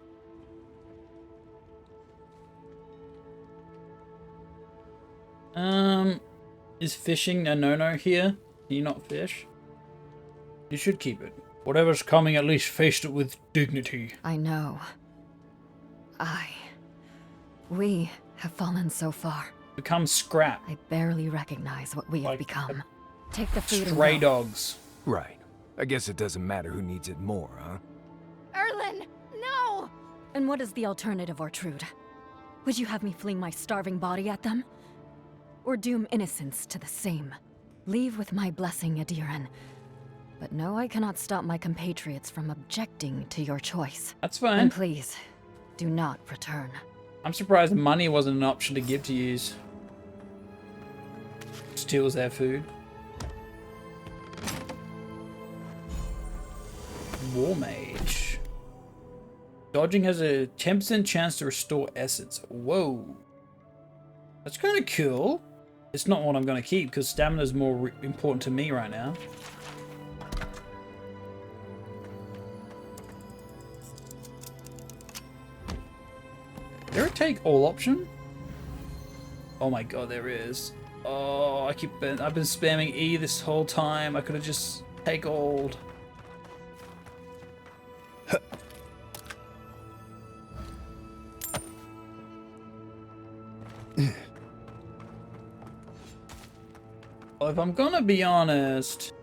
Is fishing a no-no here? Can you not fish? You should keep it. Whatever's coming, at least face it with dignity. I know. We have fallen so far. Become scrap. I barely recognize what we have become. Take the food and Stray go. dogs. Right. I guess it doesn't matter who needs it more, huh? Erlen, no! And what is the alternative, Ortrude? Would you have me fling my starving body at them? Or doom innocents to the same? Leave with my blessing, Adiran. But no, I cannot stop my compatriots from objecting to your choice. That's fine. And please, do not return. I'm surprised money wasn't an option to give to use. Steals their food. War Mage. Dodging has a 10% chance to restore essence. Whoa. That's kind of cool. It's not what I'm going to keep because stamina is more important to me right now. Is there a take all option? Oh my god, there is. Oh, I've been spamming E this whole time. I could have just take old. Well, if I'm gonna be honest,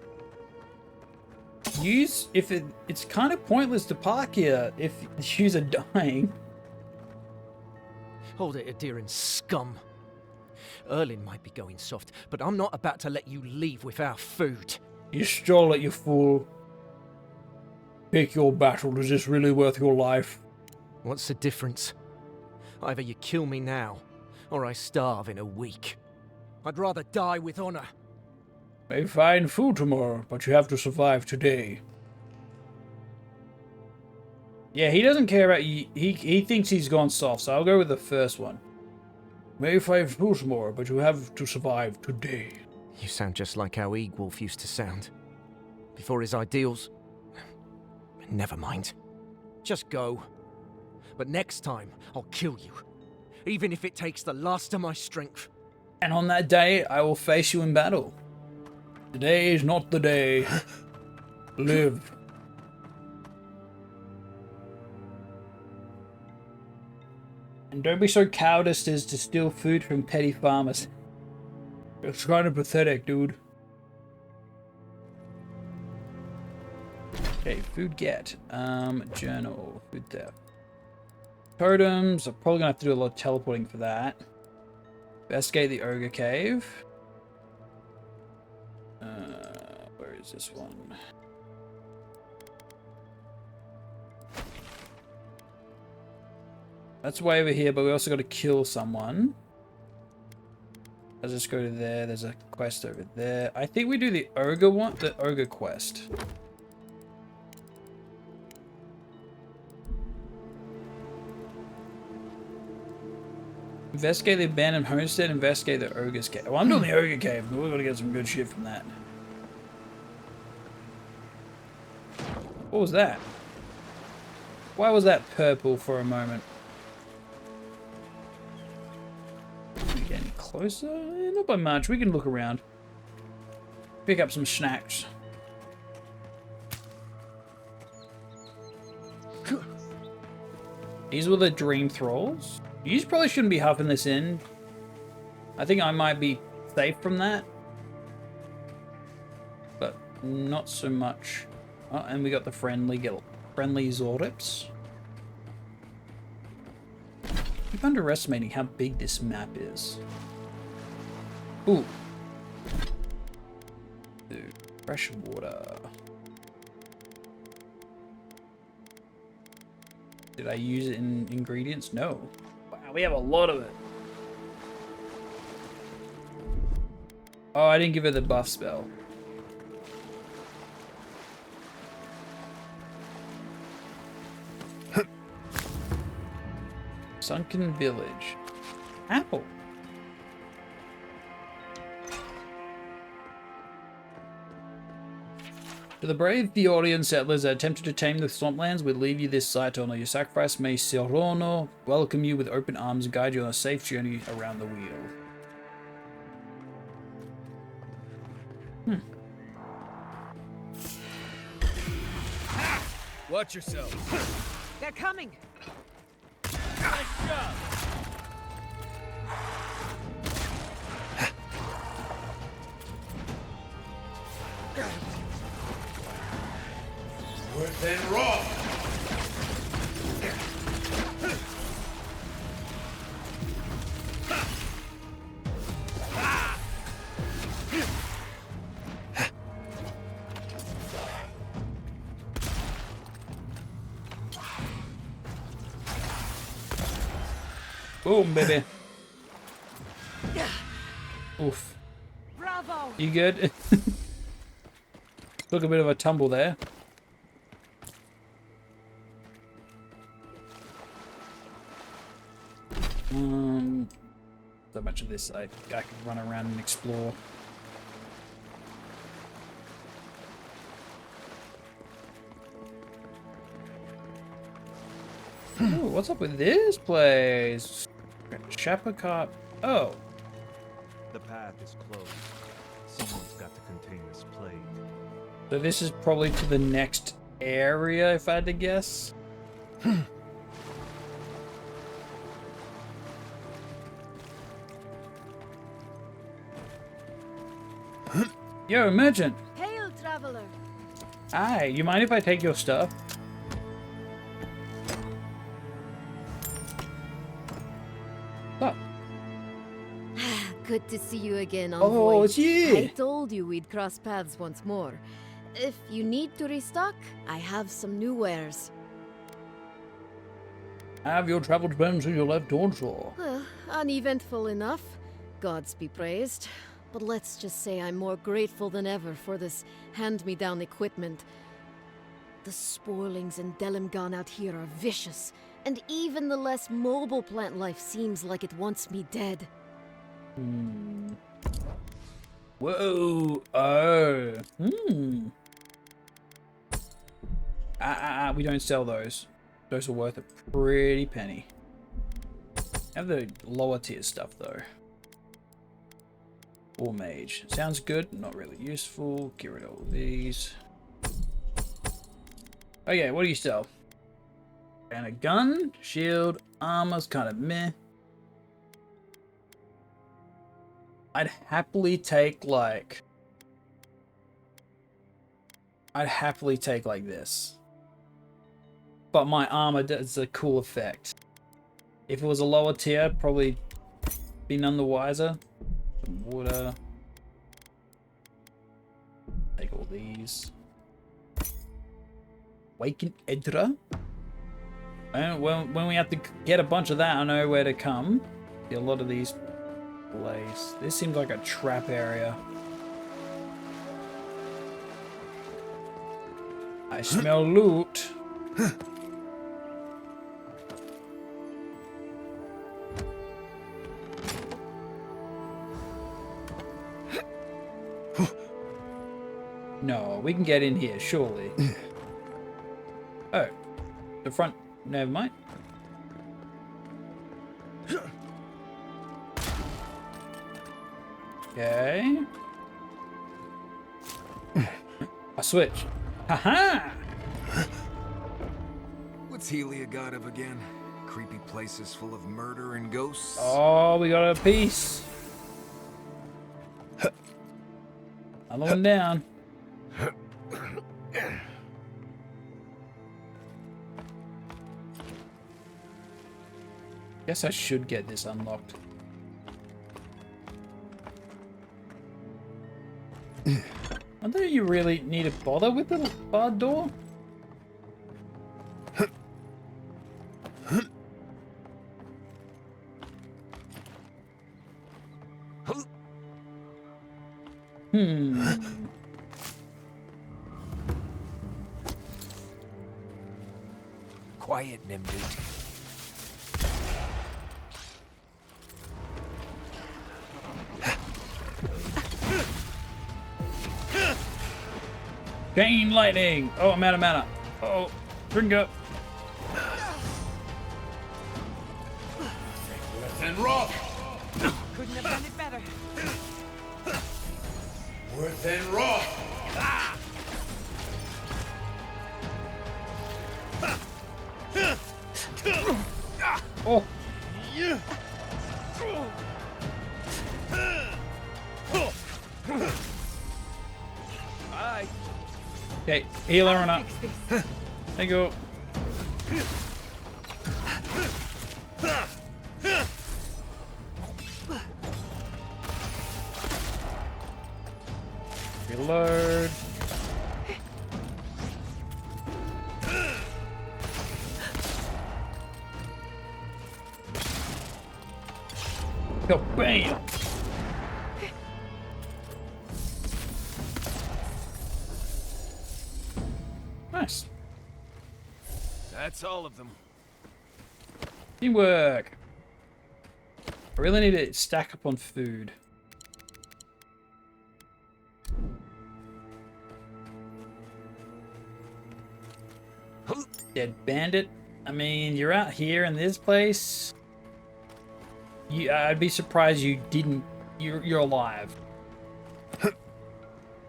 it's kind of pointless to park here if the yous are dying. Hold it, Adiran scum. Erlin might be going soft, but I'm not about to let you leave without food. You stole it, you fool. Pick your battle. Is this really worth your life? What's the difference? Either you kill me now, or I starve in a week. I'd rather die with honor. May find food tomorrow, but you have to survive today. Yeah, he doesn't care about you. He thinks he's gone soft, so I'll go with the first one. May find food tomorrow, but you have to survive today. You sound just like how Eagwolf used to sound. Before his ideals... Never mind. Just go. But next time, I'll kill you. Even if it takes the last of my strength. And on that day, I will face you in battle. Today is not the day. Live. And don't be so cowardice as to steal food from petty farmers. It's kind of pathetic, dude. Okay, food get. Journal. Food theft. Totems. I'm probably gonna have to do a lot of teleporting for that. Investigate the ogre cave. Where is this one? That's way over here, but we also got to kill someone. Let's just go to there. There's a quest over there. I think we do the ogre one, the ogre quest. Investigate the abandoned homestead, investigate the ogre's cave. Well, I'm doing the ogre cave, but we're gonna get some good shit from that. What was that? Why was that purple for a moment? Are we getting closer? Not by much. We can look around. Pick up some snacks. These were the dream thralls. You probably shouldn't be huffing this in. I think I might be safe from that. But not so much. Oh, and we got the friendly Zorips. Keep underestimating how big this map is. Ooh. Dude, fresh water. Did I use it in ingredients? No. Wow, we have a lot of it. Oh, I didn't give her the buff spell. Sunken Village. Apple. To the brave Theodian settlers that attempted to tame the swamplands, we leave you this site to honor your sacrifice. May Serrono welcome you with open arms and guide you on a safe journey around the wheel. Watch yourself. They're coming. Nice job. Worth and raw. Boom, baby. Oof. Bravo. You good? Took a bit of a tumble there. So much of this I can run around and explore. Ooh, what's up with this place? Shapacop. Oh. The path is closed. Someone's got to contain this plague. So this is probably to the next area, if I had to guess. Yo, merchant. Hail, traveler. Hi, you mind if I take your stuff? Stop. Good to see you again, Oh, Envoy. it's you. I told you we'd cross paths once more. If you need to restock, I have some new wares. Have your travel depends on your left torso. Well, uneventful enough. Gods be praised. But let's just say I'm more grateful than ever for this hand-me-down equipment. The spoilings in Delimgan out here are vicious, and even the less mobile plant life seems like it wants me dead. Whoa. Oh. We don't sell those. Those are worth a pretty penny. Have the lower tier stuff though. Or mage. Sounds good, not really useful. Get rid of all these. Okay, what do you sell? And a gun, shield, armor's kind of meh. I'd happily take like this. But my armor does a cool effect. If it was a lower tier, I'd probably be none the wiser. Some water. Take all these. Waken Edra. And when we have to get a bunch of that, I know where to come. See a lot of these places. This seems like a trap area. I smell loot. No, we can get in here, surely. Oh, the front, never mind. Okay. A switch. Haha! What's Helia god of again? Creepy places full of murder and ghosts? Oh, we got a piece. Another one down. Guess I should get this unlocked. I don't you really need to bother with the barred door. Quiet, Nimbit. Chain lightning! Oh, I'm out of mana. Oh, drink up. Worth and rough. Couldn't have done it better. Worth and rough. Oh. Bye. Okay, healer or not. There you go. Reload. Go bam. Nice. That's all of them. Teamwork. I really need to stack up on food. Dead bandit. I mean, you're out here in this place. I'd be surprised you didn't. You're alive.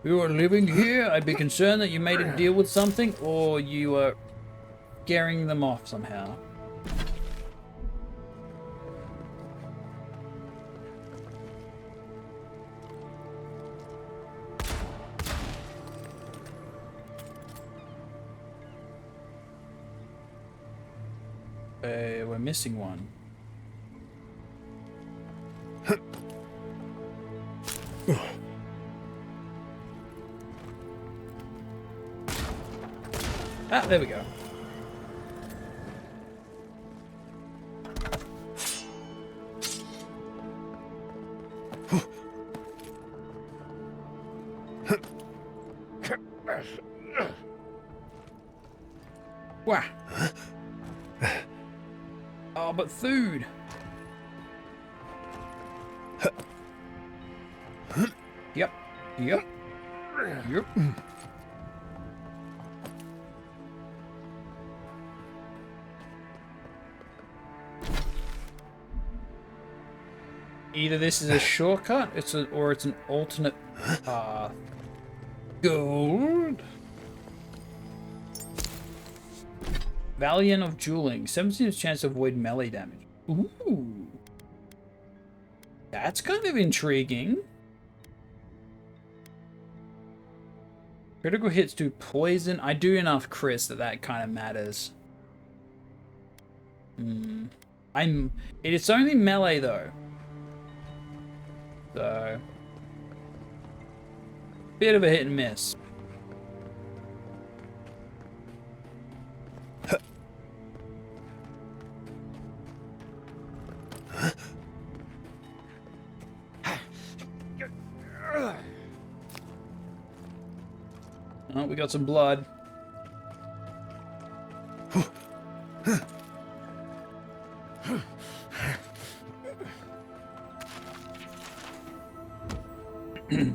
You are living here. I'd be concerned that you made a deal with something, or you are scaring them off somehow. We're missing one. Ah, there we go. Wow. Oh, but food. Yep. Yep. Yep. Either this is a shortcut, or it's an alternate path. Gold. Valiant of Dueling. 17% chance to avoid melee damage. Ooh. That's kind of intriguing. Critical hits do poison. I do enough Chris that kind of matters. It's only melee though. So bit of a hit and miss. Oh, we got some blood. I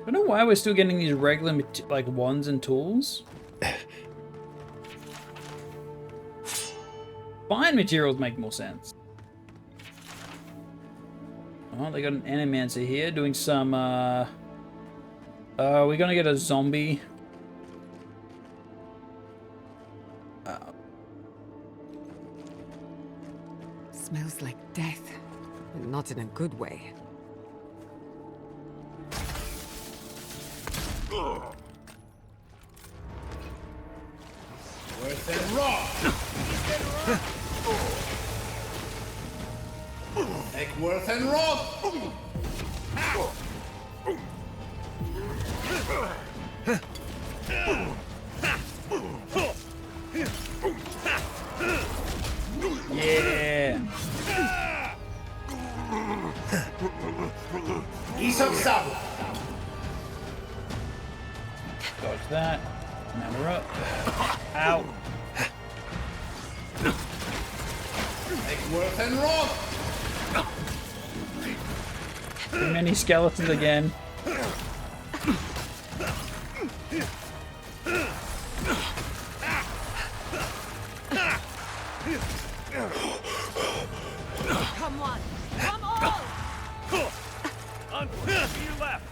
don't know why we're still getting these regular like wands and tools. Fine materials make more sense. Oh, they got an animancer here doing some, we're gonna get a zombie. Smells like death, but not in a good way. Worth and raw. Eckworth and Roth! Yeah! Isok Sabu! Dodge that. Manner up. Ow! Eckworth and Roth! Too many skeletons again. Come on! Come on! Onward, to your left!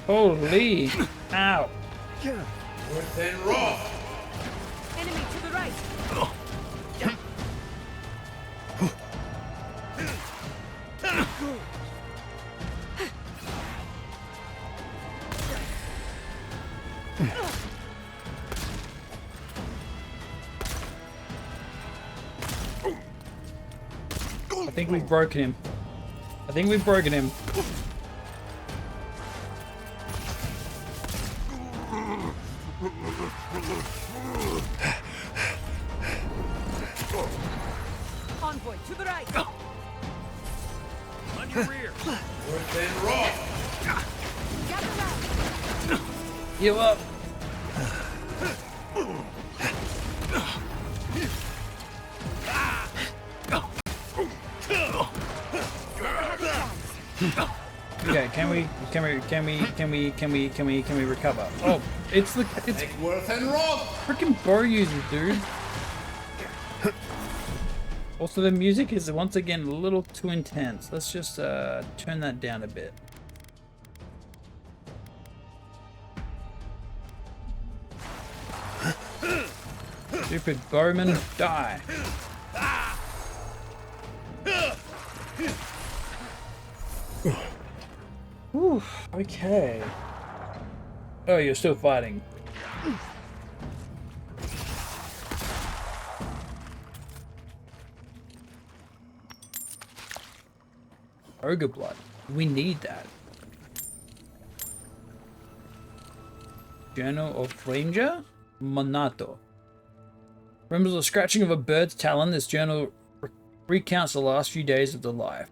Holy! Ow! Worth and Roth! Enemy to the right! I think we've broken him. I think we've broken him. Onward! convoy, to the right! On your rear! North and Roth! Gather round! Heal up! Okay, can we recover? Oh, it's Worth and Roth! freaking bow users, dude. Also, the music is once again a little too intense. Let's just turn that down a bit. Stupid bowman, die. Whew, okay. Oh, you're still fighting. Ogre blood. We need that. Journal of Ranger Monato. Remembers the scratching of a bird's talon. This journal recounts the last few days of the life.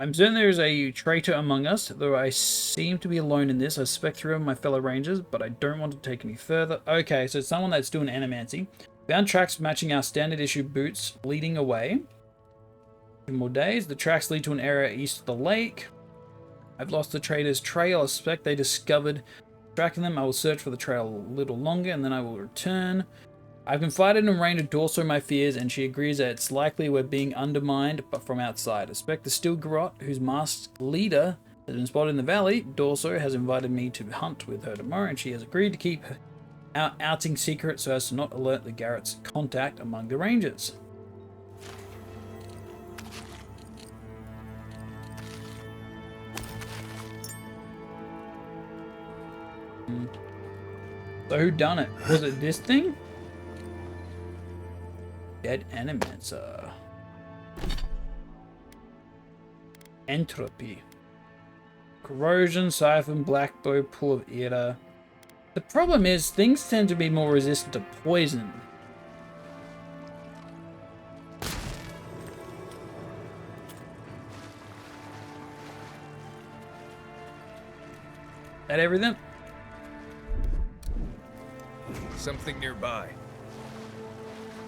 I'm certain there is a traitor among us, though I seem to be alone in this. I suspect 3 of my fellow rangers, but I don't want to take any further. Okay, so it's someone that's doing animancy. Found tracks matching our standard issue boots leading away. 2 more days. The tracks lead to an area east of the lake. I've lost the traitor's trail. I suspect they discovered tracking them. I will search for the trail a little longer and then I will return. I've confided in Ranger Dorso my fears, and she agrees that it's likely we're being undermined, but from outside. I suspect the Steel Garrote, whose masked leader has been spotted in the valley. Dorso has invited me to hunt with her tomorrow, and she has agreed to keep our outing secret so as to not alert the Garrote's contact among the Rangers. So who done it? Was it this thing? Dead Animancer. Entropy. Corrosion, Siphon, Blackbow, Pool of Era. The problem is, things tend to be more resistant to poison. That everything? Something nearby.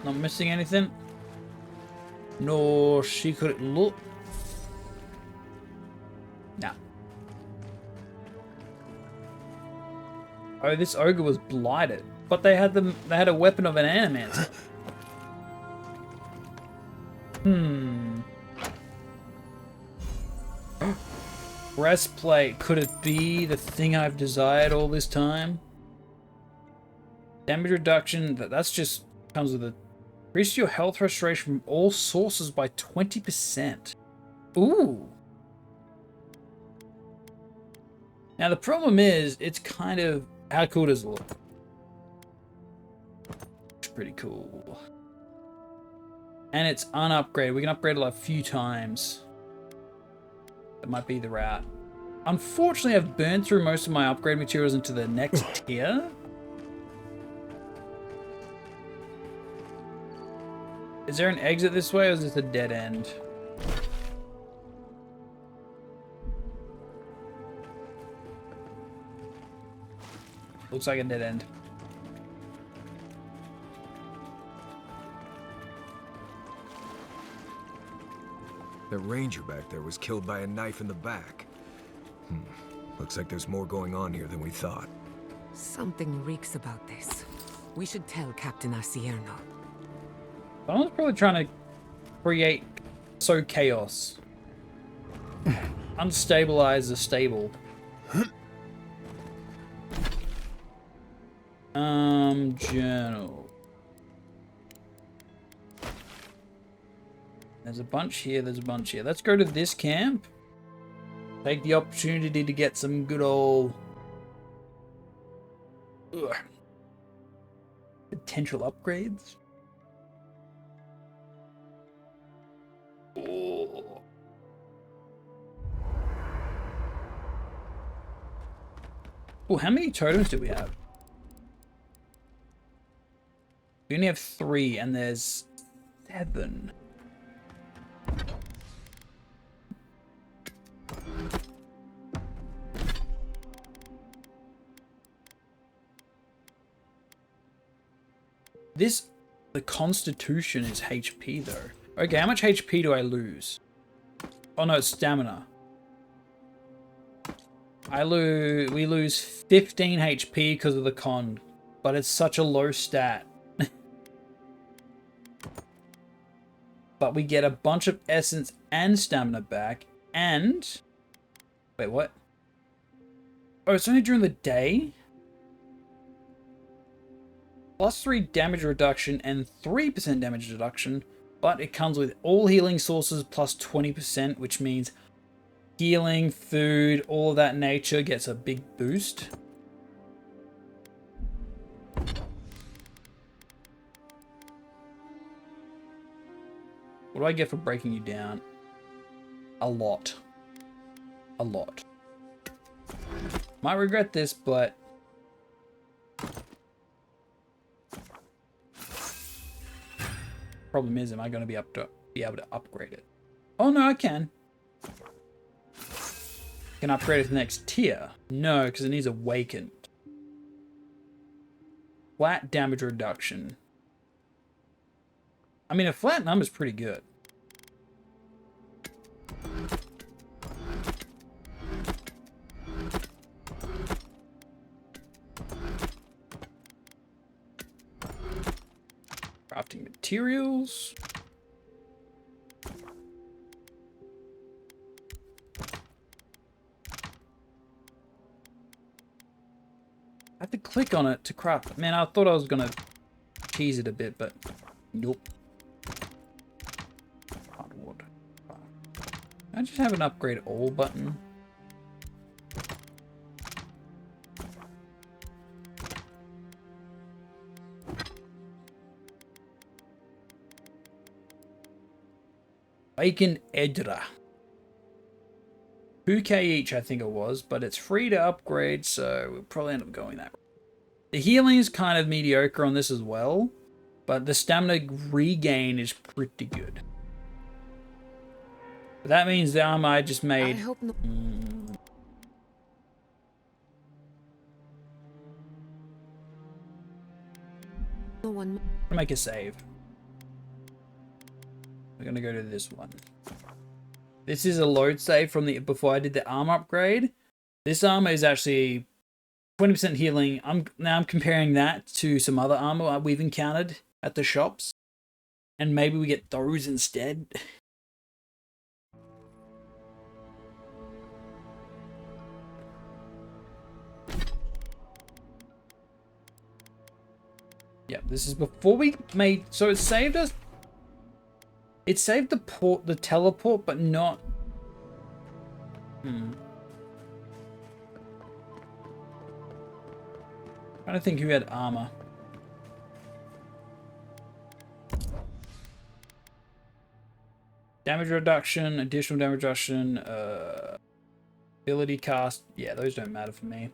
Not missing anything? No secret loot? Nah. Oh, this ogre was blighted, but they had a weapon of an animancer. Breastplate. Could it be the thing I've desired all this time? Damage reduction. That's just comes with a increase your health restoration from all sources by 20%. Ooh. Now the problem is, it's kind of, how cool does it look? It's pretty cool. And it's unupgraded. We can upgrade it like a few times. That might be the route. Unfortunately, I've burned through most of my upgrade materials into the next tier. Is there an exit this way, or is this a dead end? Looks like a dead end. The ranger back there was killed by a knife in the back. Looks like there's more going on here than we thought. Something reeks about this. We should tell Captain Asierno. Someone's probably trying to create chaos. Unstabilize the stable. Journal. There's a bunch here, there's a bunch here. Let's go to this camp. Take the opportunity to get some good old potential upgrades. Oh, how many totems do we have? We only have 3, and there's 7. The constitution is HP though. Okay, how much HP do I lose? Oh no, it's stamina. We lose 15 HP because of the con, but it's such a low stat. But we get a bunch of essence and stamina back, and... Wait, what? Oh, it's only during the day? +3 damage reduction and 3% damage reduction, but it comes with all healing sources plus 20%, which means healing, food, all of that nature gets a big boost. What do I get for breaking you down? A lot. A lot. Might regret this, but... Problem is, am I going to be able to upgrade it? Oh no, I can. Can upgrade it to the next tier. No, because it needs awakened. Flat damage reduction. I mean, a flat number is pretty good. Crafting materials. I have to click on it to craft. Man, I thought I was gonna tease it a bit, but nope. Hardwood. I just have an upgrade all button. Awakened Edra. 2k each, I think it was, but it's free to upgrade, so we'll probably end up going that way. The healing is kind of mediocre on this as well, but the stamina regain is pretty good. But that means the armor I just made... I hope no one... Make a save. We're gonna go to this one. This is a load save from the before I did the armor upgrade. This armor is actually 20% healing. I'm comparing that to some other armor we've encountered at the shops, and maybe we get those instead. Yeah, this is before we made. So it saved us. It saved the teleport, but not... Trying to think who had armor. Damage reduction, additional damage reduction, ability cast. Yeah, those don't matter for me.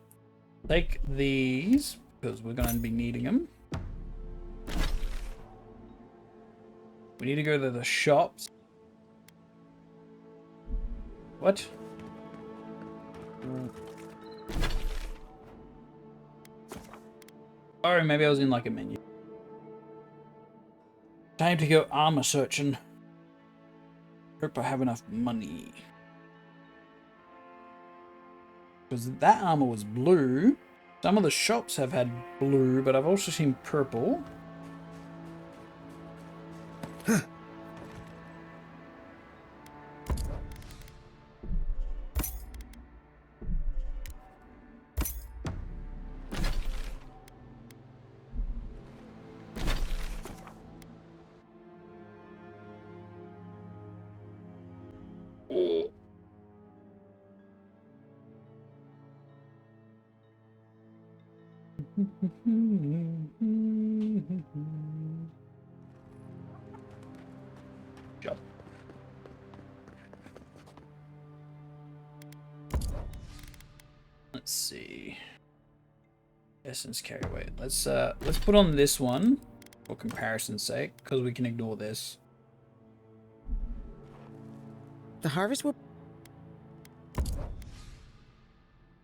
Take these, because we're going to be needing them. We need to go to the shops. What? Oh, maybe I was in like a menu. Time to go armor searching. Hope I have enough money. Because that armor was blue. Some of the shops have had blue, but I've also seen purple. Job. Let's see. Essence carry weight. Let's put on this one for comparison's sake, because we can ignore this. The harvest will...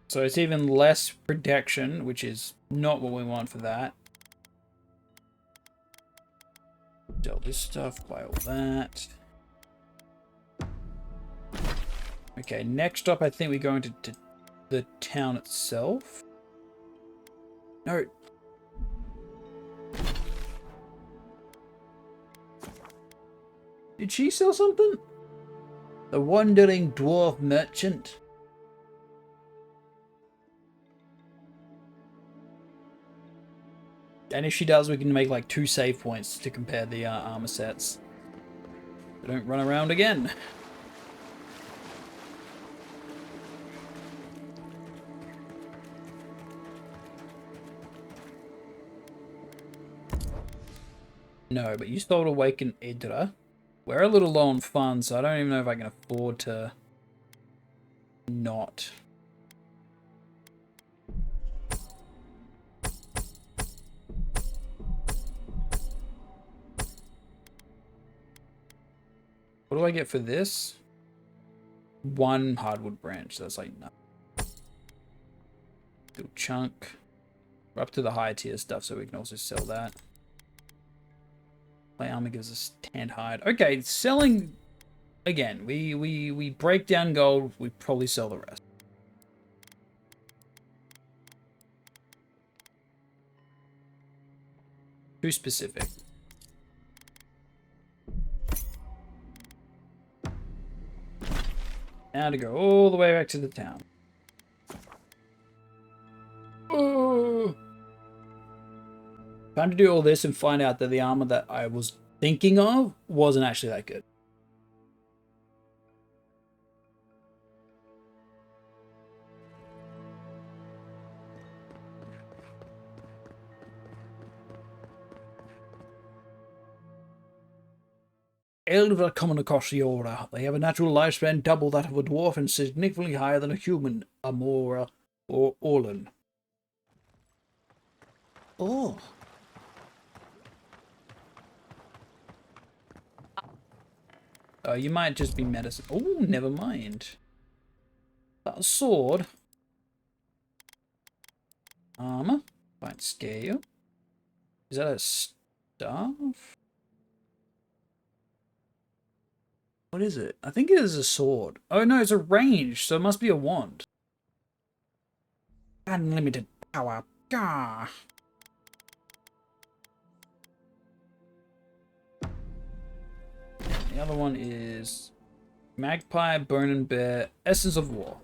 So it's even less protection, which is not what we want for that. Sell this stuff, buy all that. Okay, next up I think we're going to the town itself. No. Did she sell something? The Wandering Dwarf Merchant. And if she does, we can make like 2 save points to compare the armor sets. They don't run around again. No, but you sold Awaken Idra. We're a little low on funds, so I don't even know if I can afford to not. What do I get for this? 1 hardwood branch. That's like nothing. Little chunk. We're up to the higher tier stuff, so we can also sell that. Play armor gives us 10 hide. Okay, selling again. We break down gold. We probably sell the rest. Too specific. Now to go all the way back to the town. Oh. Time to do all this and find out that the armor that I was thinking of wasn't actually that good. Elves are common across the aura. They have a natural lifespan double that of a dwarf and significantly higher than a human, Amora or Orlan. Oh. You might just be medicine. Oh, never mind. That sword. Armor. Might scare you. Is that a staff? What is it? I think it is a sword. Oh no, it's a range, so it must be a wand. Unlimited power. Gah. The other one is Magpie, Bone and Bear, Essence of War.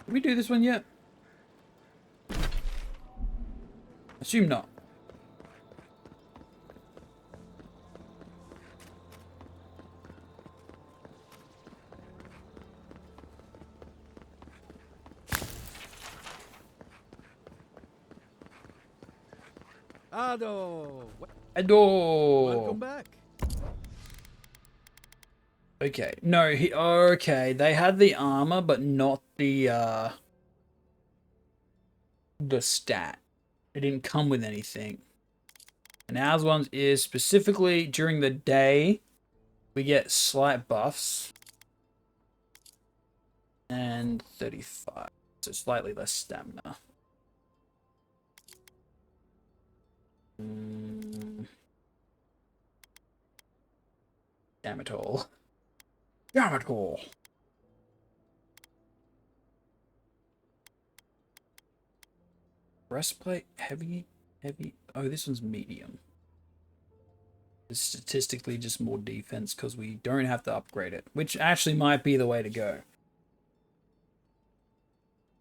Did we do this one yet? Assume not. Ado! Adore. Welcome back. Okay. No, okay. They had the armor, but not the stat. It didn't come with anything. And ours one is specifically during the day, we get slight buffs. And 35. So slightly less stamina. Damn it all. Damn it all. Breastplate, heavy. Oh, this one's medium. It's statistically just more defense because we don't have to upgrade it, which actually might be the way to go.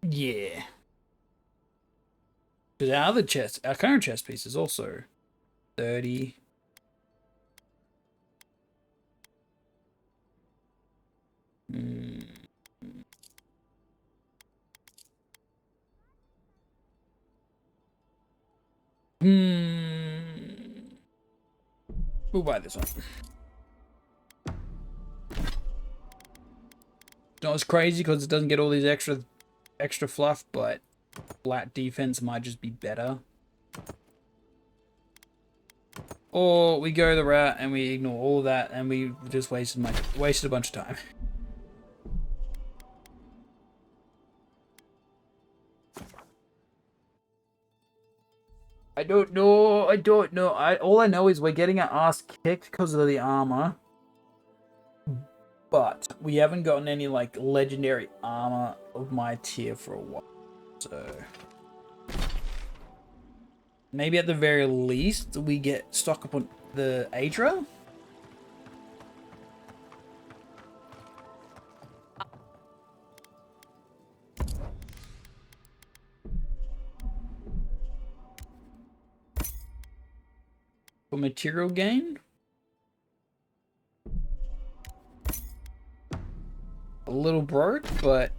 Yeah. Because our other chest, our current chest piece is also 30. We'll buy this one. Not as crazy because it doesn't get all these extra fluff, but flat defense might just be better. Or we go the route and we ignore all that and we just wasted a bunch of time. I don't know. I don't know. All I know is we're getting our ass kicked because of the armor. But we haven't gotten any like legendary armor of my tier for a while. So maybe at the very least we get stock up on the Adra. For material gain. A little broke, but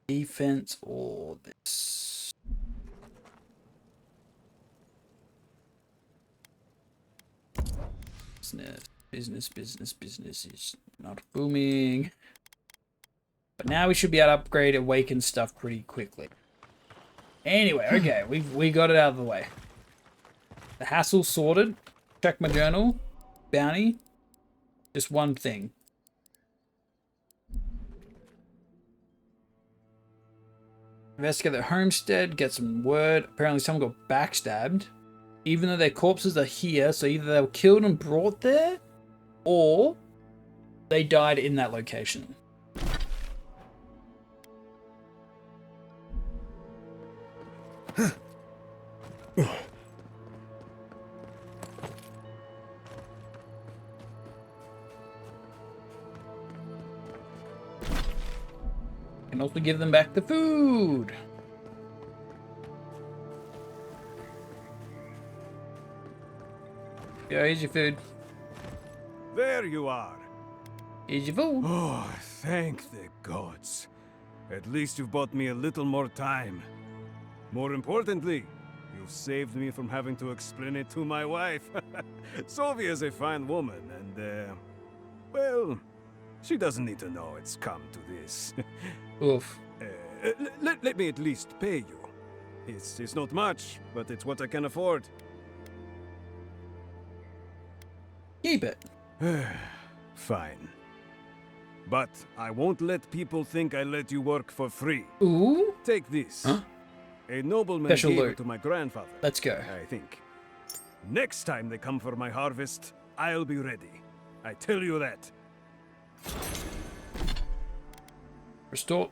defense or this. Business is not booming. But now we should be able to upgrade awakened stuff pretty quickly. Anyway, okay, we got it out of the way. The hassle sorted. Check my journal. Bounty. Just one thing. Investigate the homestead. Get some word. Apparently someone got backstabbed. Even though their corpses are here. So either they were killed and brought there. Or they died in that location. Can also give them back the food. Yeah, here's your food. There you are. Here's your food. Oh, thank the gods. At least you've bought me a little more time. More importantly, you've saved me from having to explain it to my wife. Sylvia's a fine woman, and, well, she doesn't need to know it's come to this. Oof. Let me at least pay you. It's not much, but it's what I can afford. Keep it. Fine. But I won't let people think I let you work for free. Ooh. Take this. Huh? A nobleman Special gave loot. it to my grandfather. Let's go. I think. Next time they come for my harvest, I'll be ready. I tell you that. Restore.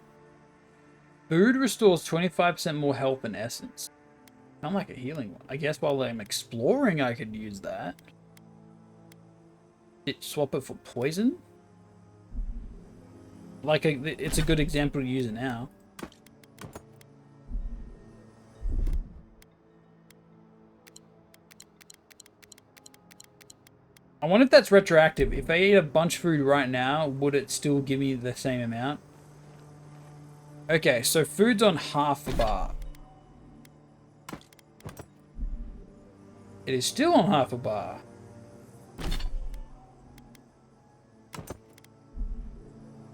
Food restores 25% more health and essence. Sound like a healing one. I guess while I'm exploring, I could use that. Swap it for poison. Like it's a good example to use it now. I wonder if that's retroactive. If I eat a bunch of food right now, would it still give me the same amount? Okay, so food's on half a bar. It is still on half a bar.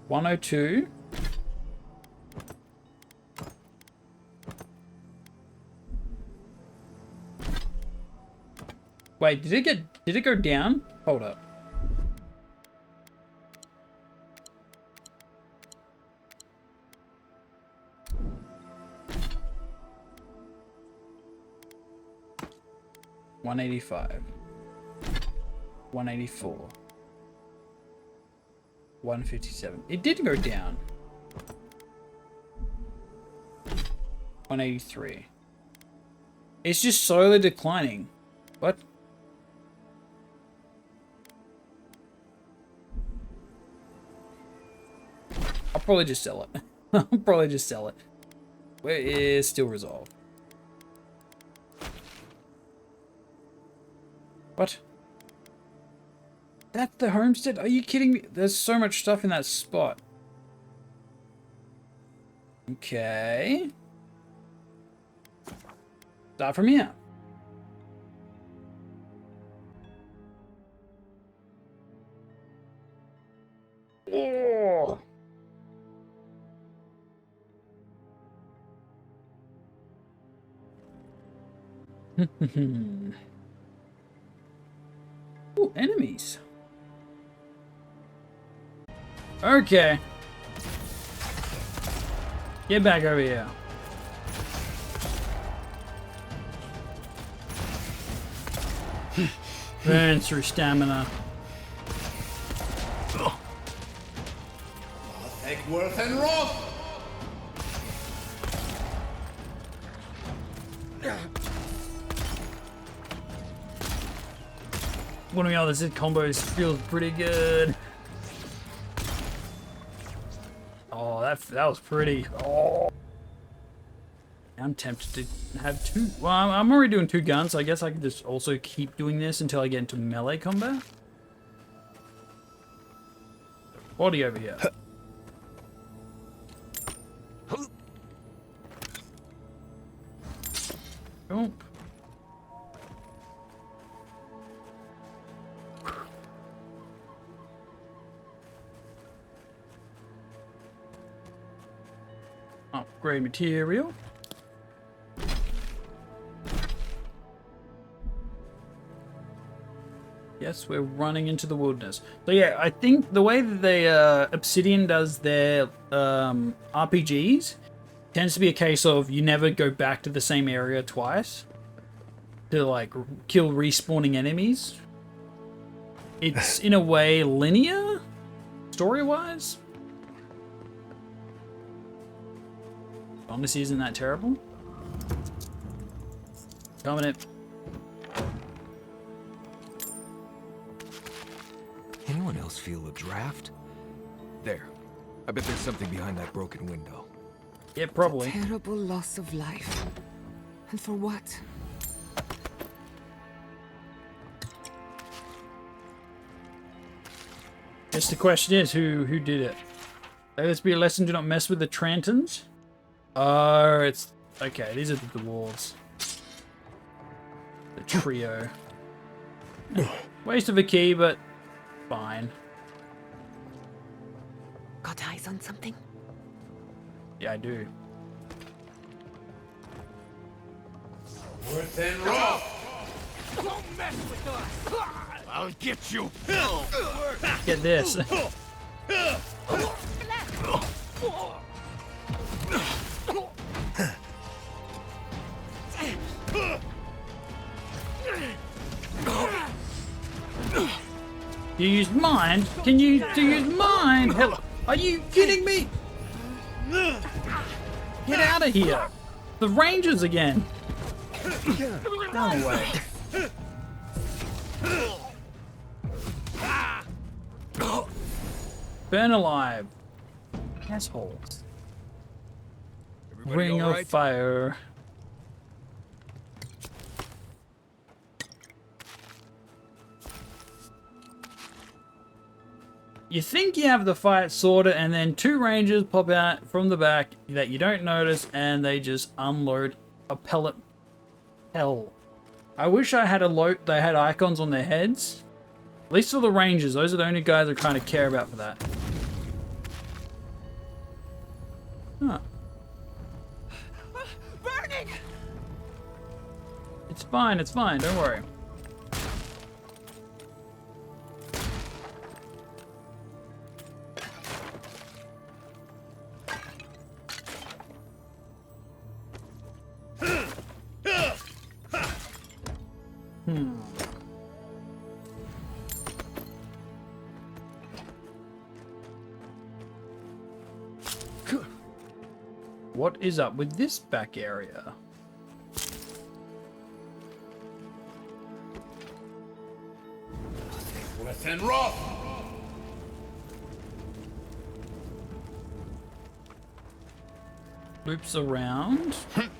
$102. Wait, did it go down? Hold up. $185. $184. $157. It did go down. $183. It's just slowly declining. What? I'll probably just sell it. I'll probably just sell it. Where is still resolved? What? That's the homestead? Are you kidding me? There's so much stuff in that spot. Okay. Start from here. Oh. Ooh, enemies. Get back over here. Burn through stamina. Egworth and Roth! One of the other Zid combos feels pretty good. Oh, that was pretty. Oh. I'm tempted to have two. Well, I'm already doing 2 guns, so I guess I can just also keep doing this until I get into melee combat. Body over here. Oh. Upgrade material. Yes, we're running into the wilderness. So yeah, I think the way that they Obsidian does their RPGs tends to be a case of you never go back to the same area twice to like kill respawning enemies. It's in a way linear, story-wise. Honestly, isn't that terrible? Coming in. Anyone else feel a draft? There. I bet there's something behind that broken window. Yeah, probably. A terrible loss of life. And for what? Guess the question is, who did it? Let this be a lesson, do not mess with the Trantons. Oh, it's... Okay, these are the dwarves. The trio. Waste of a key, but fine. Got eyes on something? Yeah, I do. Worth and Roth! Don't mess with us! I'll get you! Get this. You use mine? Can you use mine? Hell, are you kidding me? Get out of here! The Rangers again! Go away. Burn alive. Assholes. Ring of fire. You think you have the fight sorted, and then 2 rangers pop out from the back that you don't notice, and they just unload a pellet. Hell. I wish I had they had icons on their heads. At least for the rangers, those are the only guys I kind of care about for that. Huh. Burning! It's fine, don't worry. What is up with this back area? Worth and Roth! Loops around,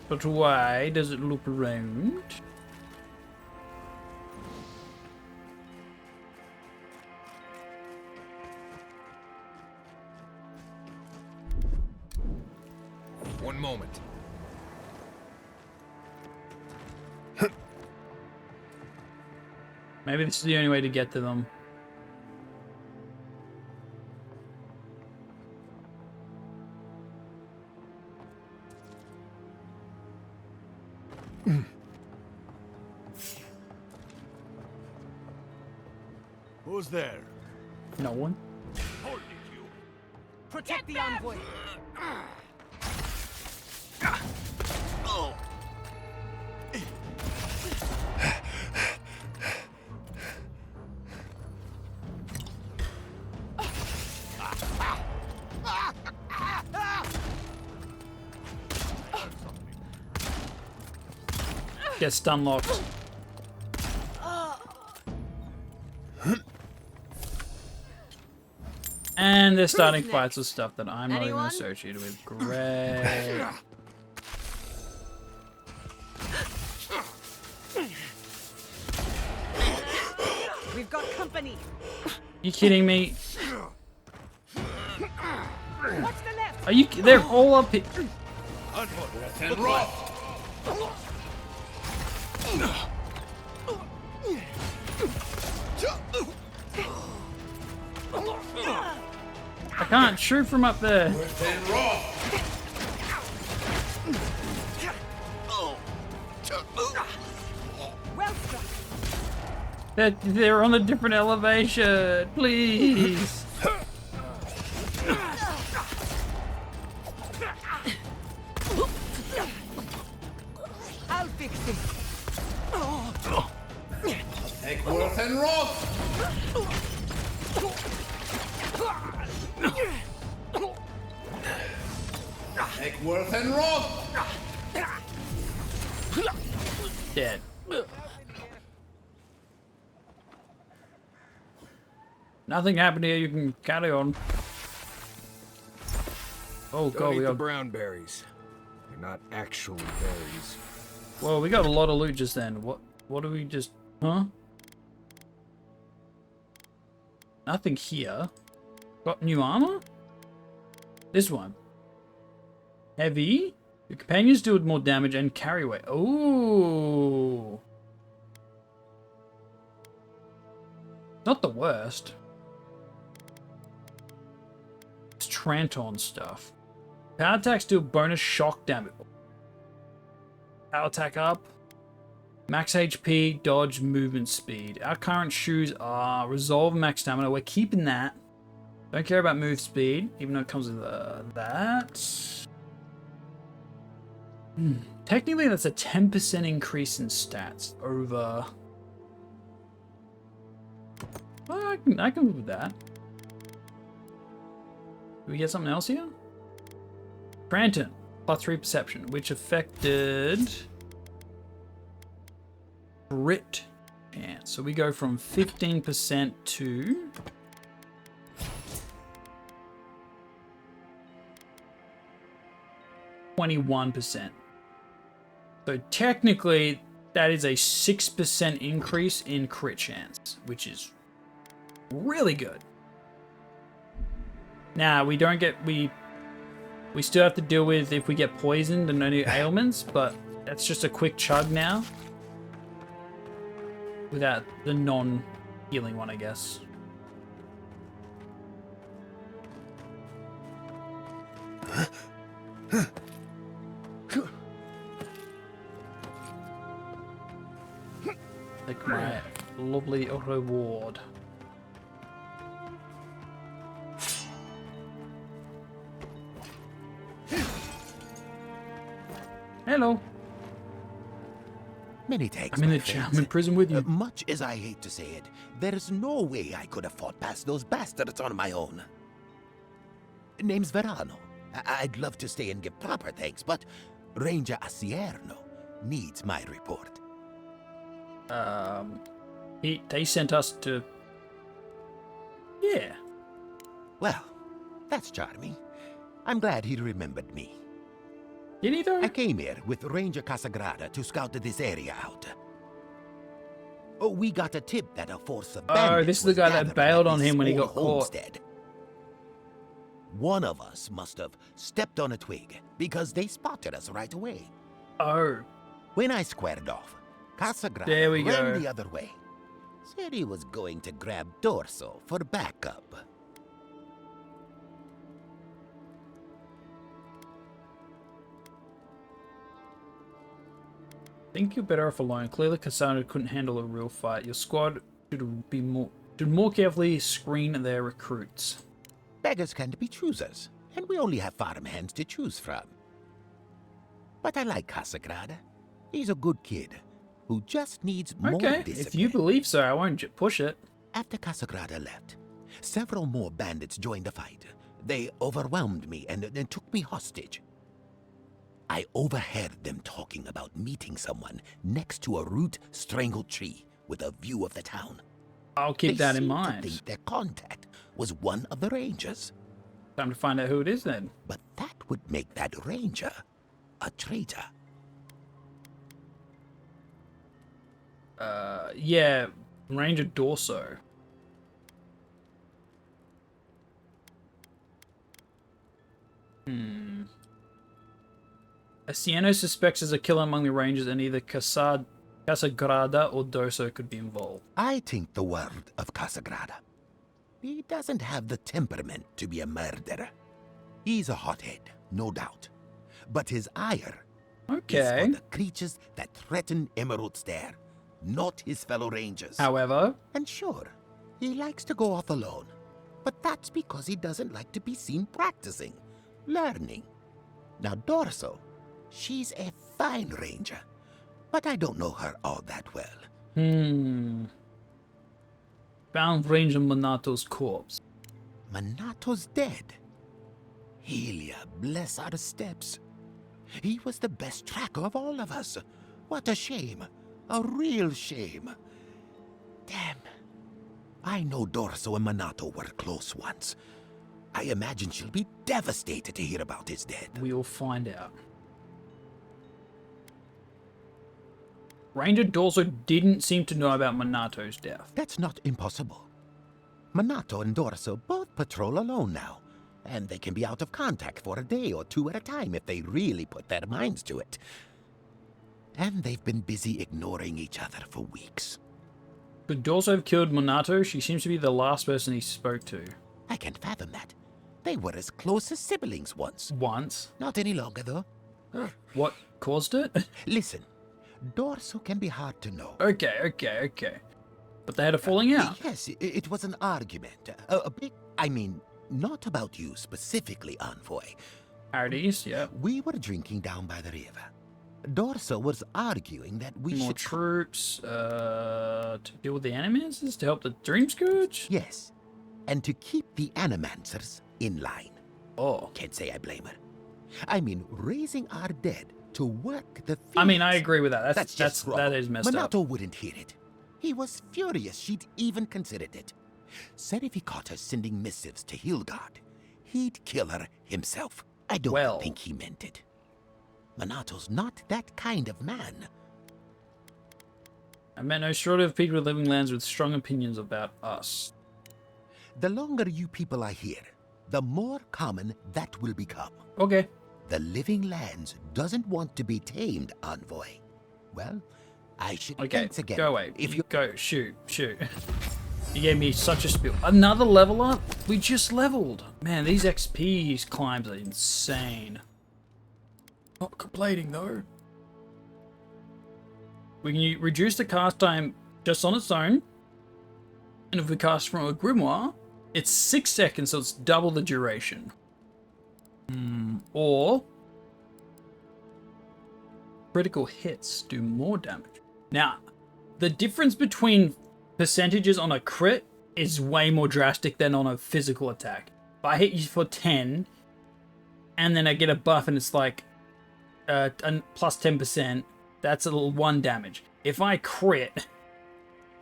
but why does it loop around? One moment. Maybe this is the only way to get to them. Who's there? No one. Hold it, you! Protect the envoy! Get stun locked. And they're starting fights with stuff that I'm not even associated with. Great. We've got company. You kidding me? What's the left? Are you? They're all up here. And rough. I can't shoot from up there. And rough. Well struck. They're on a different elevation. Please. I'll fix it. Take worth and rough. Take worth and rough. Dead. Nothing happened here. You can carry on. Oh Don't god, eat we the got. brown berries. They're not actually berries. Well, we got a lot of loot just then. What do we just? Huh? Nothing here. Got new armor? This one. Heavy. Your companions deal with more damage and carry weight. Oh. Not the worst. It's Tranton stuff. Power attacks do bonus shock damage. Power attack up. Max HP, dodge, movement speed. Our current shoes are resolve max stamina. We're keeping that. Don't care about move speed, even though it comes with that. Technically, that's a 10% increase in stats over. Well, I can live with that. Do we get something else here? Branton, +3 perception, which affected crit chance. So we go from 15% to 21%. So technically, that is a 6% increase in crit chance, which is really good. Now, we don't get... We still have to deal with if we get poisoned and any ailments, but that's just a quick chug now. Without the non-healing one, I guess. Take my lovely reward. Hello. Many thanks, I'm in my the friends. I'm in prison with you. Much as I hate to say it, there's no way I could have fought past those bastards on my own. Name's Verano. I'd love to stay and give proper thanks, but Ranger Asierno needs my report. They sent us to... Yeah. Well, that's charming. I'm glad he remembered me. Did he though? I came here with Ranger Casagrada to scout this area out. Oh, we got a tip that a force of bandits this is the was guy that gathered bailed at on this him when he old got caught. homestead. One of us must have stepped on a twig because they spotted us right away. Oh. When I squared off, Casagrada There we ran go. the other way. Said he was going to grab Dorso for backup. Think you're better off alone. Clearly, Cassandra couldn't handle a real fight. Your squad should more carefully screen their recruits. Beggars can't be choosers, and we only have farmhands to choose from. But I like Casagrada. He's a good kid who just needs more Okay, discipline. if you believe so, I won't push it. After Casagrada left, several more bandits joined the fight. They overwhelmed me and took me hostage. I overheard them talking about meeting someone next to a root-strangled tree with a view of the town. I'll keep that in They mind. seemed to think their contact was one of the rangers. Time to find out who it is then. But that would make that ranger a traitor. Yeah, Ranger Dorso. Asieno suspects there's a killer among the Rangers, and either Casagrada or Dorso could be involved. I think the word of Casagrada. He doesn't have the temperament to be a murderer. He's a hothead, no doubt. But his ire is Okay. for the creatures that threaten Emerald Stair, not his fellow rangers. However, And sure, he likes to go off alone. But that's because he doesn't like to be seen practicing, learning. Now Dorso, she's a fine ranger, but I don't know her all that well. found Ranger Monato's corpse. Monato's dead. Helia, bless our steps. He was the best tracker of all of us. What a shame. A real shame. Damn. I know Dorso and Monato were close once. I imagine she'll be devastated to hear about his death. We'll find out. Ranger Dorso didn't seem to know about Monato's death. That's not impossible. Monato and Dorso both patrol alone now, and they can be out of contact for a day or two at a time if they really put their minds to it. And they've been busy ignoring each other for weeks. Could Dorso have killed Monato? She seems to be the last person he spoke to. I can't fathom that. They were as close as siblings once. Once? Not any longer, though. What caused it? Listen, Dorso can be hard to know. Okay. But they had a falling out. Yes, it was an argument. A big... I mean, not about you specifically, Envoy. Hardy's, yeah. We were drinking down by the river. Dorso was arguing that we More should... troops, to deal with the Animancers? To help the Dream Scourge? Yes, and to keep the Animancers in line. Oh. Can't say I blame her. I mean, raising our dead to work the fields. I mean, I agree with that. That's just wrong. That is messed up. Monato wouldn't hear it. He was furious she'd even considered it. Said if he caught her sending missives to Hildgard, he'd kill her himself. I don't think he meant it. Monato's not that kind of man. I met no shortage of people with living lands with strong opinions about us. The longer you people I hear, the more common that will become. Okay. The living lands doesn't want to be tamed, Envoy. Well, I should once again... go away. If you go, shoot. You gave me such a spiel. Another level up? We just leveled. Man, these XP climbs are insane. Not complaining though. We can reduce the cast time just on its own. And if we cast from a grimoire, it's 6 seconds, so it's double the duration. Or critical hits do more damage. Now, the difference between percentages on a crit is way more drastic than on a physical attack. If I hit you for 10, and then I get a buff and it's like plus 10%, that's a little 1 damage. If I crit,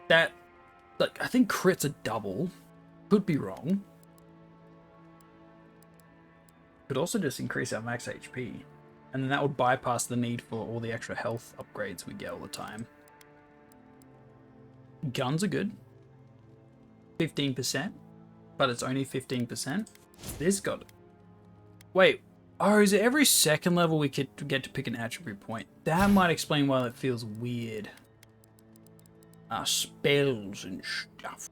that, like, I think crits are double. Could be wrong. Could also just increase our max HP. And then that would bypass the need for all the extra health upgrades we get all the time. Guns are good. 15%. But it's only 15%. This got it. Wait. Oh, is it every second level we get to pick an attribute point? That might explain why it feels weird. Spells and stuff.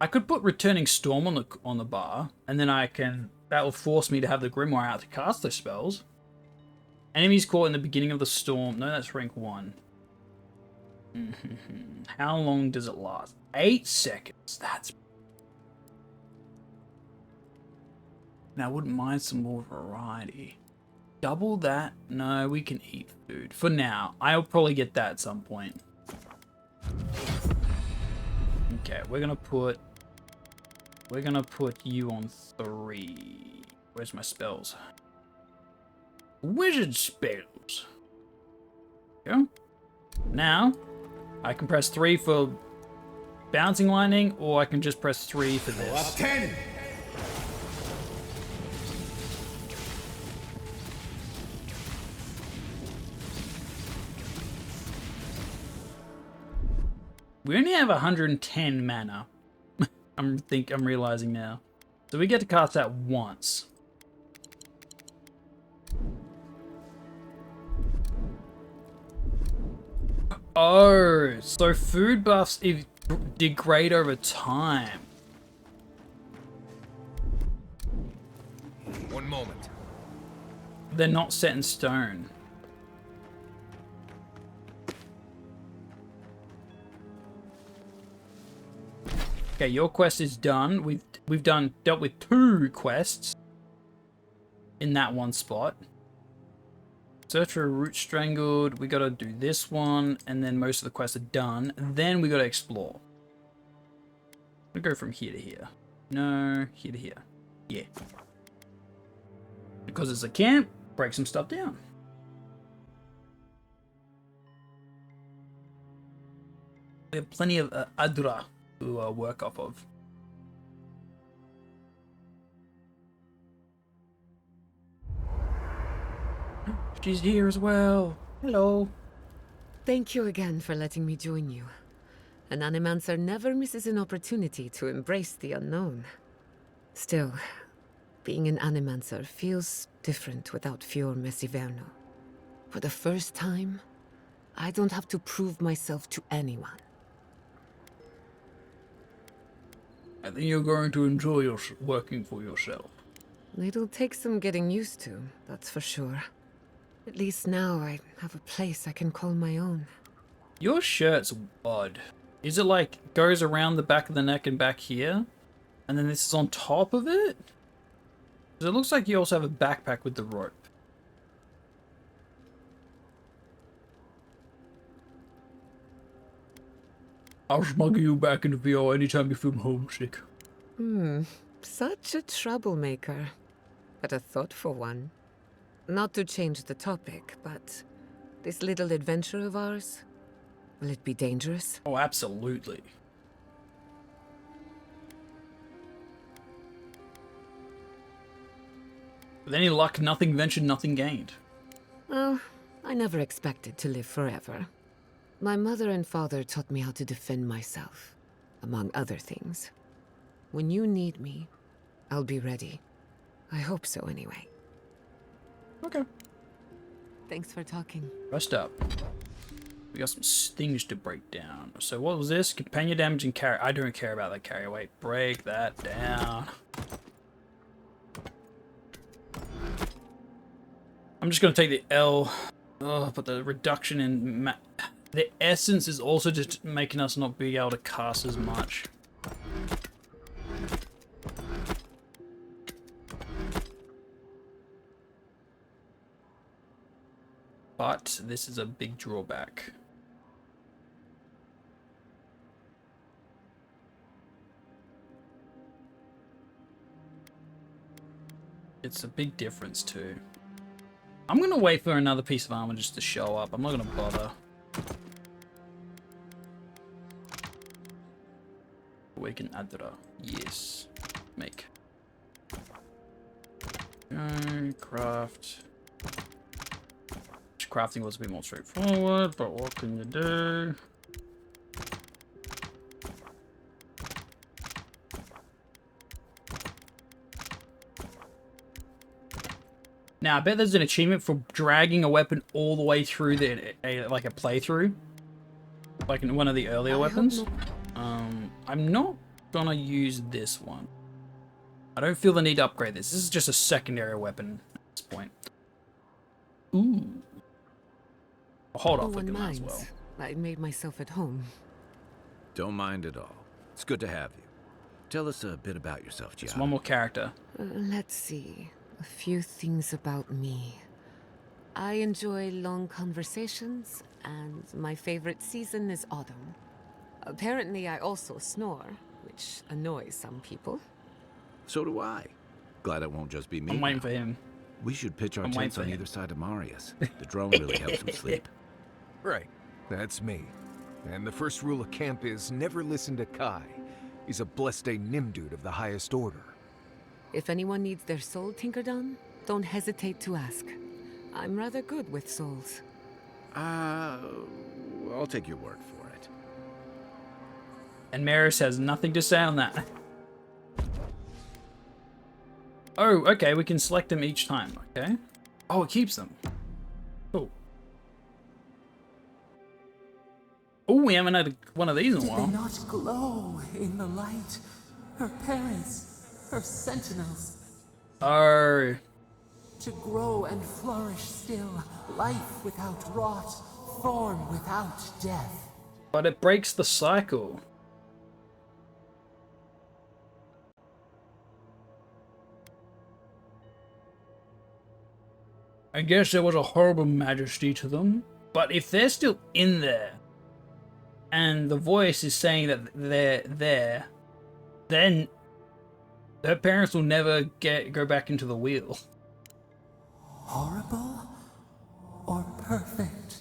I could put Returning Storm on the bar, and then that will force me to have the Grimoire out to cast those spells. Enemies caught in the beginning of the storm. No, that's rank 1. How long does it last? 8 seconds. That's... Now, I wouldn't mind some more variety. Double that? No, we can eat food. For now. I'll probably get that at some point. Okay, we're gonna put you on 3. Where's my spells? Wizard spells. Go. Now, I can press 3 for bouncing lightning, or I can just press 3 for this. 10. We only have 110 mana. I'm realizing now. So we get to cast that once. Oh, so food buffs degrade over time. One moment. They're not set in stone. Okay, your quest is done. We've dealt with 2 quests in that one spot. Search for a root strangled. We gotta do this one, and then most of the quests are done. And then we gotta explore. We go from here to here. No, here to here. Yeah. Because it's a camp, break some stuff down. We have plenty of Adra to work off of. She's here as well. Hello. Thank you again for letting me join you. An Animancer never misses an opportunity to embrace the unknown. Still, being an Animancer feels different without Fior Messiverno. For the first time, I don't have to prove myself to anyone. I think you're going to enjoy working for yourself. It'll take some getting used to, that's for sure. At least now I have a place I can call my own. Your shirt's odd. Is it like goes around the back of the neck and back here? And then this is on top of it? 'Cause it looks like you also have a backpack with the rope. I'll smuggle you back into VR anytime you feel homesick. Such a troublemaker. But a thoughtful one. Not to change the topic, but this little adventure of ours, will it be dangerous? Oh, absolutely. With any luck, nothing ventured, nothing gained. Well, I never expected to live forever. My mother and father taught me how to defend myself, among other things. When you need me, I'll be ready. I hope so, anyway. Okay. Thanks for talking. Rest up. We got some things to break down. So what was this? Companion damage and carry. I don't care about that carry weight. Break that down. I'm just going to take the L. Oh, but the reduction in... the essence is also just making us not be able to cast as much. But this is a big drawback. It's a big difference too. I'm gonna wait for another piece of armor just to show up. I'm not gonna bother. Awaken Adra. Yes. Make. Craft. Crafting was a bit more straightforward, but what can you do? Now, I bet there's an achievement for dragging a weapon all the way through like a playthrough, like in one of the earlier weapons. I'm not gonna use this one. I don't feel the need to upgrade this. This is just a secondary weapon at this point. Ooh. I'll hold off with them as well. I made myself at home. Don't mind at all. It's good to have you. Tell us a bit about yourself, Just Giada. one more character. Let's see. A few things about me. I enjoy long conversations, and my favorite season is autumn. Apparently, I also snore, which annoys some people. So do I. Glad it won't just be me. I'm waiting now. for him. We should pitch our I'm waiting tents for on him. either side of Marius. The drone really helps him sleep. Right, that's me. And the first rule of camp is never listen to Kai. He's a blessed Nimdude of the highest order. If anyone needs their soul tinkered on, don't hesitate to ask. I'm rather good with souls. I'll take your word for it. And Maris has nothing to say on that. Oh, okay, we can select them each time, okay. Oh, it keeps them. Cool. Oh, we haven't had one of these in a Did while. they not glow in the light? Her parents, her sentinels, Oh, to grow and flourish still, life without rot, form without death. but it breaks the cycle. I guess there was a horrible majesty to them, but if they're still in there, and the voice is saying that they're there, then their parents will never go back into the wheel. Horrible or perfect?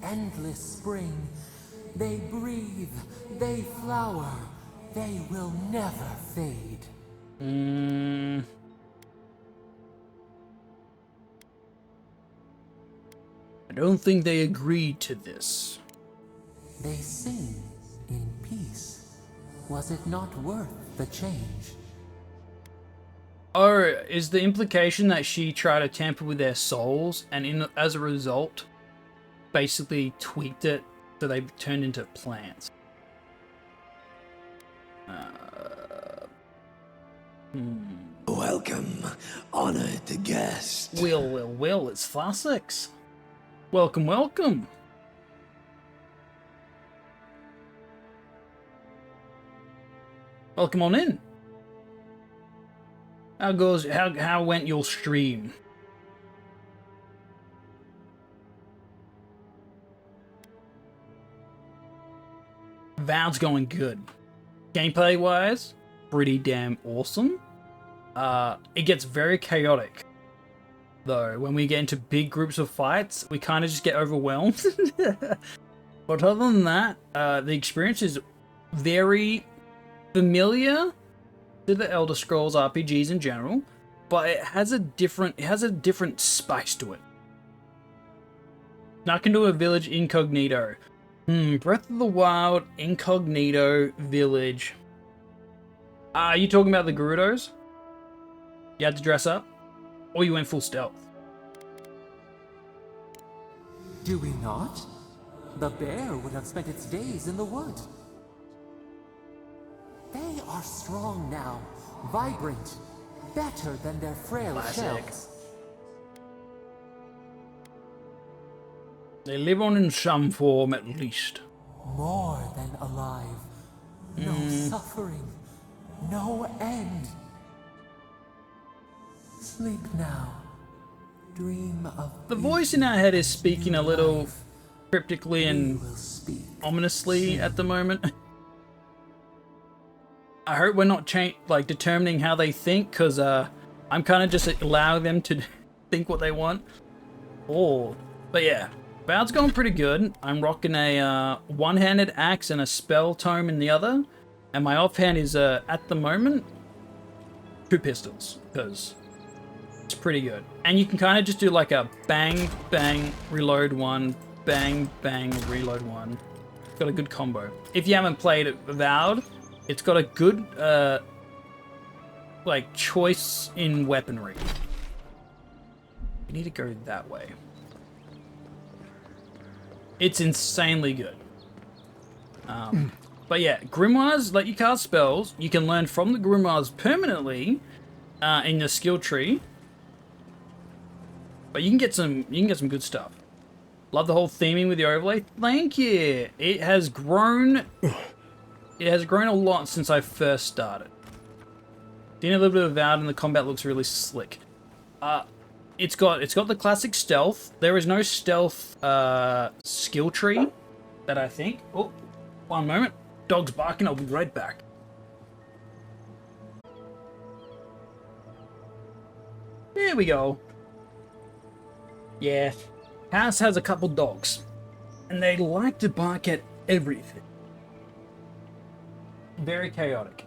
Endless spring. They breathe, they flower, they will never fade. I don't think they agreed to this. They sing in peace. Was it not worth the change? Or is the implication that she tried to tamper with their souls and as a result basically tweaked it so they turned into plants? Welcome, honored guest. Will, it's Farsex. Welcome, welcome. Welcome on in. How went your stream? Avowed's going good. Gameplay wise, pretty damn awesome. It gets very chaotic though. When we get into big groups of fights, we kind of just get overwhelmed. But other than that, the experience is very familiar to the Elder Scrolls RPGs in general, but it has a different spice to it. Snuck into a village incognito. Breath of the Wild incognito village. Are you talking about the Gerudos? You had to dress up? Or you went full stealth? Do we not? The bear would have spent its days in the wood. They are strong now, vibrant, better than their frail shells. They live on in some form at least. More than alive. No suffering, no end. Sleep now. Dream of The voice in our head is speaking a little cryptically and ominously at the moment. I hope we're not determining how they think, because I'm kind of just allowing them to think what they want. But yeah, Avowed's going pretty good. I'm rocking a one-handed axe and a spell tome in the other, and my offhand is at the moment 2 pistols, because it's pretty good. And you can kind of just do like a bang, bang, reload one, bang, bang, reload one. It's got a good combo. If you haven't played Avowed, it's got a good choice in weaponry. You need to go that way. It's insanely good. But yeah, grimoires let you cast spells. You can learn from the grimoires permanently in your skill tree. But you can get some good stuff. Love the whole theming with the overlay. Thank you. It has grown it has grown a lot since I first started. Doing a little bit of Avowed and the combat looks really slick. It's got the classic stealth. There is no stealth skill tree that I think. Oh, one moment. Dog's barking. I'll be right back. There we go. Yeah, house has a couple dogs, and they like to bark at everything. Very chaotic.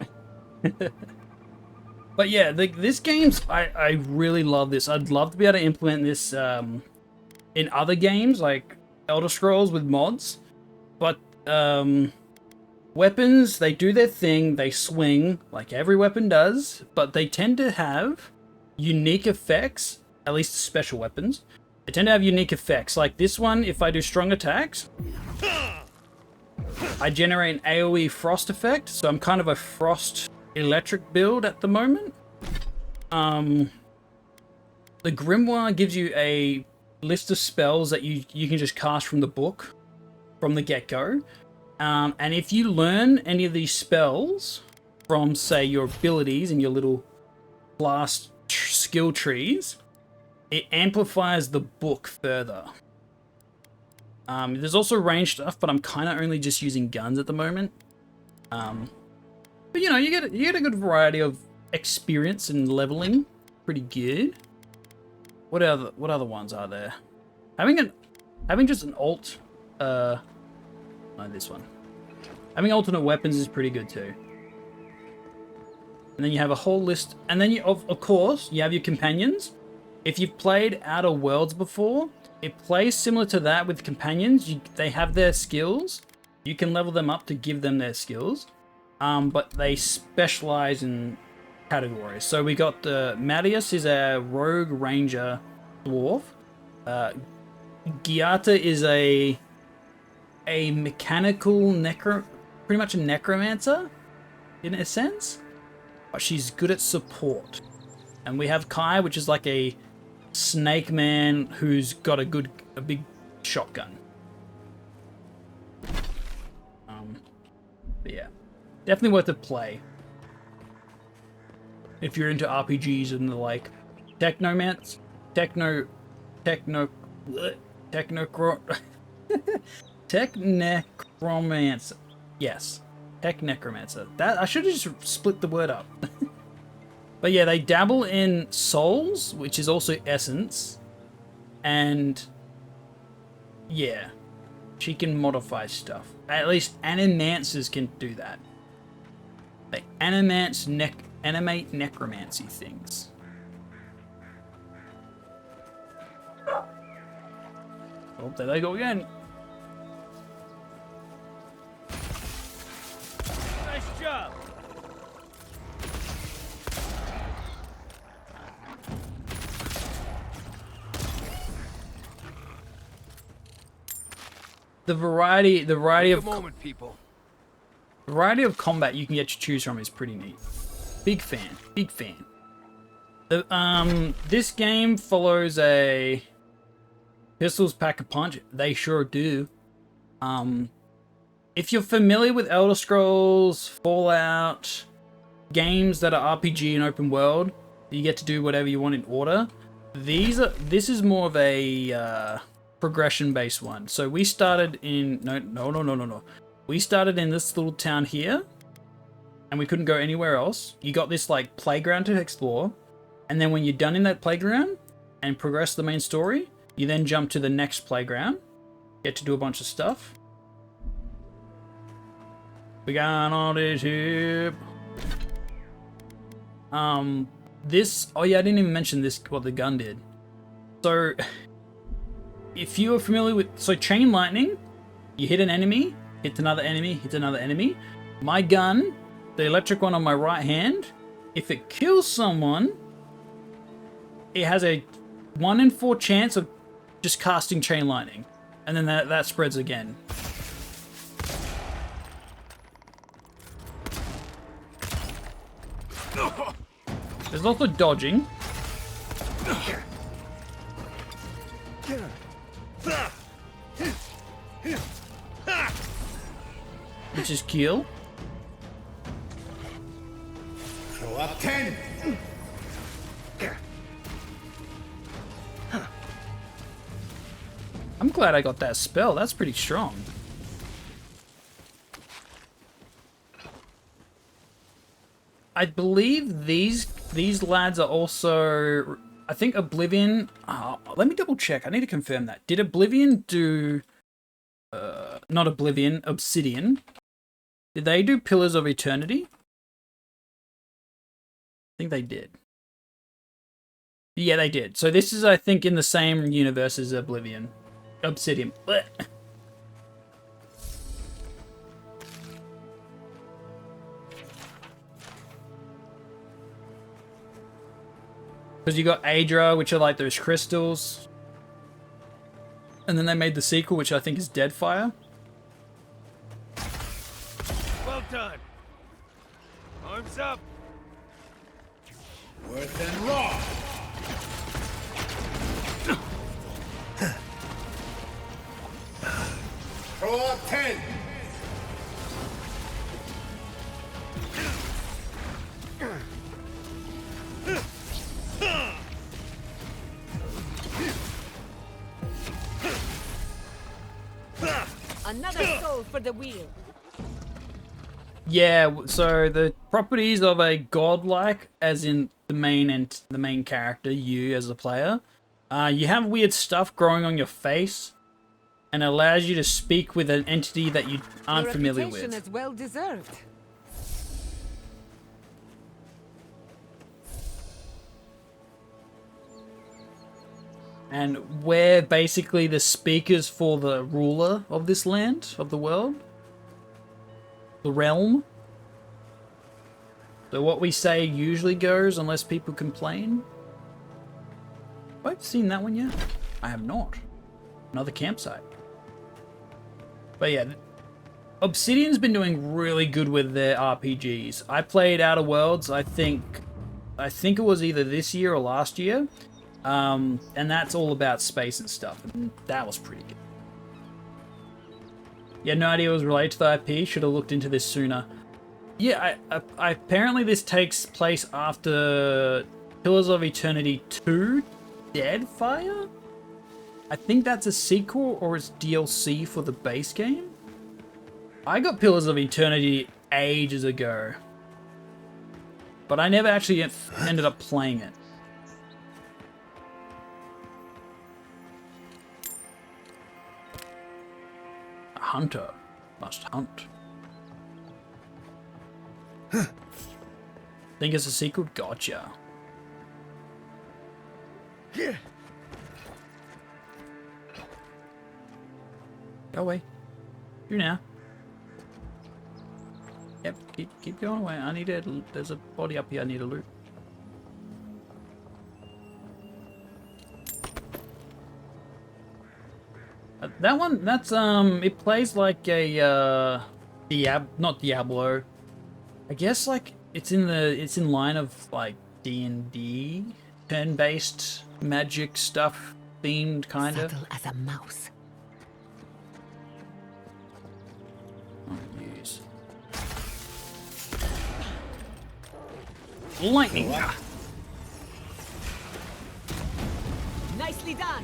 But yeah, this game's, I really love this. I'd love to be able to implement this in other games, like Elder Scrolls with mods. But weapons, they do their thing, they swing, like every weapon does, but they tend to have unique effects, at least special weapons. They tend to have unique effects. Like this one, if I do strong attacks, I generate an AoE frost effect, so I'm kind of a frost electric build at the moment. The Grimoire gives you a list of spells that you can just cast from the book from the get-go. And if you learn any of these spells from, say, your abilities and your little blast skill trees, it amplifies the book further. There's also range stuff, but I'm kind of only just using guns at the moment. But you know, you get a good variety of experience and leveling. Pretty good. What other ones are there? Having just an alt. No, this one. Having alternate weapons is pretty good too. And then you have a whole list, and then you of course you have your companions. If you've played Outer Worlds before, it plays similar to that with companions. They have their skills. You can level them up to give them their skills. But they specialize in categories. So we got Marius is a rogue ranger dwarf. Giata is a mechanical pretty much a necromancer in a sense, but she's good at support. And we have Kai, which is like a snake man who's got a big shotgun. But yeah. Definitely worth a play. If you're into RPGs and the like. Technomancer. Technecromancer. Yes. Technecromancer. That I should have just split the word up. But yeah, they dabble in souls, which is also essence. And yeah. She can modify stuff. At least animancers can do that. They animate necromancy things. Oh, there they go again. Nice job. The variety of moment, people. variety of combat you can get to choose from is pretty neat. Big fan. This game follows a pistols pack a punch. They sure do. If you're familiar with Elder Scrolls, Fallout, games that are RPG and open world, you get to do whatever you want in order. This is more of a progression-based one. So we started in no. We started in this little town here, and we couldn't go anywhere else. You got this like playground to explore, and then when you're done in that playground and progress the main story, you then jump to the next playground, get to do a bunch of stuff. We got all this here. This, oh yeah, I didn't even mention this, what the gun did. So, if you are familiar with, so chain lightning, you hit an enemy, hit another enemy, hit another enemy. My gun, the electric one on my right hand, if it kills someone, it has a 1 in 4 chance of just casting chain lightning. And then that spreads again. There's also dodging. Which is kill. Throw up 10. I'm glad I got that spell. That's pretty strong. I believe these lads are also... I think Oblivion... let me double check. I need to confirm that. Did Oblivion do... not Oblivion, Obsidian. Did they do Pillars of Eternity? I think they did. Yeah, they did. So this is, I think, in the same universe as Oblivion. Obsidian. Blech. Because you got Adra, which are like those crystals. And then they made the sequel, which I think is Deadfire. Well done. Arms up. Worth and raw. Throw up 10. Another soul for the wheel. Yeah, so the properties of a godlike, as in the main character, you as a player, you have weird stuff growing on your face, and allows you to speak with an entity that you aren't familiar with. Your reputation is well deserved. And we're basically the speakers for the ruler of this land, of the world. The realm. So what we say usually goes unless people complain. Have I seen that one yet? I have not. Another campsite. But yeah, Obsidian's been doing really good with their RPGs. I played Outer Worlds, I think it was either this year or last year. And that's all about space and stuff. And that was pretty good. Yeah, no idea it was related to the IP. Should have looked into this sooner. Yeah, apparently this takes place after Pillars of Eternity 2, Deadfire? I think that's a sequel or it's DLC for the base game. I got Pillars of Eternity ages ago, but I never actually ended up playing it. A hunter must hunt. Think it's a sequel? Gotcha. Yeah. Go away. You now. Yep, keep going away. I need to. There's a body up here I need to loot. That one, that's it plays like a not Diablo. I guess like it's in line of like D&D, turn-based magic stuff themed kind of. Subtle as a mouse. Oh, yes. Lightning. Nicely done.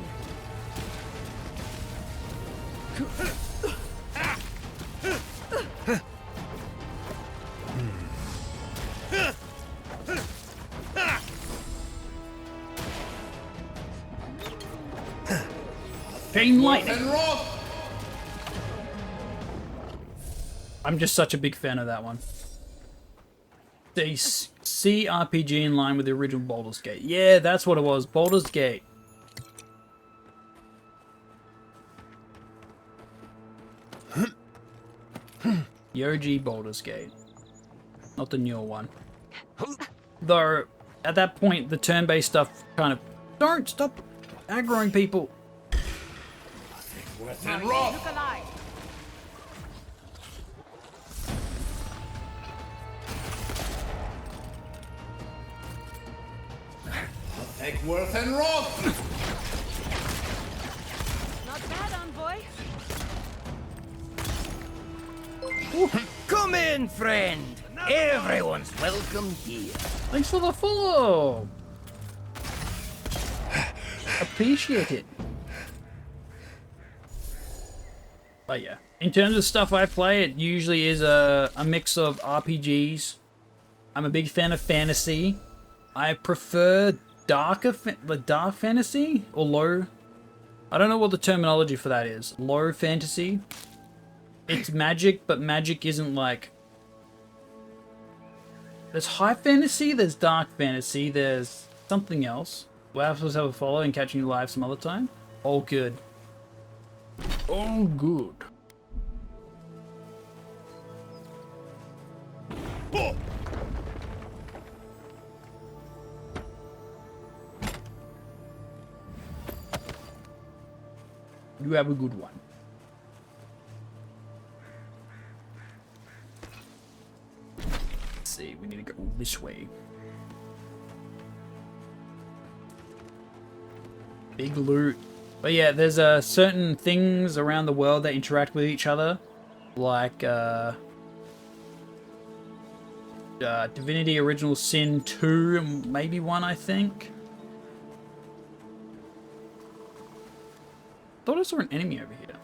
Chain lightning. I'm just such a big fan of that one. They see RPG in line with the original Baldur's Gate. Yeah, that's what it was. Baldur's Gate. The OG Baldur's Gate. Not the newer one. Though, at that point, the turn-based stuff kind of... Don't stop aggroing people. Worth and raw. Look alive. Take worth and raw. Not bad, envoy. Come in, friend. Everyone's welcome here. Thanks for the follow. Appreciate it. But yeah, in terms of stuff I play, it usually is a mix of RPGs. I'm a big fan of fantasy. I prefer dark fantasy or low. I don't know what the terminology for that is. Low fantasy. It's magic, but magic isn't like... There's high fantasy, there's dark fantasy, there's something else. We'll have to have a follow and catching you live some other time. All good. All good. Oh. You have a good one. Let's see, we need to go this way. Big loot. But yeah, there's certain things around the world that interact with each other. Like Divinity Original Sin 2 and maybe 1, I think. Thought I saw an enemy over here.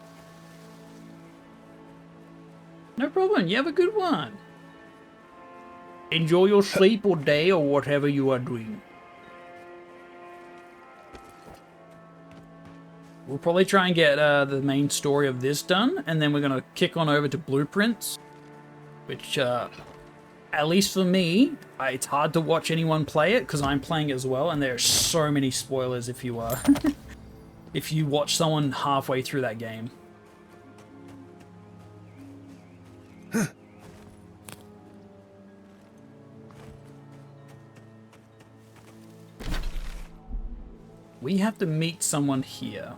No problem, you have a good one. Enjoy your sleep or day or whatever you are doing. We'll probably try and get the main story of this done, and then we're going to kick on over to Blueprints, which, at least for me, it's hard to watch anyone play it, because I'm playing it as well, and there are so many spoilers if you if you watch someone halfway through that game. We have to meet someone here.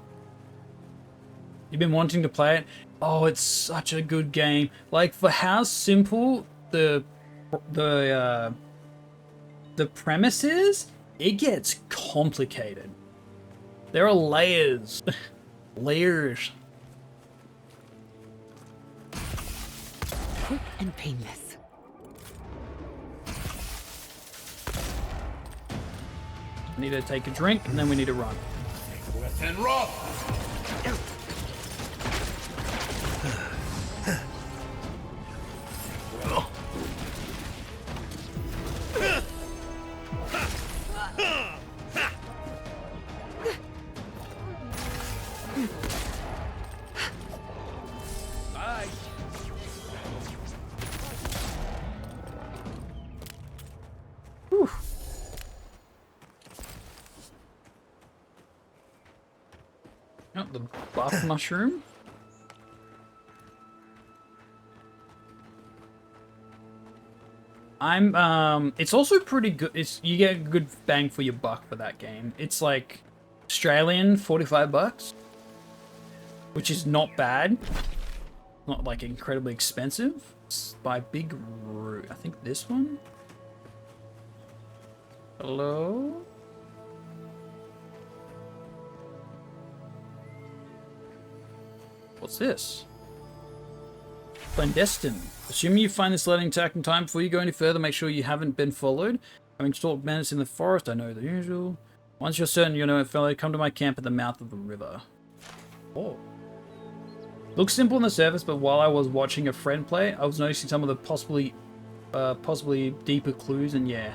You've been wanting to play it? Oh, it's such a good game. Like, for how simple the premise is, it gets complicated. There are layers. Layers. Quick and painless. We need to take a drink, and then we need to run. Wet and rough. Bye. Whew. Oh, the buff mushroom. It's also pretty good. You get a good bang for your buck for that game. It's like Australian $45, which is not bad. Not like incredibly expensive. It's by Big Root. I think this one. Hello? What's this? Clandestine. Assuming you find this letter intact in time before you go any further, make sure you haven't been followed. Having stalked bandits in the forest, I know the usual. Once you're certain you know it, fellow, come to my camp at the mouth of the river. Oh. Looks simple on the surface, but while I was watching a friend play, I was noticing some of the possibly deeper clues, and yeah.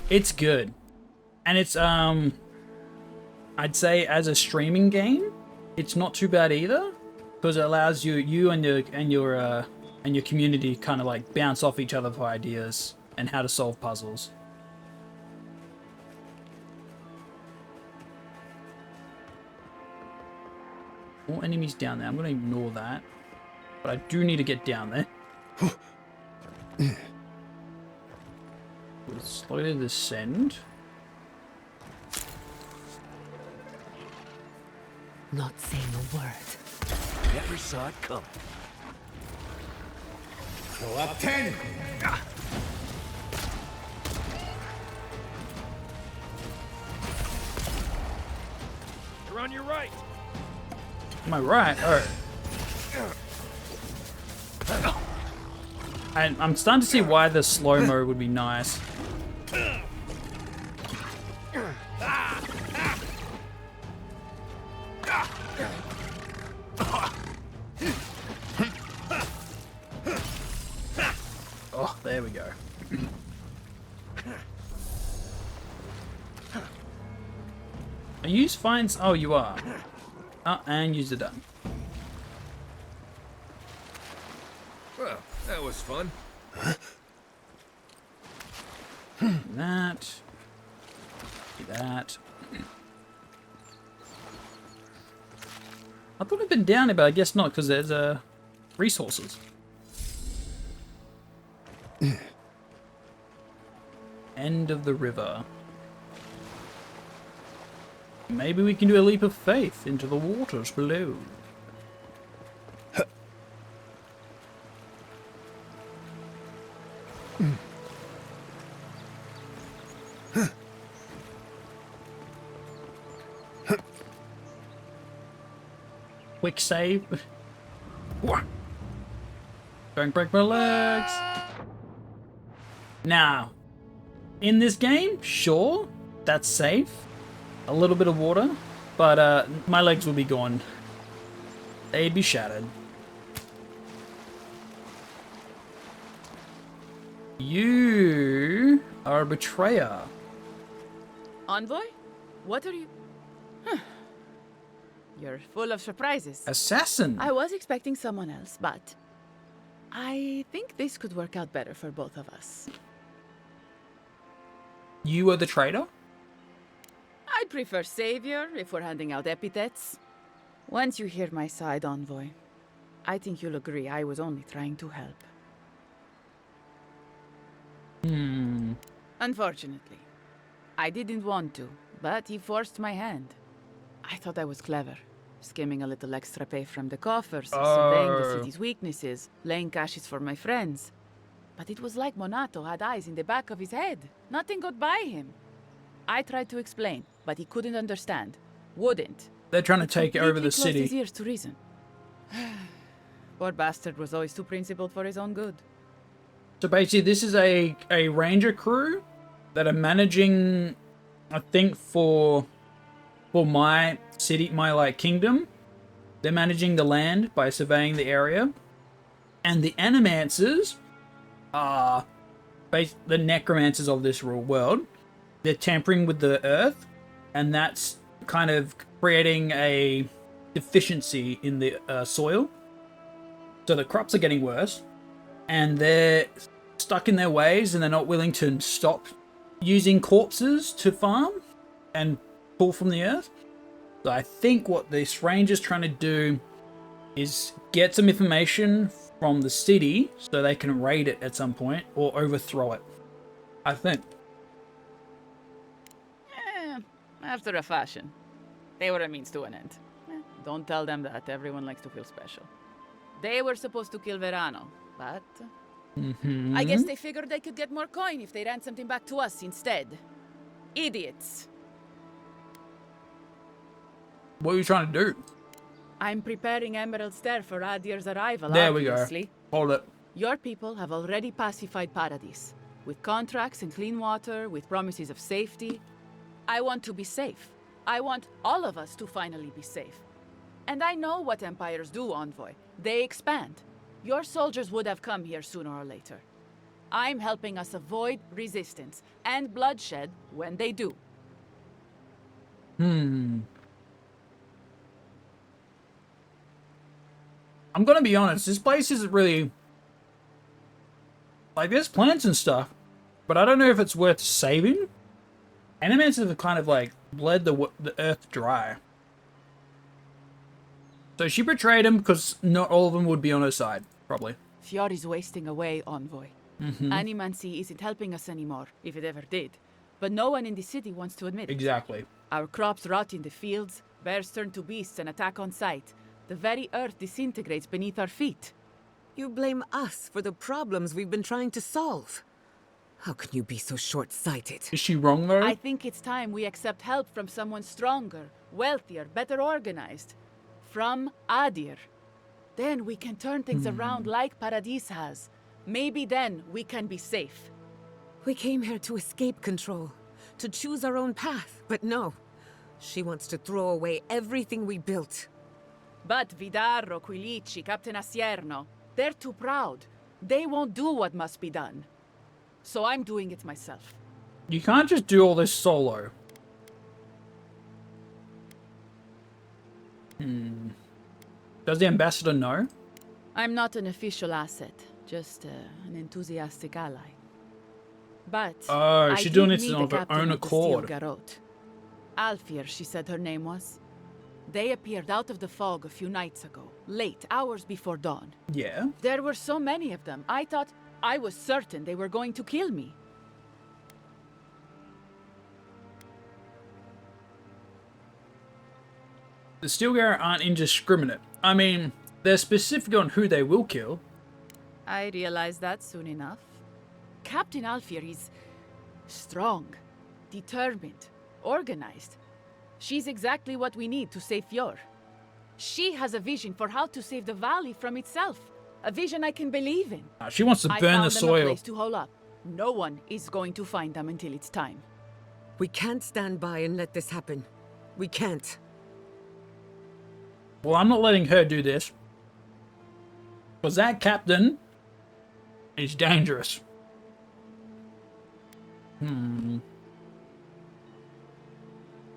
It's good. And it's, I'd say as a streaming game, it's not too bad either. Because it allows you and your community kind of like bounce off each other for ideas and how to solve puzzles. More enemies down there. I'm going to ignore that, but I do need to get down there. We'll slowly descend. Not saying a word. Never saw it come. Go up 10. You're on your right. Am I right? Oh. And I'm starting to see why the slow-mo would be nice. Oh, there we go. I use fines. Oh, you are. Oh, and use the done. Well, that was fun. That. Do that. I thought it'd been down here, but I guess not, because there's resources. End of the river. Maybe we can do a leap of faith into the waters below. Quick save. Don't break my legs. Now, in this game, sure, that's safe. A little bit of water, but my legs would be gone. They'd be shattered. You are a betrayer. Envoy? What are you... Huh. You're full of surprises. Assassin! I was expecting someone else, but... I think this could work out better for both of us. You are the traitor? I'd prefer savior if we're handing out epithets. Once you hear my side, Envoy, I think you'll agree I was only trying to help. Unfortunately, I didn't want to, but he forced my hand. I thought I was clever, skimming a little extra pay from the coffers, surveying the city's weaknesses, laying caches for my friends. But it was like Monato had eyes in the back of his head. Nothing got by him. I tried to explain, but he couldn't understand. Wouldn't. They're trying to take over the Closed city. his ears to reason. Poor bastard was always too principled for his own good. So basically, this is a ranger crew that are managing, I think, for my city, my kingdom. They're managing the land by surveying the area, and the animancers are the necromancers of this real world. They're tampering with the earth, and that's kind of creating a deficiency in the soil. So the crops are getting worse, and they're stuck in their ways, and they're not willing to stop using corpses to farm and pull from the earth. So I think what this ranger's trying to do is get some information from the city so they can raid it at some point or overthrow it. I think. After a fashion. They were a means to an end. Don't tell them that. Everyone likes to feel special. They were supposed to kill Verano, but... I guess they figured they could get more coin if they ran something back to us instead. Idiots. What are you trying to do? I'm preparing Emerald Stair for Adir's arrival, There obviously. we go. Hold it. Your people have already pacified Paradise. With contracts and clean water, with promises of safety. I want to be safe. I want all of us to finally be safe. And I know what empires do, Envoy. They expand. Your soldiers would have come here sooner or later. I'm helping us avoid resistance and bloodshed when they do. I'm gonna be honest, this place isn't really... there's plants and stuff, but I don't know if it's worth saving. Animancers have kind of bled the earth dry. So she betrayed him because not all of them would be on her side, probably. Fiori's wasting away, Envoy. Animancy isn't helping us anymore, if it ever did. But no one in the city wants to admit it. Exactly. Our crops rot in the fields, bears turn to beasts and attack on sight. The very earth disintegrates beneath our feet. You blame us for the problems we've been trying to solve. How can you be so short-sighted? Is she wrong, though? I think it's time we accept help from someone stronger, wealthier, better organized. From Adir. Then we can turn things around like Paradis has. Maybe then we can be safe. We came here to escape control, to choose our own path, but no. She wants to throw away everything we built. But Vidarro, Quilici, Captain Asierno, they're too proud. They won't do what must be done. So I'm doing it myself. You can't just do all this solo. Does the ambassador know? I'm not an official asset, just an enthusiastic ally. But Oh, I she's did doing it meet on the her captain own of the Steel accord. Garrote. Alfir, she said her name was. They appeared out of the fog a few nights ago, late, hours before dawn. Yeah. There were so many of them, I was certain they were going to kill me. The Steelgarrett aren't indiscriminate. I mean, they're specific on who they will kill. I realized that soon enough. Captain Alfir is strong, determined, organized. She's exactly what we need to save Fjord. She has a vision for how to save the valley from itself. A vision I can believe in. She wants to I burn found the them soil. a place to hole up. No one is going to find them until it's time. We can't stand by and let this happen. We can't. Well, I'm not letting her do this. Because that captain is dangerous.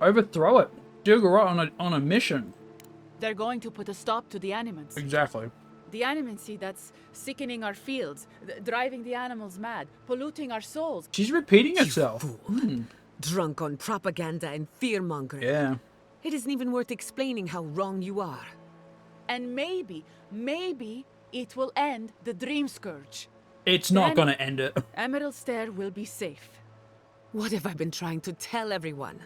Overthrow it. Steelgarrett on a mission. They're going to put a stop to the animals. Exactly. The animancy that's sickening our fields, driving the animals mad, polluting our souls. She's repeating herself. Drunk on propaganda and fear-mongering. Yeah. It isn't even worth explaining how wrong you are. And maybe it will end the Dream Scourge. It's not Then going to end it. Emerald Stair will be safe. What have I been trying to tell everyone?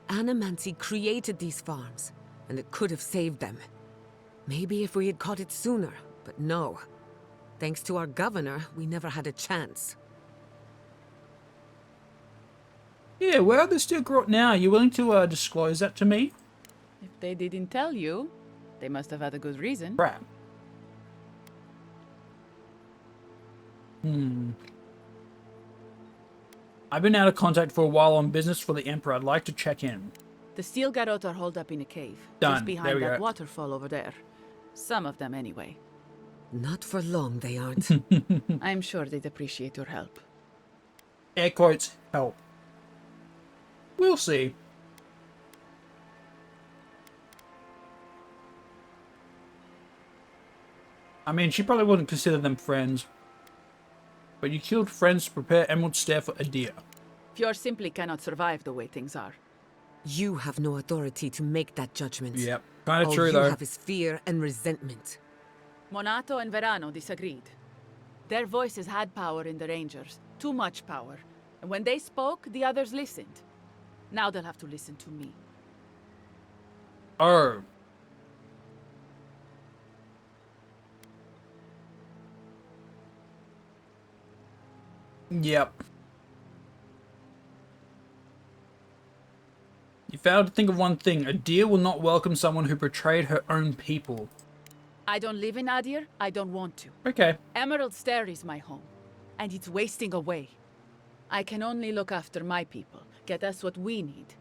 Animancy created these farms, and it could have saved them. Maybe if we had caught it sooner, but no. Thanks to our governor, we never had a chance. Yeah, where are the Steelgarrett now? Are you willing to disclose that to me? If they didn't tell you, they must have had a good reason. Crap. I've been out of contact for a while on business for the Emperor. I'd like to check in. The Steel Garrote are holed up in a cave. Done. Just There behind we that go. waterfall over there. Some of them, anyway. Not for long, they aren't. I'm sure they'd appreciate your help. Air quotes, help. We'll see. I mean, she probably wouldn't consider them friends. But you killed friends to prepare Emerald Stair for Adir. Fjord simply cannot survive the way things are. You have no authority to make that judgment. Yep. Kind of true, All though. you have is fear and resentment. Monato and Verano disagreed. Their voices had power in the Rangers. Too much power. And when they spoke, the others listened. Now they'll have to listen to me. Oh. Yep. You failed to think of one thing. Adir will not welcome someone who betrayed her own people. I don't live in Adir. I don't want to. Okay. Emerald Stair is my home. And it's wasting away. I can only look after my people. Get us what we need.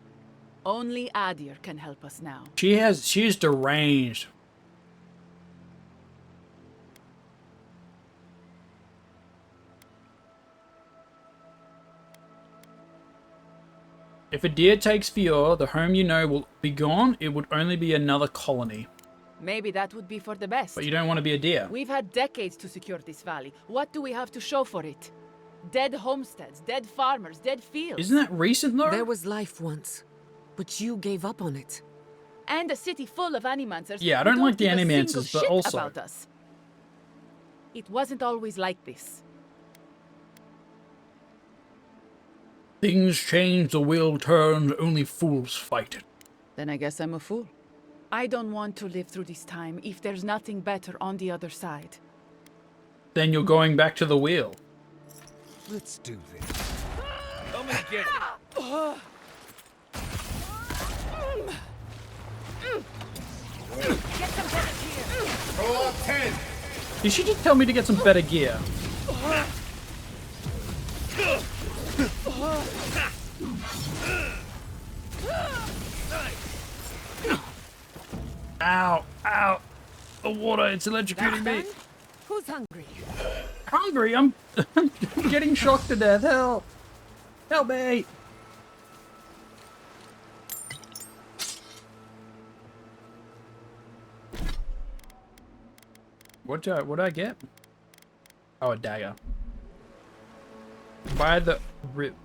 Only Adir can help us now. She is deranged. If Adir takes Fjord, the home you know will be gone. It would only be another colony. Maybe that would be for the best. But you don't want to be Adir. We've had decades to secure this valley. What do we have to show for it? Dead homesteads, dead farmers, dead fields. Isn't that recent, though? There was life once, but you gave up on it. And a city full of animancers. Yeah, I who don't like the give a single animancers, but shit also- about us. It wasn't always like this. Things change, the wheel turns, only fools fight it. Then I guess I'm a fool. I don't want to live through this time if there's nothing better on the other side. Then you're going back to the wheel. Let's do this. Come and get it. Roll up 10. Did she just tell me to get some better gear? Ow! Ow! The water, it's electrocuting me. Who's hungry? Hungry? I'm getting shocked to death. Help! Help me! What did I get? Oh, a dagger. By the rip.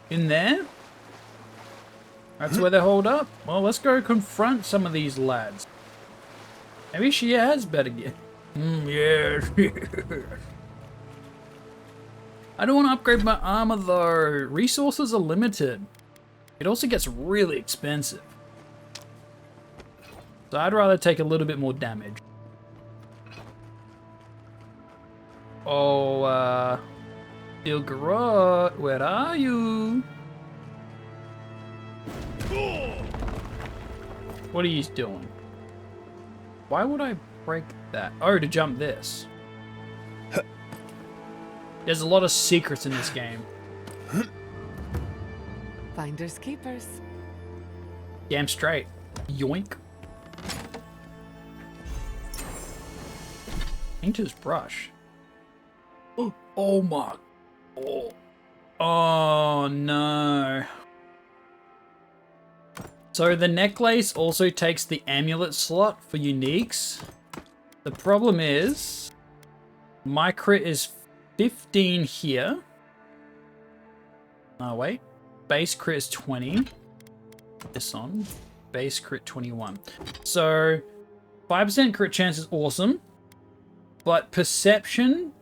In there? That's where they hold up? Well, let's go confront some of these lads. Maybe she has better gear. Yes. I don't want to upgrade my armor though. Resources are limited. It also gets really expensive. So I'd rather take a little bit more damage. Oh, Ilgarot, where are you? What are you doing? Why would I break that? Oh, to jump this. There's a lot of secrets in this game. Finders keepers. Damn straight. Yoink. Painter's brush. Oh my. Oh no. So the necklace also takes the amulet slot for uniques. The problem is my crit is 15 here. Oh wait. Base crit is 20. This on. Base crit 21. So 5% crit chance is awesome. But perception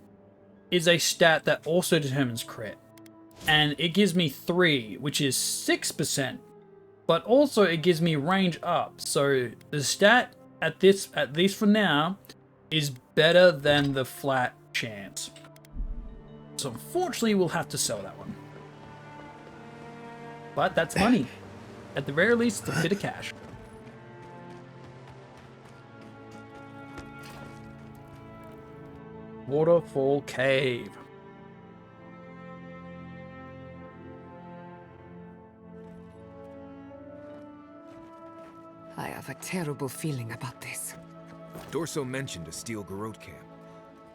is a stat that also determines crit. And it gives me 3, which is 6%. But also it gives me range up. So the stat at least for now, is better than the flat chance. So unfortunately we'll have to sell that one. But that's money. At the very least, it's a bit of cash. Waterfall Cave. I have a terrible feeling about this. Dorso mentioned a steel garrote camp.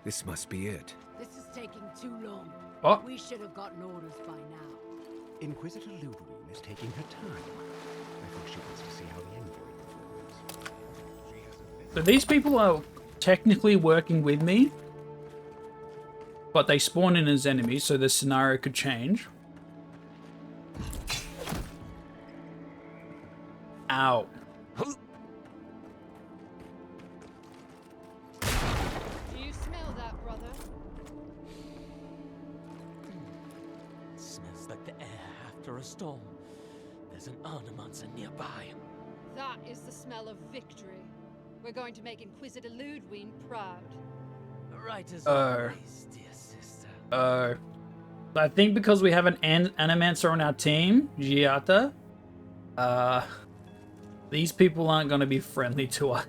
This must be it. This is taking too long. Oh. We should have gotten orders by now. Inquisitor Ludwig is taking her time. I think she wants to see how the envoy performs. So these people are technically working with me, but they spawn in as enemies, so the scenario could change. Ow. Do you smell that, brother? It smells like the air after a storm. There's an Arnemancer nearby. That is the smell of victory. We're going to make Inquisitor Ludwig proud. Right as always, dear sister. I think because we have an Animancer on our team, Giata, these people aren't going to be friendly to us.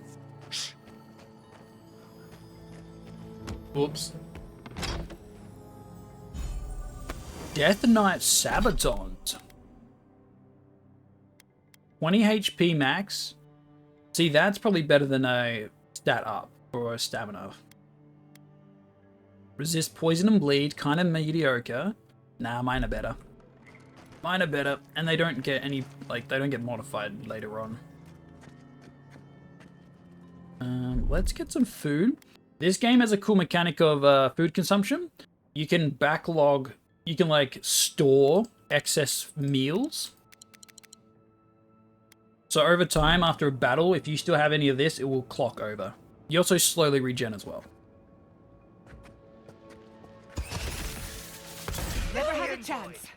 Oops. Death Knight Sabatons. 20 HP max. See, that's probably better than a stat up or a stamina. Resist poison and bleed, kind of mediocre. Nah, mine are better. Mine are better, and they don't get any, like, they don't get modified later on. Let's get some food. This game has a cool mechanic of food consumption. You can backlog, you can, like, store excess meals. So over time, after a battle, if you still have any of this, it will clock over. You also slowly regen as well. Never had a chance.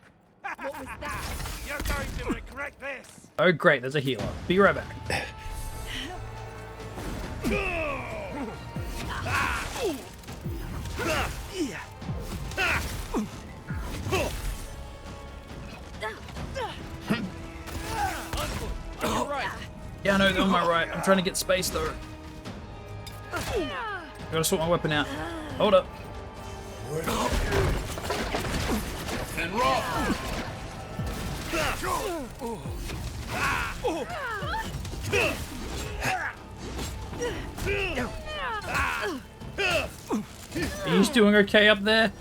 What was that? You're going to regret this. Oh great, there's a healer. Be right back. Yeah, no, they're on my right. I'm trying to get space though. Gotta sort my weapon out. Hold up. Eggsworth and Roth. He's doing okay up there.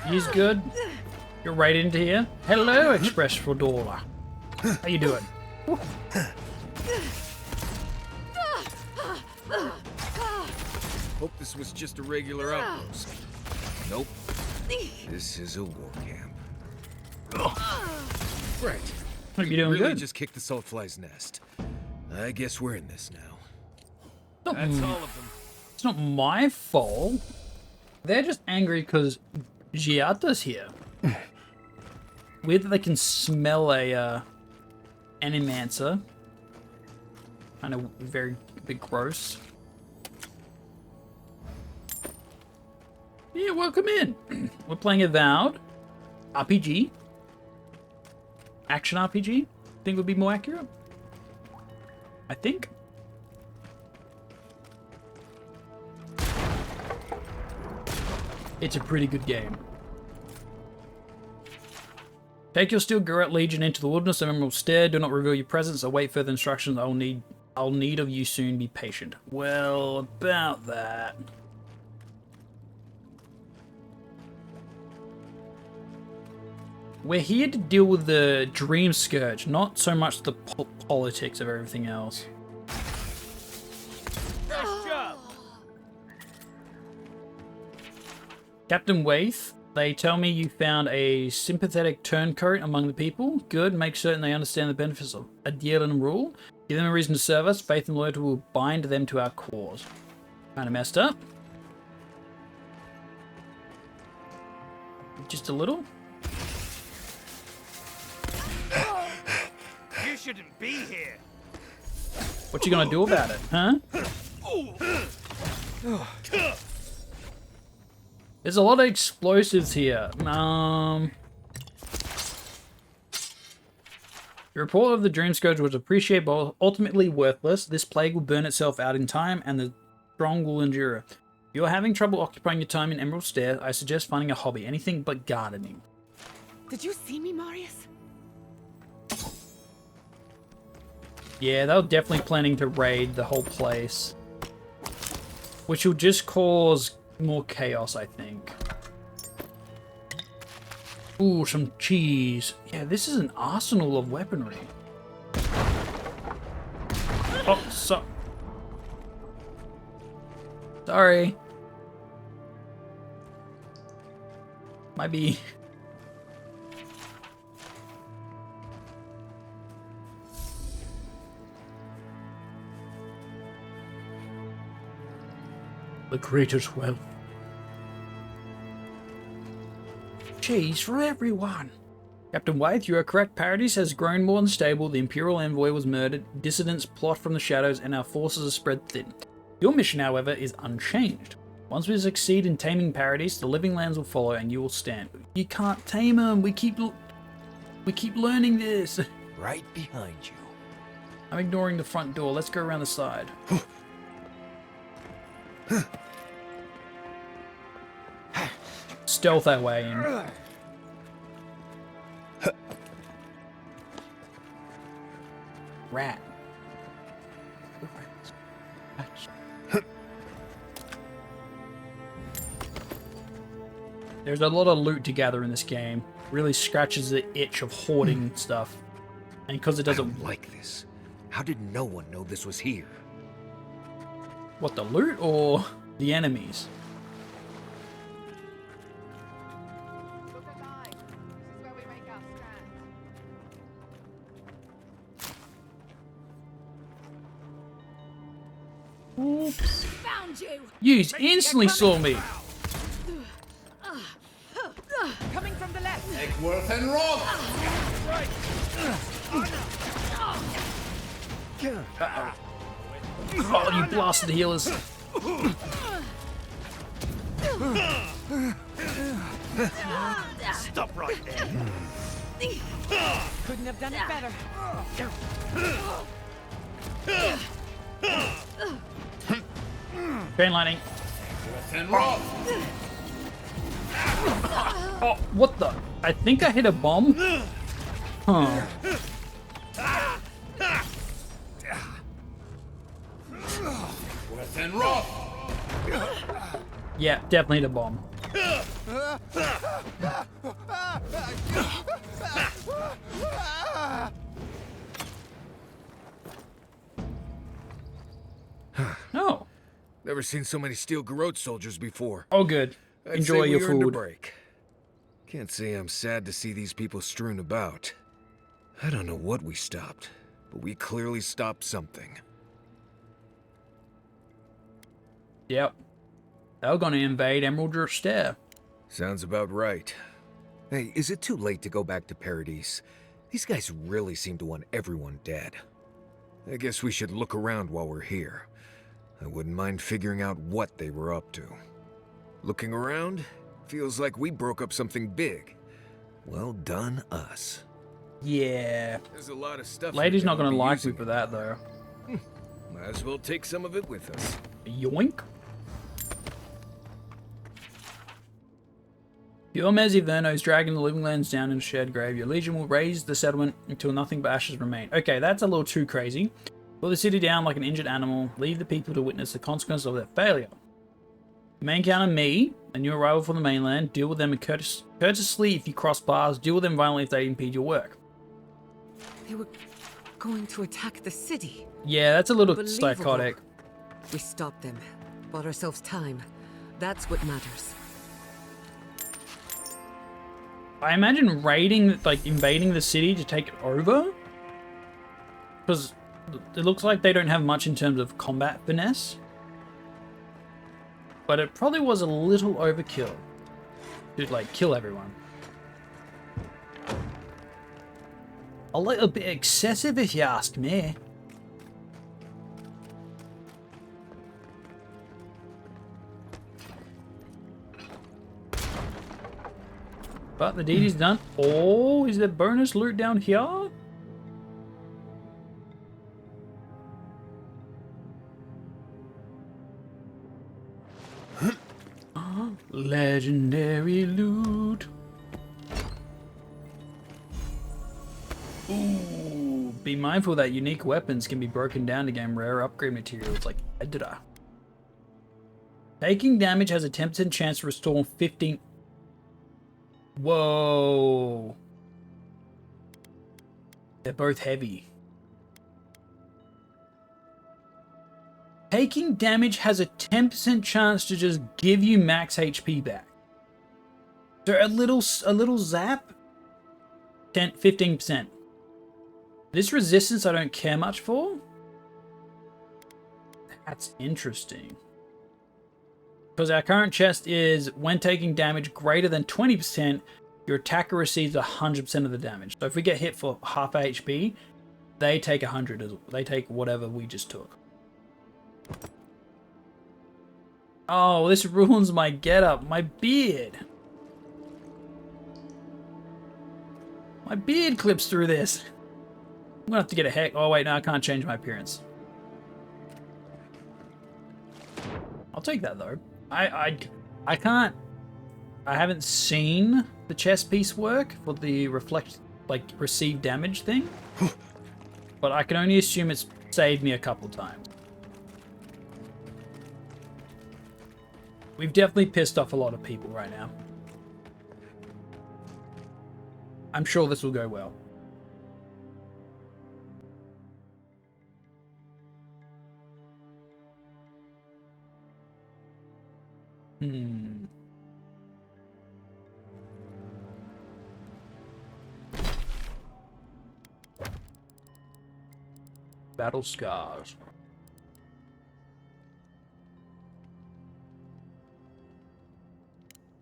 He's good. You're right into here. Hello, Express Fedora. How you doing? Hope this was just a regular outpost. Nope. This is a war camp. Right. Hope you're doing really good. Just kicked the saltfly's nest. I guess we're in this now. That's all of them. It's not my fault. They're just angry because Giata's here. Weird that they can smell a animancer. Kind of very bit gross. Yeah, welcome in. We're playing Avowed. RPG. Action RPG. Think would be more accurate. I think. It's a pretty good game. Take your steel Garret Legion into the wilderness of Emerald Stair. Do not reveal your presence. Await further instructions. I'll need of you soon. Be patient. Well, about that. We're here to deal with the Dream Scourge, not so much the politics of everything else. Captain Waith, they tell me you found a sympathetic turncoat among the people. Good, make certain they understand the benefits of a deal and rule. Give them a reason to serve us. Faith and loyalty will bind them to our cause. Kind of messed up. Just a little. You shouldn't be here. What you gonna do about it, huh? There's a lot of explosives here. The report of the Dream Scourge was appreciated but ultimately worthless. This plague will burn itself out in time, and the strong will endure. If you're having trouble occupying your time in Emerald Stair, I suggest finding a hobby, anything but gardening. Did you see me, Marius? Yeah, they were definitely planning to raid the whole place. Which will just cause more chaos, I think. Ooh, some cheese. Yeah, this is an arsenal of weaponry. Oh, sorry. Might be... The greatest wealth. Cheese for everyone. Captain Waith, you are correct. Paradis has grown more unstable. The Imperial Envoy was murdered. Dissidents plot from the shadows, and our forces are spread thin. Your mission, however, is unchanged. Once we succeed in taming Paradis, the living lands will follow, and you will stand. You can't tame them. We keep learning this. Right behind you. I'm ignoring the front door. Let's go around the side. Stealth our way in. Rat. There's a lot of loot to gather in this game. Really scratches the itch of hoarding stuff. And because it doesn't... I don't like this. How did no one know this was here? What, the loot or the enemies? Oops. Found you. You instantly saw me. Coming from the left. Eggsworth and Roth. Right. Oh, you blasted healers. Stop right there. Couldn't have done it better. Chain lightning. Within rock. Oh, what the? I think I hit a bomb. Huh. Within rock. Yeah, definitely hit a bomb. Oh. Never seen so many steel garrote soldiers before. Oh, good. I'd Enjoy say your we earned a food. break. Can't say I'm sad to see these people strewn about. I don't know what we stopped, but we clearly stopped something. Yep. They were going to invade Emerald Stair. Sounds about right. Hey, is it too late to go back to Paradise? These guys really seem to want everyone dead. I guess we should look around while we're here. I wouldn't mind figuring out what they were up to. Looking around, feels like we broke up something big. Well done, us. Yeah. There's a lot of stuff. Lady's here not going to we'll be like me using. for that, though. Might as well take some of it with us. Yoink. Your Mezziverno is dragging the living lands down in a shared grave. Your legion will raise the settlement until nothing but ashes remain. Okay, that's a little too crazy. Pull the city down like an injured animal. Leave the people to witness the consequences of their failure. You may encounter me, a new arrival from the mainland. Deal with them courteously if you cross paths. Deal with them violently if they impede your work. They were going to attack the city. Yeah, that's a little Unbelievable. psychotic. We stopped them. Bought ourselves time. That's what matters. I imagine raiding, like invading the city to take it over. Because it looks like they don't have much in terms of combat finesse. But it probably was a little overkill to like kill everyone. A little bit excessive if you ask me. But the deed is done. Oh, is there bonus loot down here? Legendary loot. Ooh, be mindful that unique weapons can be broken down to gain rare upgrade materials like Edra. Taking damage has a 10% chance to restore 15. Whoa. They're both heavy. Taking damage has a 10% chance to just give you max HP back. So a little zap, 15%. This resistance I don't care much for. That's interesting. Because our current chest is, when taking damage greater than 20%, your attacker receives 100% of the damage. So if we get hit for half HP, they take 100. They take whatever we just took. Oh, this ruins my getup. My beard. My beard clips through this. I'm gonna have to get a heck. Oh wait, no, I can't change my appearance. I'll take that though. I can't. I haven't seen the chest piece work for the receive damage thing, but I can only assume it's saved me a couple times. We've definitely pissed off a lot of people right now. I'm sure this will go well. Battle scars.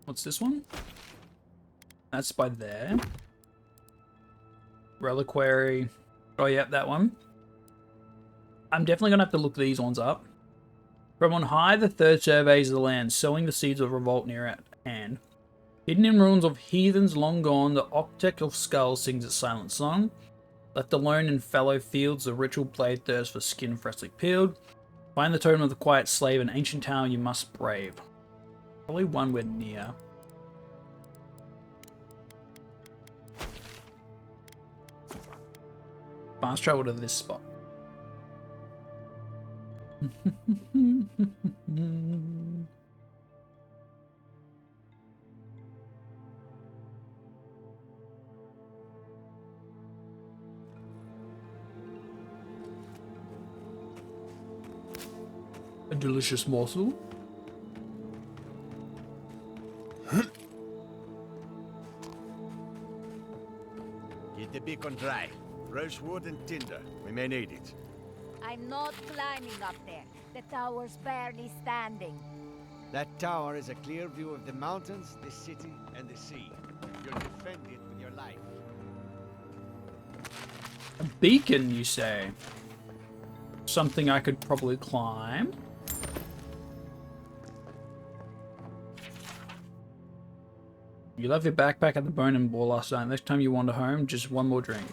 What's this one? That's by there. Reliquary. Oh, yeah, that one. I'm definitely going to have to look these ones up. From on high, the third surveys the land, sowing the seeds of revolt near at hand. Hidden in ruins of heathens long gone, the octet of skulls sings its silent song. Left alone in fallow fields, the ritual blade thirsts for skin freshly peeled. Find the totem of the quiet slave, an ancient tower you must brave. Probably one we're near. Fast travel to this spot. A delicious morsel. Get the beacon dry. Fresh wood and tinder. We may need it. I'm not climbing up there. The tower's barely standing. That tower is a clear view of the mountains, the city, and the sea. You'll defend it with your life. A beacon, you say? Something I could probably climb. You left your backpack at the Bone and Boar last night. Next time you wander home, just one more drink.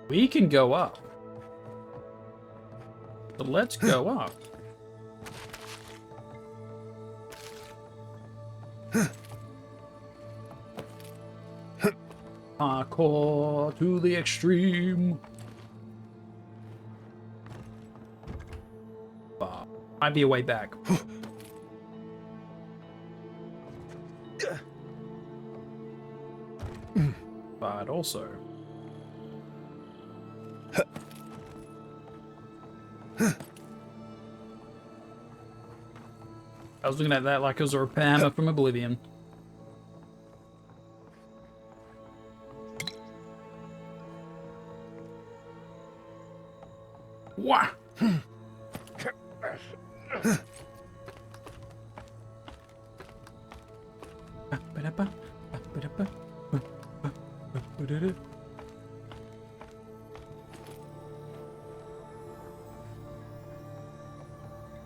We can go up. So let's go up. Parkour to the extreme. Might be a way back. But also... I was looking at that like it was a repair hammer from Oblivion. Wah!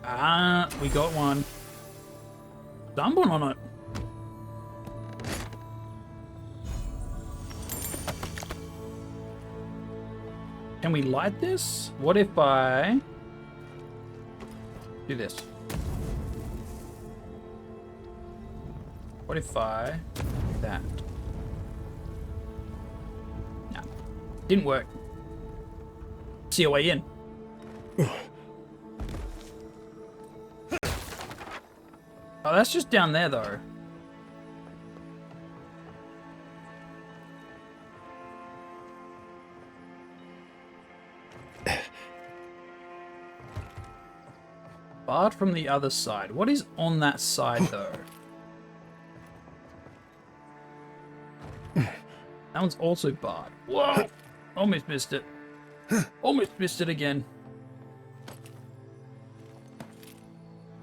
Ah, we got one. Stumbled on it. Can we light this? What if I do this? What if I do that? No. Didn't work. See a way in. Oh, that's just down there, though. Barred from the other side. What is on that side, though? That one's also barred. Whoa! Almost missed it. Almost missed it again.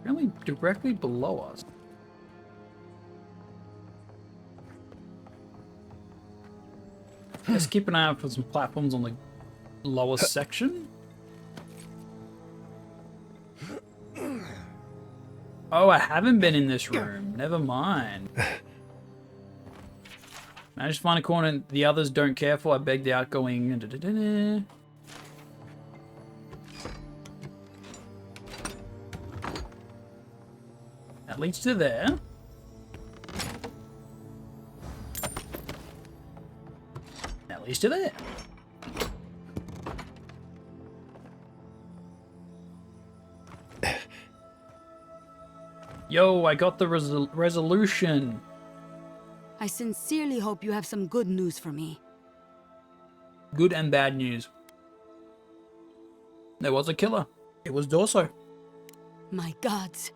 Really directly below us. Let's keep an eye out for some platforms on the lower section. Oh, I haven't been in this room. Never mind. I just find a corner the others don't care for. I beg the outgoing. That leads to there. That leads to there. Yo, I got the resolution. I sincerely hope you have some good news for me. Good and bad news. There was a killer. It was Dorso. My gods.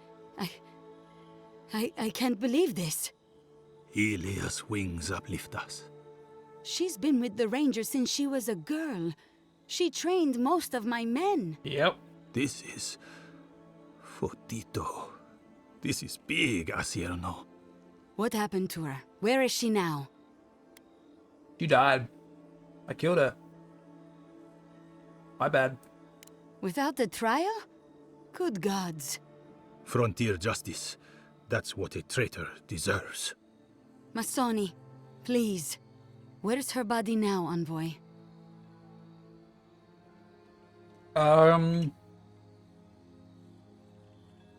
I can't believe this. Ilia's wings uplift us. She's been with the Rangers since she was a girl. She trained most of my men. Yep. This is... Fotito. This is big, Asierno. What happened to her? Where is she now? She died. I killed her. My bad. Without the trial? Good gods. Frontier justice. That's what a traitor deserves. Masoni, please. Where's her body now, Envoy? Isn't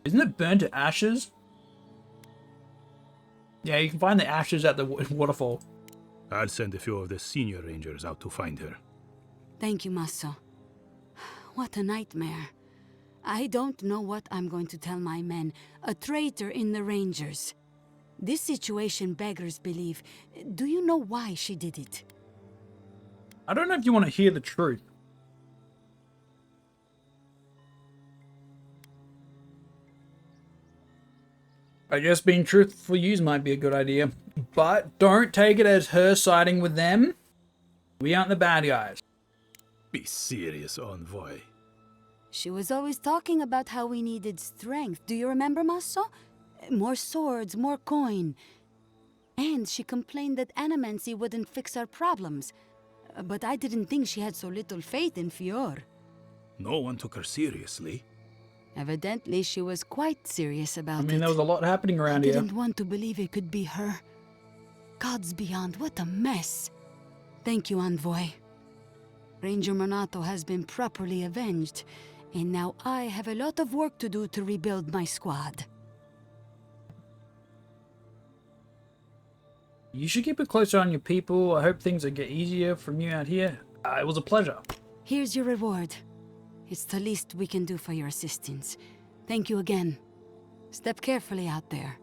it burned to ashes? Yeah, you can find the ashes at the waterfall. I'll send a few of the senior rangers out to find her. Thank you, Masso. What a nightmare. I don't know what I'm going to tell my men. A traitor in the Rangers. This situation beggars belief. Do you know why she did it? I don't know if you want to hear the truth. I guess being truthful for you might be a good idea. But don't take it as her siding with them. We aren't the bad guys. Be serious, Envoy. She was always talking about how we needed strength. Do you remember, Masso? More swords, more coin. And she complained that animancy wouldn't fix our problems. But I didn't think she had so little faith in Fior. No one took her seriously. Evidently, she was quite serious about it. I mean, there was a lot happening around I here. didn't want to believe it could be her. Gods beyond, what a mess. Thank you, Envoy. Ranger Monato has been properly avenged, and now I have a lot of work to do to rebuild my squad. You should keep a close eye on your people. I hope things will get easier from you out here. It was a pleasure. Here's your reward. It's the least we can do for your assistance. Thank you again. Step carefully out there.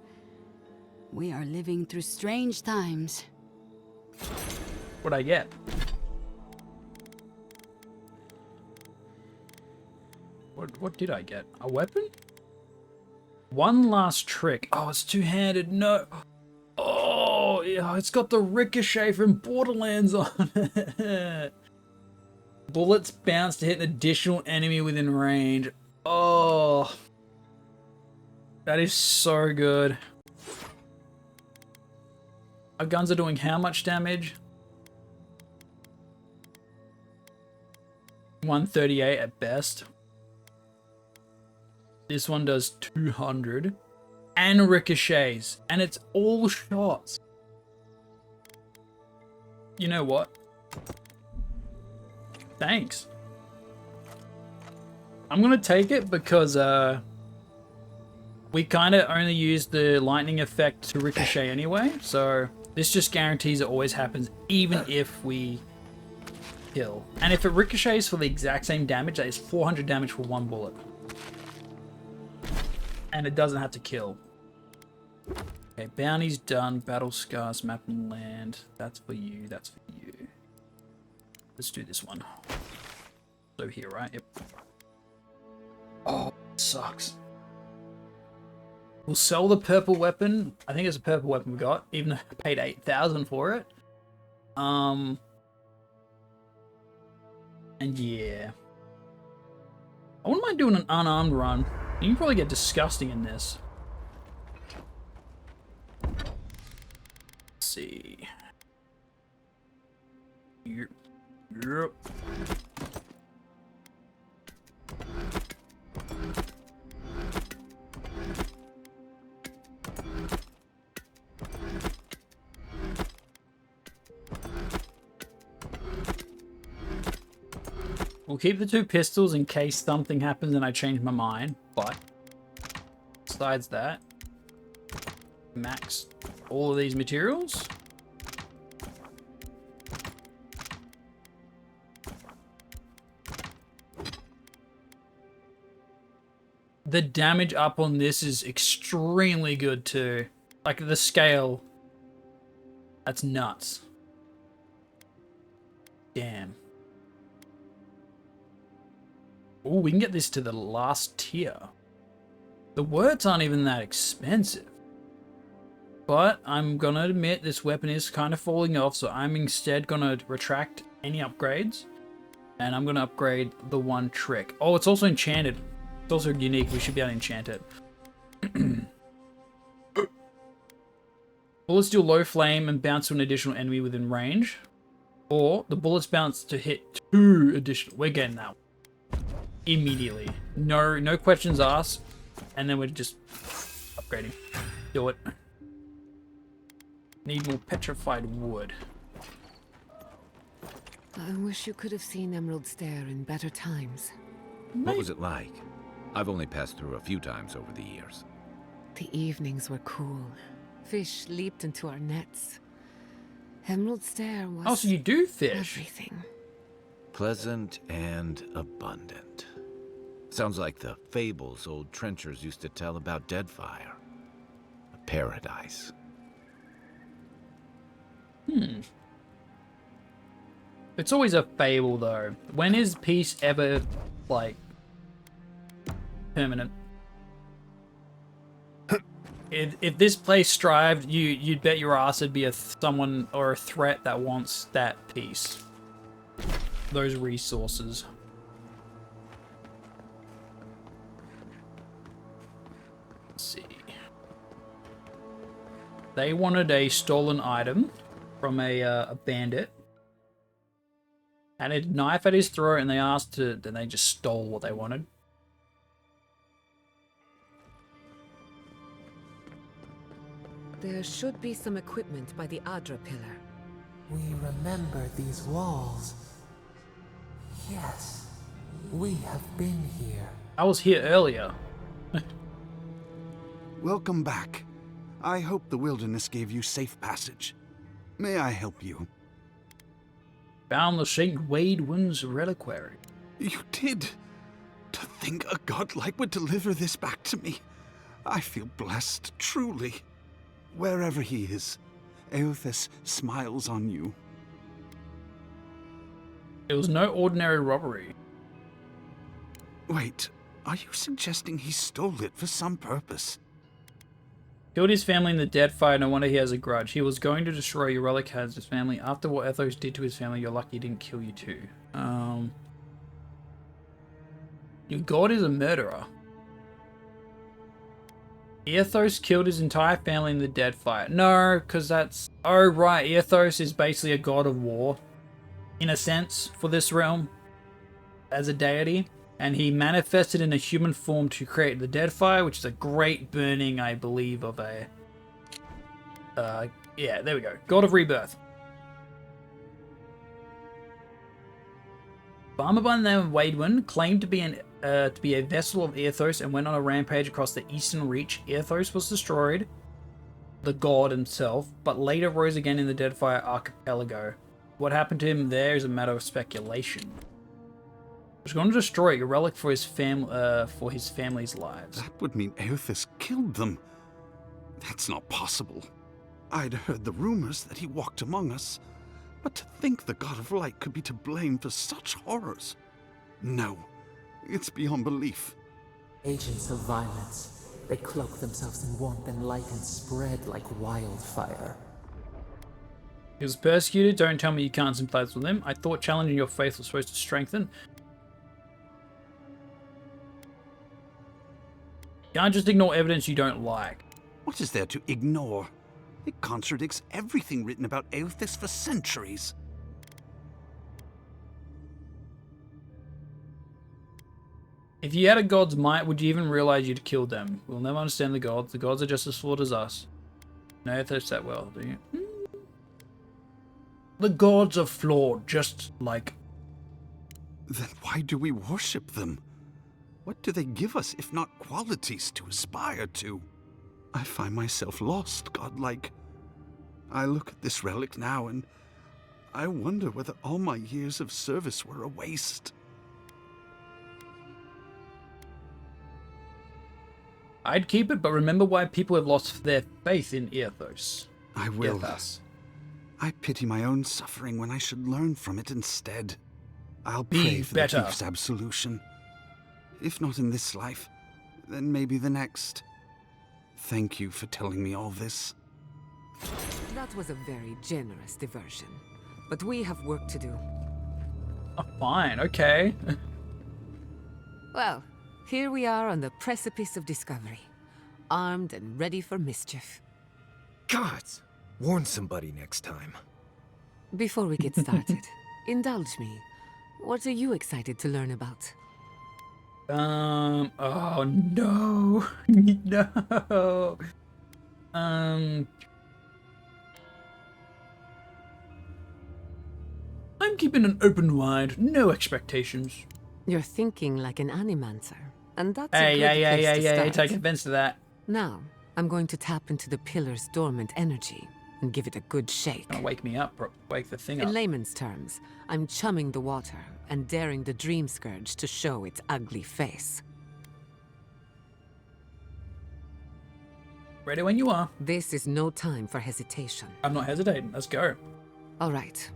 We are living through strange times. What'd I get? What did I get? A weapon? One last trick. Oh, it's two-handed. No. Oh, yeah, it's got the ricochet from Borderlands on it. Bullets bounce to hit an additional enemy within range. Oh. That is so good. Our guns are doing how much damage? 138 at best. This one does 200. And ricochets. And it's all shots. You know what? Thanks. I'm gonna take it because we kind of only use the lightning effect to ricochet anyway, so this just guarantees it always happens even if we kill. And if it ricochets for the exact same damage, that is 400 damage for one bullet. And it doesn't have to kill. Okay, bounty's done. Battle scars, map and land. That's for you, that's for you. Let's do this one. So here, right? Yep. Oh, sucks. We'll sell the purple weapon. I think it's a purple weapon we got, even though I paid 8,000 for it. And yeah. I wouldn't mind doing an unarmed run. You can probably get disgusting in this. Let's see. Yep. Yep. We'll keep the two pistols in case something happens and I change my mind, but besides that, max all of these materials. The damage up on this is extremely good too. Like the scale, that's nuts. Damn. Oh, we can get this to the last tier. The words aren't even that expensive. But I'm gonna admit this weapon is kind of falling off, so I'm instead gonna retract any upgrades. And I'm gonna upgrade the one trick. Oh, it's also enchanted. It's also unique. We should be able to enchant it. Bullets deal low flame and bounce to an additional enemy within range. Or the bullets bounce to hit 2 additional. We're getting that one. Immediately. No questions asked. And then we're just upgrading. Do it. Need more petrified wood. I wish you could have seen Emerald Stair in better times. What was it like? I've only passed through a few times over the years. The evenings were cool. Fish leaped into our nets. Emerald Stair was... Oh, so you do fish? Everything. Pleasant and abundant. Sounds like the fables old trenchers used to tell about Deadfire. A paradise. It's always a fable, though. When is peace ever, like, permanent? If this place strived, you'd bet your ass it'd be someone or a threat that wants that peace. Those resources. Let's see. They wanted a stolen item from a bandit. And a knife at his throat, and they asked to, then they just stole what they wanted. There should be some equipment by the Adra pillar. We remember these walls. Yes, we have been here. I was here earlier. Welcome back. I hope the wilderness gave you safe passage. May I help you? Found the St. Wadewin's reliquary. You did? To think a godlike would deliver this back to me. I feel blessed, truly. Wherever he is, Eothas smiles on you. It was no ordinary robbery. Wait, are you suggesting he stole it for some purpose? Killed his family in the Deadfire, no wonder he has a grudge. He was going to destroy your relic as his family. After what Ethos did to his family, you're lucky he didn't kill you too. Your god is a murderer. Ethos killed his entire family in the Deadfire. No, because that's... Oh, right. Ethos is basically a god of war, in a sense, for this realm, as a deity. And he manifested in a human form to create the Deadfire, which is a great burning, I believe, of a... yeah, there we go. God of Rebirth. Farmer by the name of Wadewin claimed to be a vessel of Aethos and went on a rampage across the Eastern Reach. Aethos was destroyed, the god himself, but later rose again in the Deadfire archipelago. What happened to him there is a matter of speculation. Was going to destroy your relic for his family's lives. That would mean Eothas killed them. That's not possible. I'd heard the rumors that he walked among us, but to think the God of Light could be to blame for such horrors. No, it's beyond belief. Agents of violence. They cloak themselves in warmth and light and spread like wildfire. He was persecuted. Don't tell me you can't sympathize with him. I thought challenging your faith was supposed to strengthen. Can't just ignore evidence you don't like. What is there to ignore? It contradicts everything written about Eothas for centuries. If you had a god's might, would you even realize you'd killed them? We'll never understand the gods. The gods are just as flawed as us. No, that's that well, do you? The gods are flawed, just like... Then why do we worship them? What do they give us if not qualities to aspire to? I find myself lost, godlike. I look at this relic now and I wonder whether all my years of service were a waste. I'd keep it, but remember why people have lost their faith in Aethos. I will. Aethos. I pity my own suffering when I should learn from it instead. I'll Be pray for better. the thief's absolution. If not in this life, then maybe the next. Thank you for telling me all this. That was a very generous diversion, but we have work to do. Oh, fine, okay. Well, here we are on the precipice of discovery, armed and ready for mischief. Gods! Warn somebody next time. Before we get started, indulge me. What are you excited to learn about? Oh no. No. I'm keeping an open mind, no expectations. You're thinking like an animancer, and that's a Hey, good hey, place hey, to hey, hey, start. take offense to that. Now, I'm going to tap into the pillar's dormant energy and give it a good shake. Gonna wake me up, wake the thing In up. layman's terms, I'm chumming the water and daring the dream scourge to show its ugly face. Ready when you are. This is no time for hesitation. I'm not hesitating. Let's go. All right.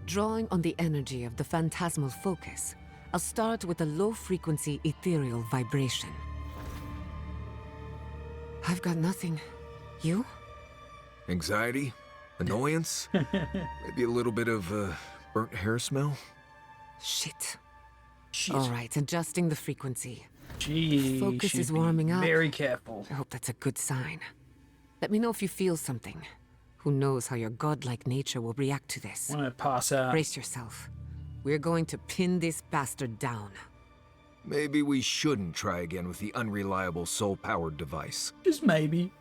Drawing on the energy of the phantasmal focus, I'll start with a low-frequency ethereal vibration. I've got nothing. You? Anxiety? Annoyance? Maybe a little bit of burnt hair smell? Shit. Shit. All right, adjusting the frequency. Gee, Focus should is be warming up. very careful. I hope that's a good sign. Let me know if you feel something. Who knows how your godlike nature will react to this? I'm gonna pass out. Brace yourself. We're going to pin this bastard down. Maybe we shouldn't try again with the unreliable soul-powered device. Just maybe.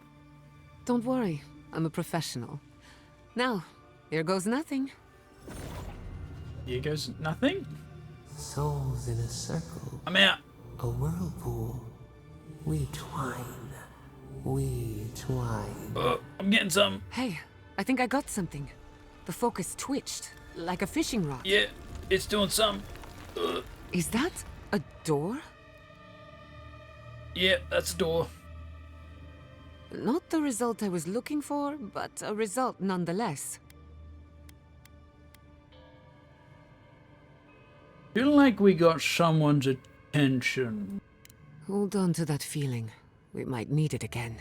Don't worry, I'm a professional. Now, here goes nothing. Here goes nothing. Souls in a circle. I'm out. A whirlpool. We twine. We twine. I'm getting some. Hey, I think I got something. The focus twitched, like a fishing rod. Yeah, it's doing some. Is that a door? Yeah, that's the door. Not the result I was looking for, but a result nonetheless. Feel like we got someone's attention. Hold on to that feeling. We might need it again.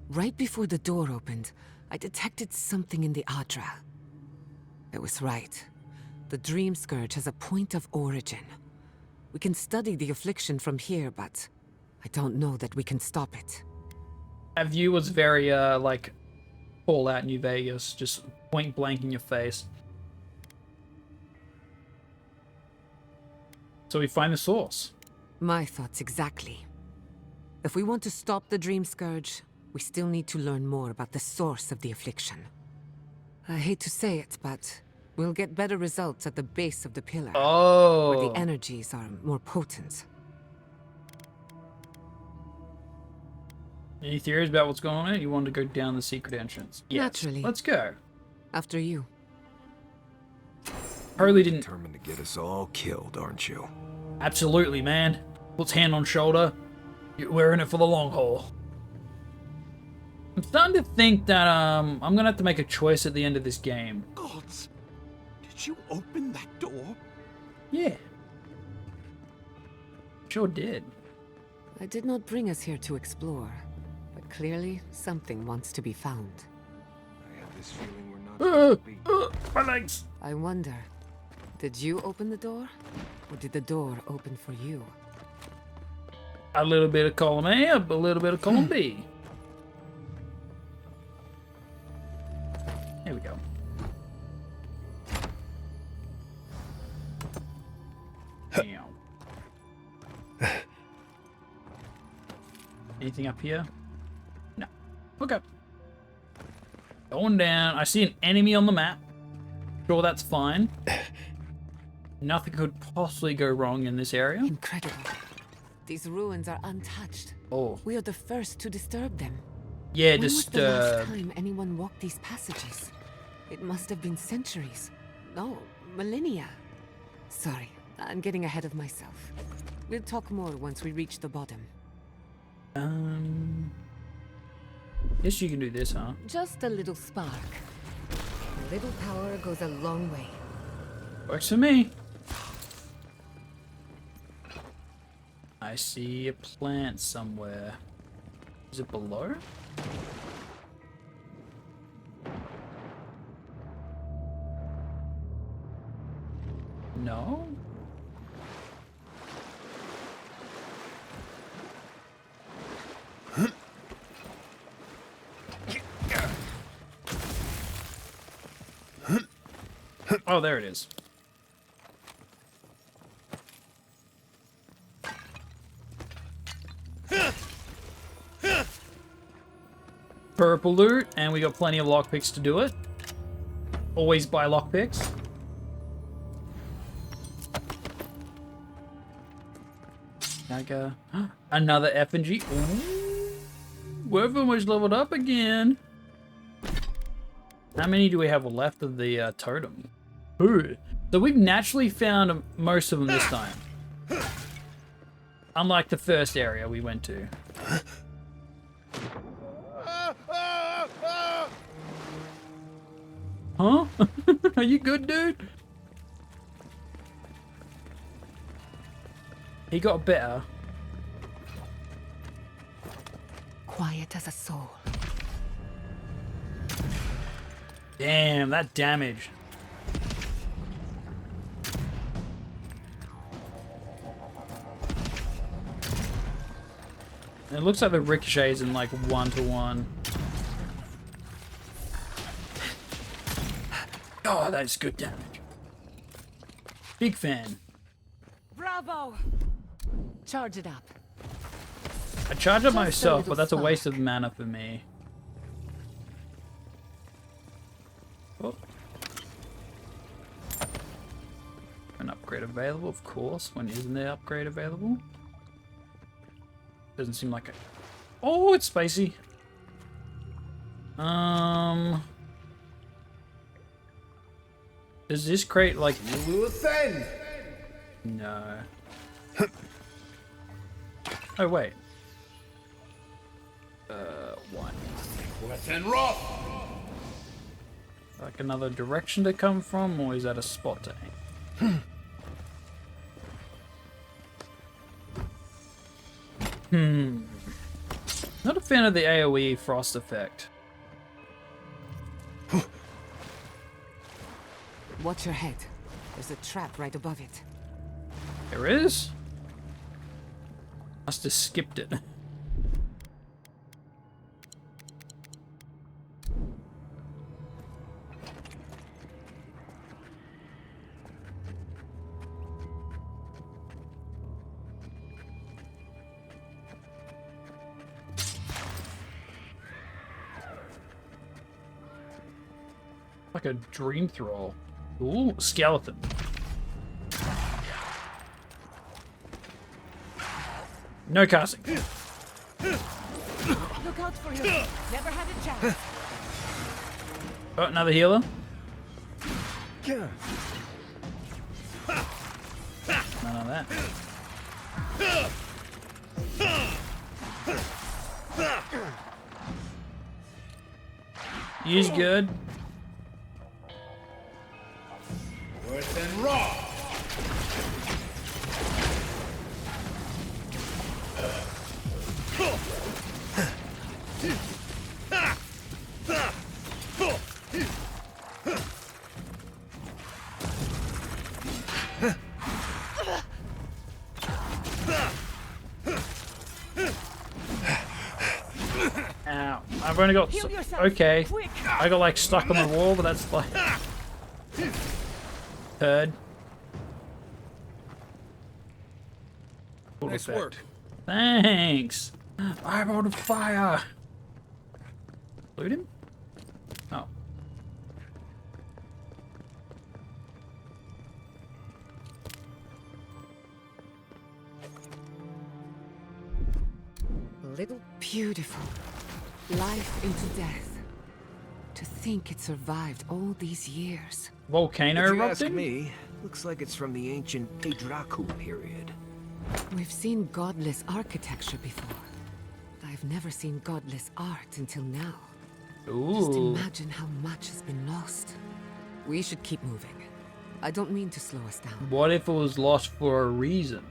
Right before the door opened, I detected something in the Adra. I was right. The Dream Scourge has a point of origin. We can study the affliction from here, but I don't know that we can stop it. That view was very, like, Fallout New Vegas, just point blank in your face. So we find the source. My thoughts exactly. If we want to stop the Dream Scourge, we still need to learn more about the source of the affliction. I hate to say it, but we'll get better results at the base of the pillar. Oh. Where the energies are more potent. Any theories about what's going on? You want to go down the secret entrance? Yes. Naturally. Let's go. After you. Hurley didn't. Determined to get us all killed, aren't you? Absolutely, man. Puts hand on shoulder. We're in it for the long haul. I'm starting to think that I'm gonna have to make a choice at the end of this game. Gods, did you open that door? Yeah. Sure did. I did not bring us here to explore, but clearly something wants to be found. I have this feeling we're not supposed to be. My legs. I wonder, did you open the door? Or did the door open for you? A little bit of column A, a little bit of column B. Here we go. Anything up here? No. Okay. Going down. I see an enemy on the map. Sure, that's fine. Nothing could possibly go wrong in this area. Incredible. These ruins are untouched. Oh. We are the first to disturb them. Yeah, When was the disturb. last time anyone walked these passages? It must have been centuries. No, millennia. Sorry, I'm getting ahead of myself. We'll talk more once we reach the bottom. Guess you can do this, huh? Just a little spark. A little power goes a long way. Works for me. I see a plant somewhere. Is it below? No? Oh, there it is. Purple loot, and we got plenty of lockpicks to do it. Always buy lockpicks. Dagger. Another effigy. Ooh. We've almost leveled up again. How many do we have left of the totem? Ooh. So we've naturally found most of them this time. Unlike the first area we went to. Huh? Are you good, dude? He got better. Quiet as a soul. Damn, that damage. It looks like the ricochet is in like 1-to-1. Oh, that's good damage. Big fan. Bravo! Charge it up. I charge up Just a myself, little but that's a spark. waste of mana for me. Oh. An upgrade available, of course. When isn't there upgrade available? Doesn't seem like it. Oh, it's spicy. Does this crate like? You will ascend. No. Oh wait. One. Worse than Roth. Like another direction to come from, or is that a spot to aim? Not a fan of the AoE frost effect. Watch your head. There's a trap right above it. There is? Must have skipped it. Like a dream thrall. Ooh, skeleton. No casting. Look out for him. Never had a chance. Oh, another healer. None of that. He's good. Worse than Roth. Ow. I've only got... Okay. I got like stuck on the wall, but that's like... Third. Nice work. Thanks. I'm on fire. Loot him? Oh. Little beautiful. Life into death. To think it survived all these years. Volcano If you ask erupting? me, looks like it's from the ancient Adraku period. We've seen godless architecture before. I've never seen godless art until now. Just Ooh. imagine how much has been lost. We should keep moving. I don't mean to slow us down. What if it was lost for a reason?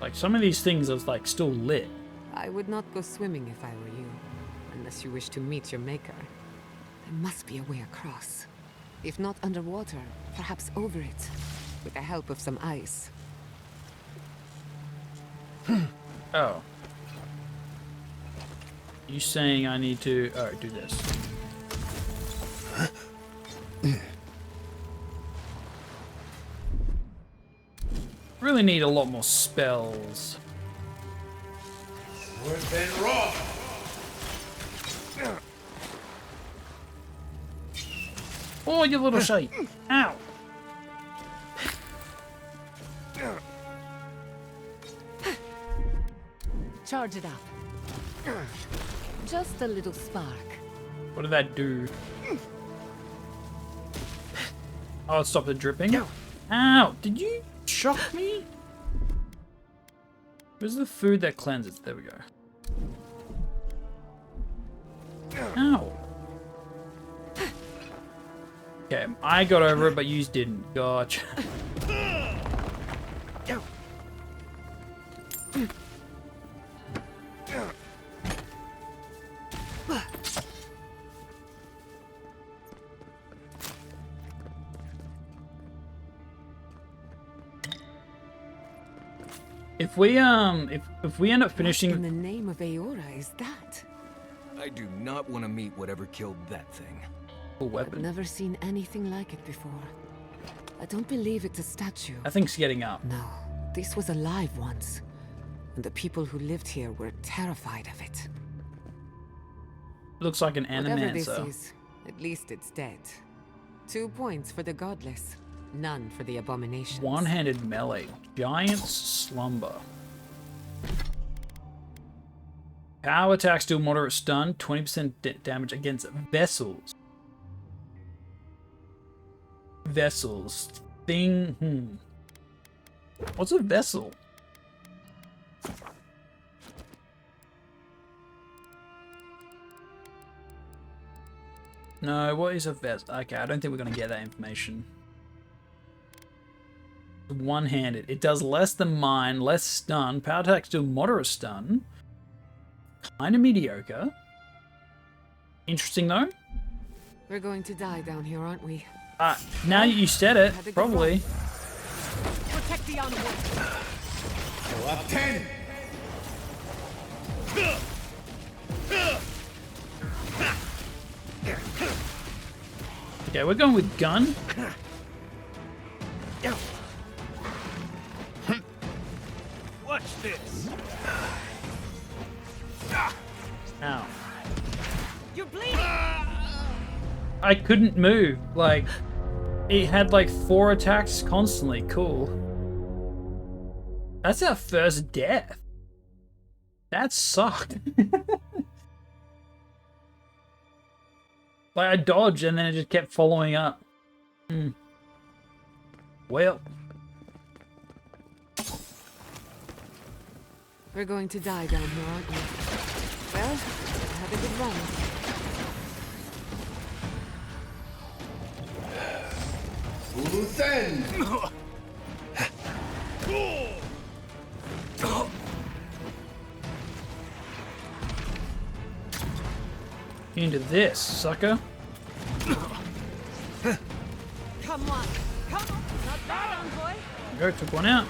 Like some of these things are like still lit. I would not go swimming if I were you, unless you wish to meet your maker. There must be a way across. If not underwater, perhaps over it, with the help of some ice. Oh. You saying I need to... Alright, do this. Really need a lot more spells. Worse than Roth. Oh, you little shite. Ow. charge it up. Just a little spark. What did that do? Oh, it stopped the dripping. Ow! Did you shock me? Where's the food that cleanses? There we go. Ow! Okay, I got over it, but you didn't. Gotcha. If we end up finishing. What in the name of Aora is that? I do not want to meet whatever killed that thing. A weapon. I've never seen anything like it before. I don't believe it's a statue. I think it's getting up. No, this was alive once. And the people who lived here were terrified of it. Looks like an Whatever this animancer. is, at least it's dead. 2 points for the godless, none for the abomination. One-handed melee. Giant's slumber. Power attacks deal moderate stun, 20% damage against vessels. Vessels. Thing. What's a vessel? No, what is a vessel? Okay, I don't think we're going to get that information. One-handed. It does less than mine, less stun. Power attacks do moderate stun. Kind of mediocre. Interesting, though. We're going to die down here, aren't we? Now you said it, probably. Protect the onward. Go up 10. Okay, we're going with gun. Watch this. Ow. You're bleeding. I couldn't move. Like, it had like 4 attacks constantly. Cool. That's our first death. That sucked. Like, I dodged and then it just kept following up. Well. We're going to die down here, aren't we? Well, have a good run. Luthen! Into this, sucker. Come on. Come on. Not bad, envoy. Go, took one out.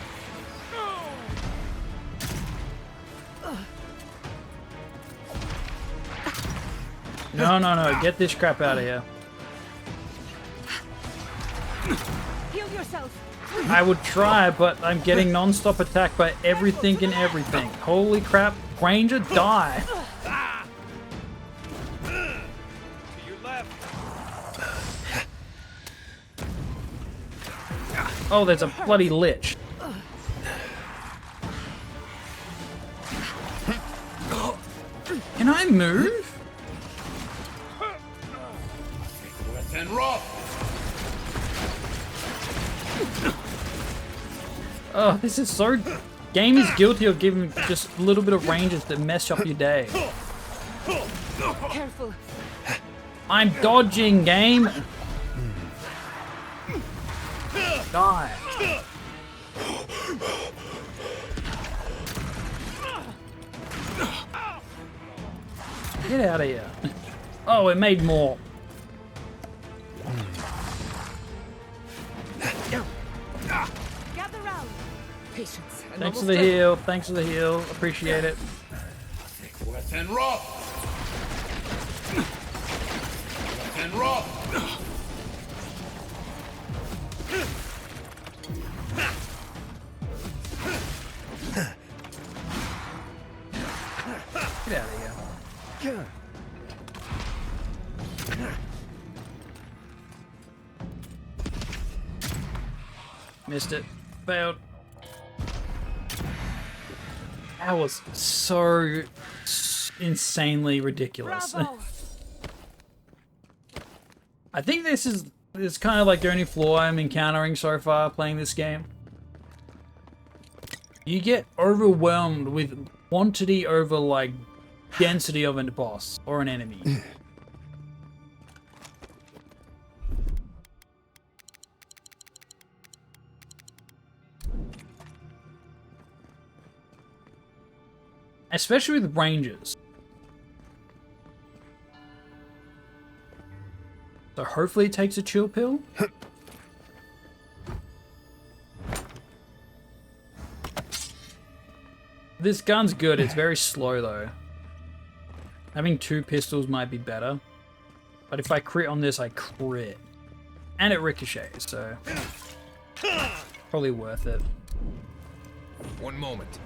No, get this crap out of here. Heal yourself. I would try, but I'm getting non-stop attacked by everything and everything. Holy crap. Ranger, die. Oh, there's a bloody lich. Can I move? And rough. Oh, this is so... Game is guilty of giving just a little bit of ranges to mess up your day. Careful. I'm dodging, game. Die. Get out of here. Oh, it made more. Gather round. Patience. Thanks for the heal. Thanks for the heal. Appreciate it. Wet and rough. Wet and rough. Get out of here. Missed it. Failed. That was so insanely ridiculous. I think this is kind of like the only flaw I'm encountering so far playing this game. You get overwhelmed with quantity over like density of a boss or an enemy. Especially with rangers. So hopefully it takes a chill pill. This gun's good, it's very slow though. Having 2 pistols might be better. But if I crit on this, I crit. And it ricochets, so... probably worth it. One moment.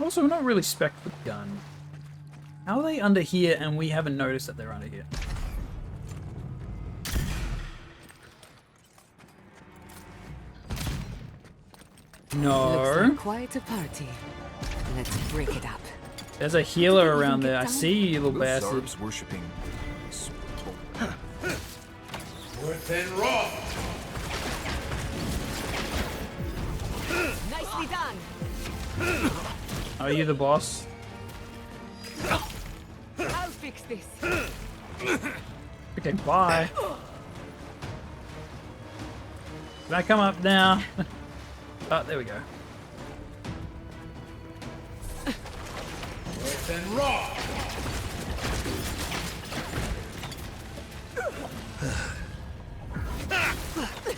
Also, we're not really spec'd for the gun. How are they under here and we haven't noticed that they're under here? No. Looks like quite a party. Let's break it up. There's a healer around there. I see you, little Those bastard. Zarbs worshipping. Worth and raw. Nicely done. Are you the boss? I'll fix this. Okay, bye. Can I come up now? Oh, there we go. Worth and raw.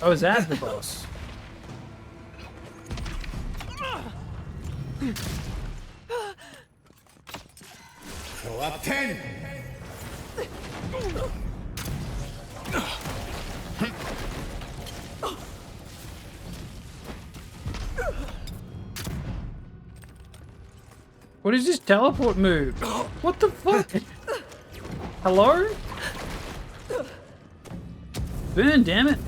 Oh, is that the boss? Throw up 10. What is this teleport move? What the fuck? Hello? Burn, damn it.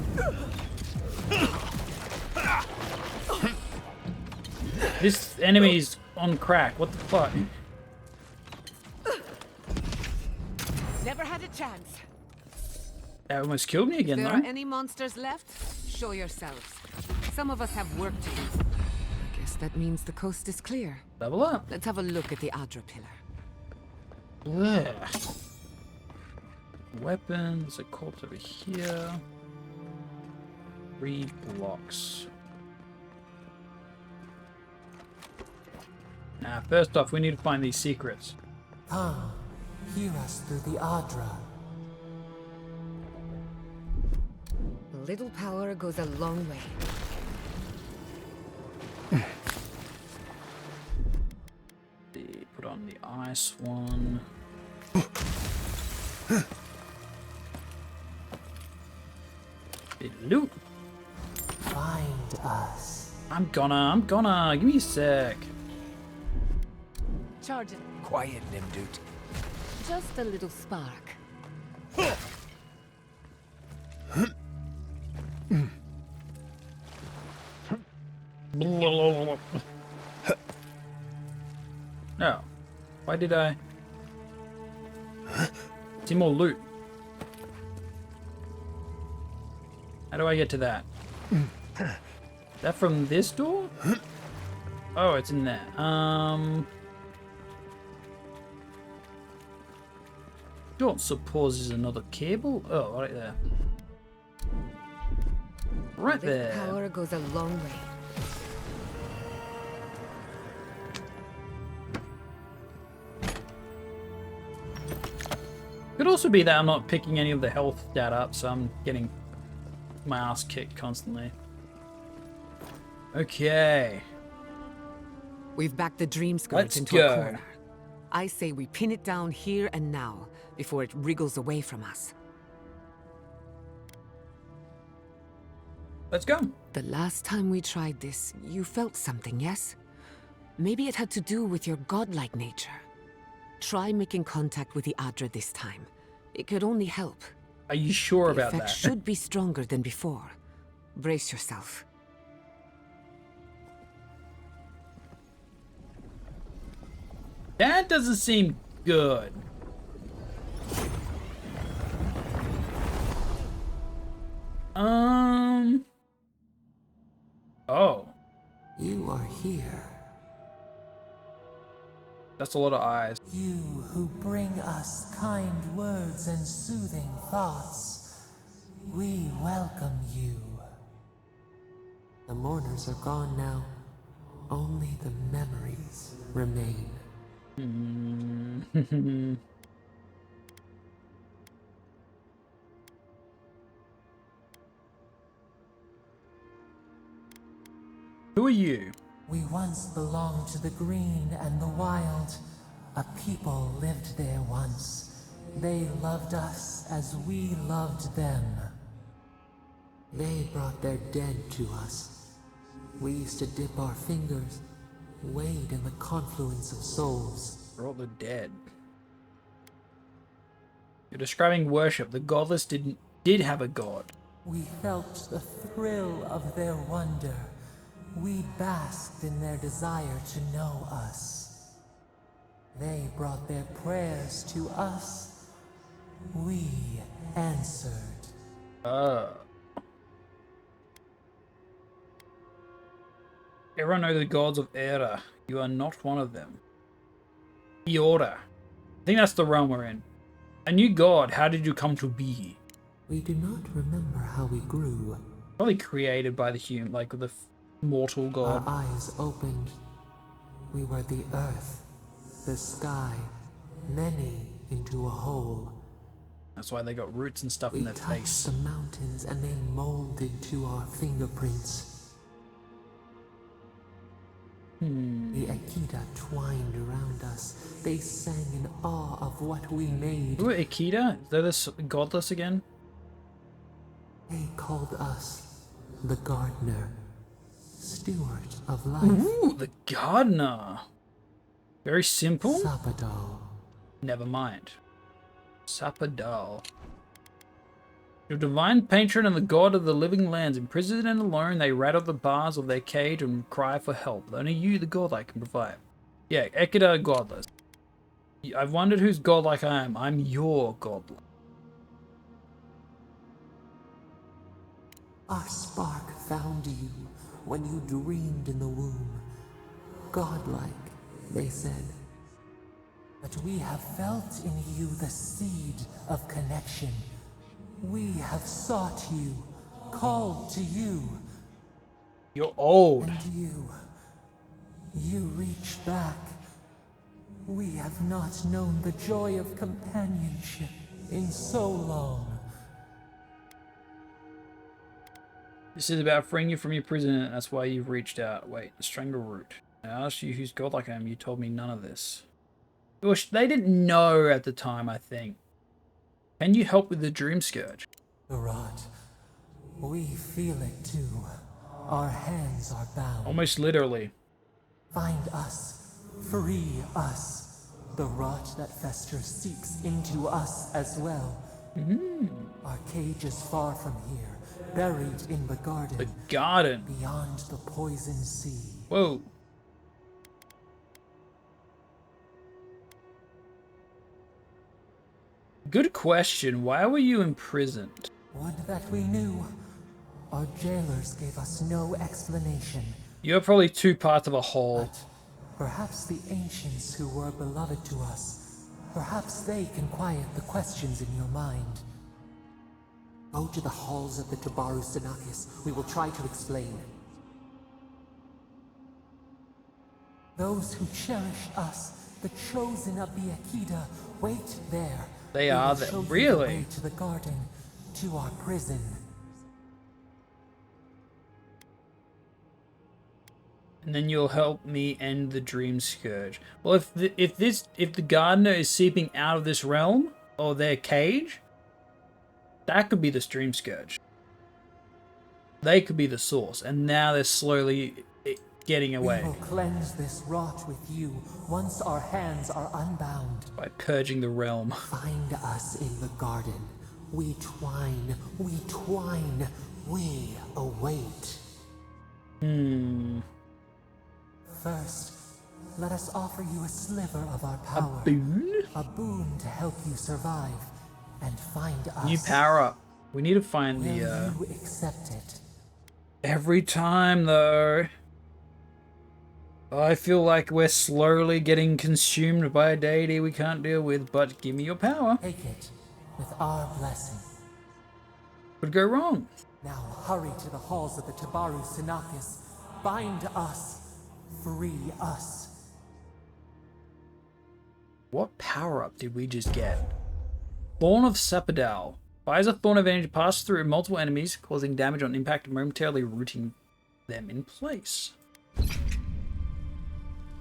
This enemy's on crack. What the fuck? Never had a chance. That almost killed me again, If there though. are any monsters left, show yourselves. Some of us have work to do. I guess that means the coast is clear. Level up. Let's have a look at the Adra pillar. Blech. Weapons, a corpse over here. 3 blocks. Now, first off, we need to find these secrets. Come, hear us through the Adra. A little power goes a long way. Put on the ice one. Loot. Find us. I'm gonna. Give me a sec. Charge it. Quiet, Nimdut. Just a little spark. No. Why did I? See more loot. How do I get to that? Is that from this door? Oh, it's in there. Don't suppose there's another cable? Oh, right there. Right A little there. power goes a long way. Could also be that I'm not picking any of the health data up, so I'm getting my ass kicked constantly. Okay. We've backed the dream scourge Let's into go. a corner. I say we pin it down here and now, before it wriggles away from us. Let's go. The last time we tried this, you felt something, yes? Maybe it had to do with your godlike nature. Try making contact with the Adra this time. It could only help. Are you sure The about effect that? should be stronger than before. Brace yourself. That doesn't seem good. Oh. You are here. That's a lot of eyes. You who bring us kind words and soothing thoughts. We welcome you. The mourners are gone now. Only the memories remain. Who are you? We once belonged to the green and the wild. A people lived there once. They loved us as we loved them. They brought their dead to us. We used to dip our fingers, wade in the confluence of souls. Brought the dead. You're describing worship. The godless did have a god. We felt the thrill of their wonder. We basked in their desire to know us. They brought their prayers to us. We answered. Everyone knows the gods of Era. You are not one of them. Eora. I think that's the realm we're in. A new god, how did you come to be? We do not remember how we grew. Probably created by the human, like the mortal god. Our eyes opened. We were the earth, the sky, many into a whole. That's why they got roots and stuff in We their touched face. the mountains and they molded to our fingerprints. The Akita twined around us. They sang in awe of what we made. Who are Ikeda? Is there this godless again? They called us the gardener, steward of life. Ooh, the gardener. Very simple. Sapadal. Never mind. Sapadal. Your divine patron and the god of the living lands, imprisoned and alone, they rattle the bars of their cage and cry for help. Only you, the godlike, can provide. Yeah, Ekida godless. I've wondered whose godlike I am. I'm your godlike. Our spark found you when you dreamed in the womb. Godlike, they said. But we have felt in you the seed of connection. We have sought you, called to you. You're old. And you reach back. We have not known the joy of companionship in so long. This is about freeing you from your prison, and that's why you've reached out. Wait, the Strangleroot. I asked you whose godlike I am, you told me none of this. They didn't know at the time, I think. Can you help with the Dream Scourge? Rod, we feel it too. Our hands are bound. Almost literally. Find us. Free us. The rot that festers seeps into us as well. Our cage is far from here, buried in the garden. The garden. Beyond the poison sea. Whoa. Good question. Why were you imprisoned? Would that we knew. Our jailers gave us no explanation. You're probably two parts of a whole. But perhaps the ancients who were beloved to us, perhaps they can quiet the questions in your mind. Go to the halls of the Tabaru Senakis. We will try to explain. Those who cherish us, the chosen of the Akita, wait there. They We are will there. show you the Really? way to the garden, to our prison. And then you'll help me end the Dream Scourge. Well, if the gardener is seeping out of this realm or their cage, that could be the Dream Scourge. They could be the source, and now they're slowly getting away We will cleanse this rot with you once our hands are unbound. by purging the realm. Find us in the garden. We twine, we await. First, let us offer you a sliver of our power. A boon? A boon to help you survive and find us. New power up. We need to find Will the, you accept it? Every time, though, I feel like we're slowly getting consumed by a deity we can't deal with, but give me your power. Take it with our blessing. Could go wrong. Now hurry to the halls of the Tabaru Sinakis. Bind us. Free us. What power up did we just get? Thorn of Sapadal. Fires a thorn of energy passes through multiple enemies, causing damage on impact and momentarily rooting them in place.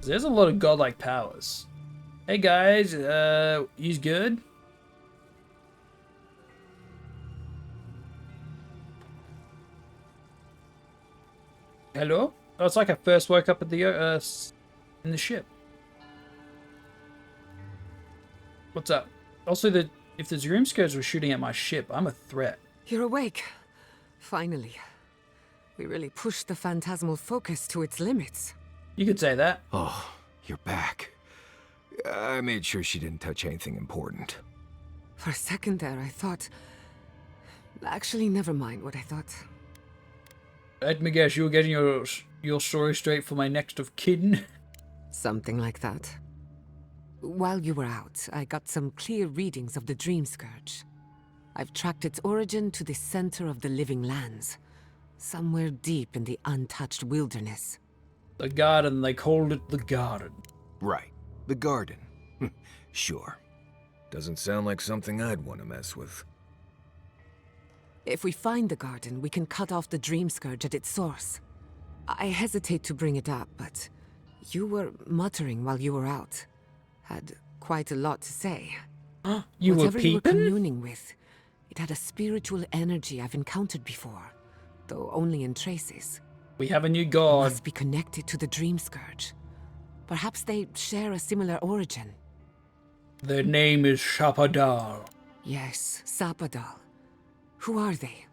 There's a lot of godlike powers. Hey guys, he's good? Hello? Oh, it's like I first woke up at the in the ship. What's up? Also, if the Dreamscourge were shooting at my ship, I'm a threat. You're awake. Finally. We really pushed the phantasmal focus to its limits. You could say that. Oh, you're back. I made sure she didn't touch anything important. For a second there, I thought... Actually, never mind what I thought. Let me guess, you were getting your story straight for my next of kin? Something like that. While you were out, I got some clear readings of the Dreamscourge. I've tracked its origin to the center of the living lands. Somewhere deep in the untouched wilderness. The garden, they called it the garden. Right. The garden. Sure. Doesn't sound like something I'd want to mess with. If we find the garden, we can cut off the Dreamscourge at its source. I hesitate to bring it up, but you were muttering while you were out. Had quite a lot to say. You Whatever were you were peeping? communing with, it had a spiritual energy I've encountered before, though only in traces. We have a new god. Must be connected to the Dreamscourge. Perhaps they share a similar origin. Their name is Shapadal. Yes, Sapadal. Who are they?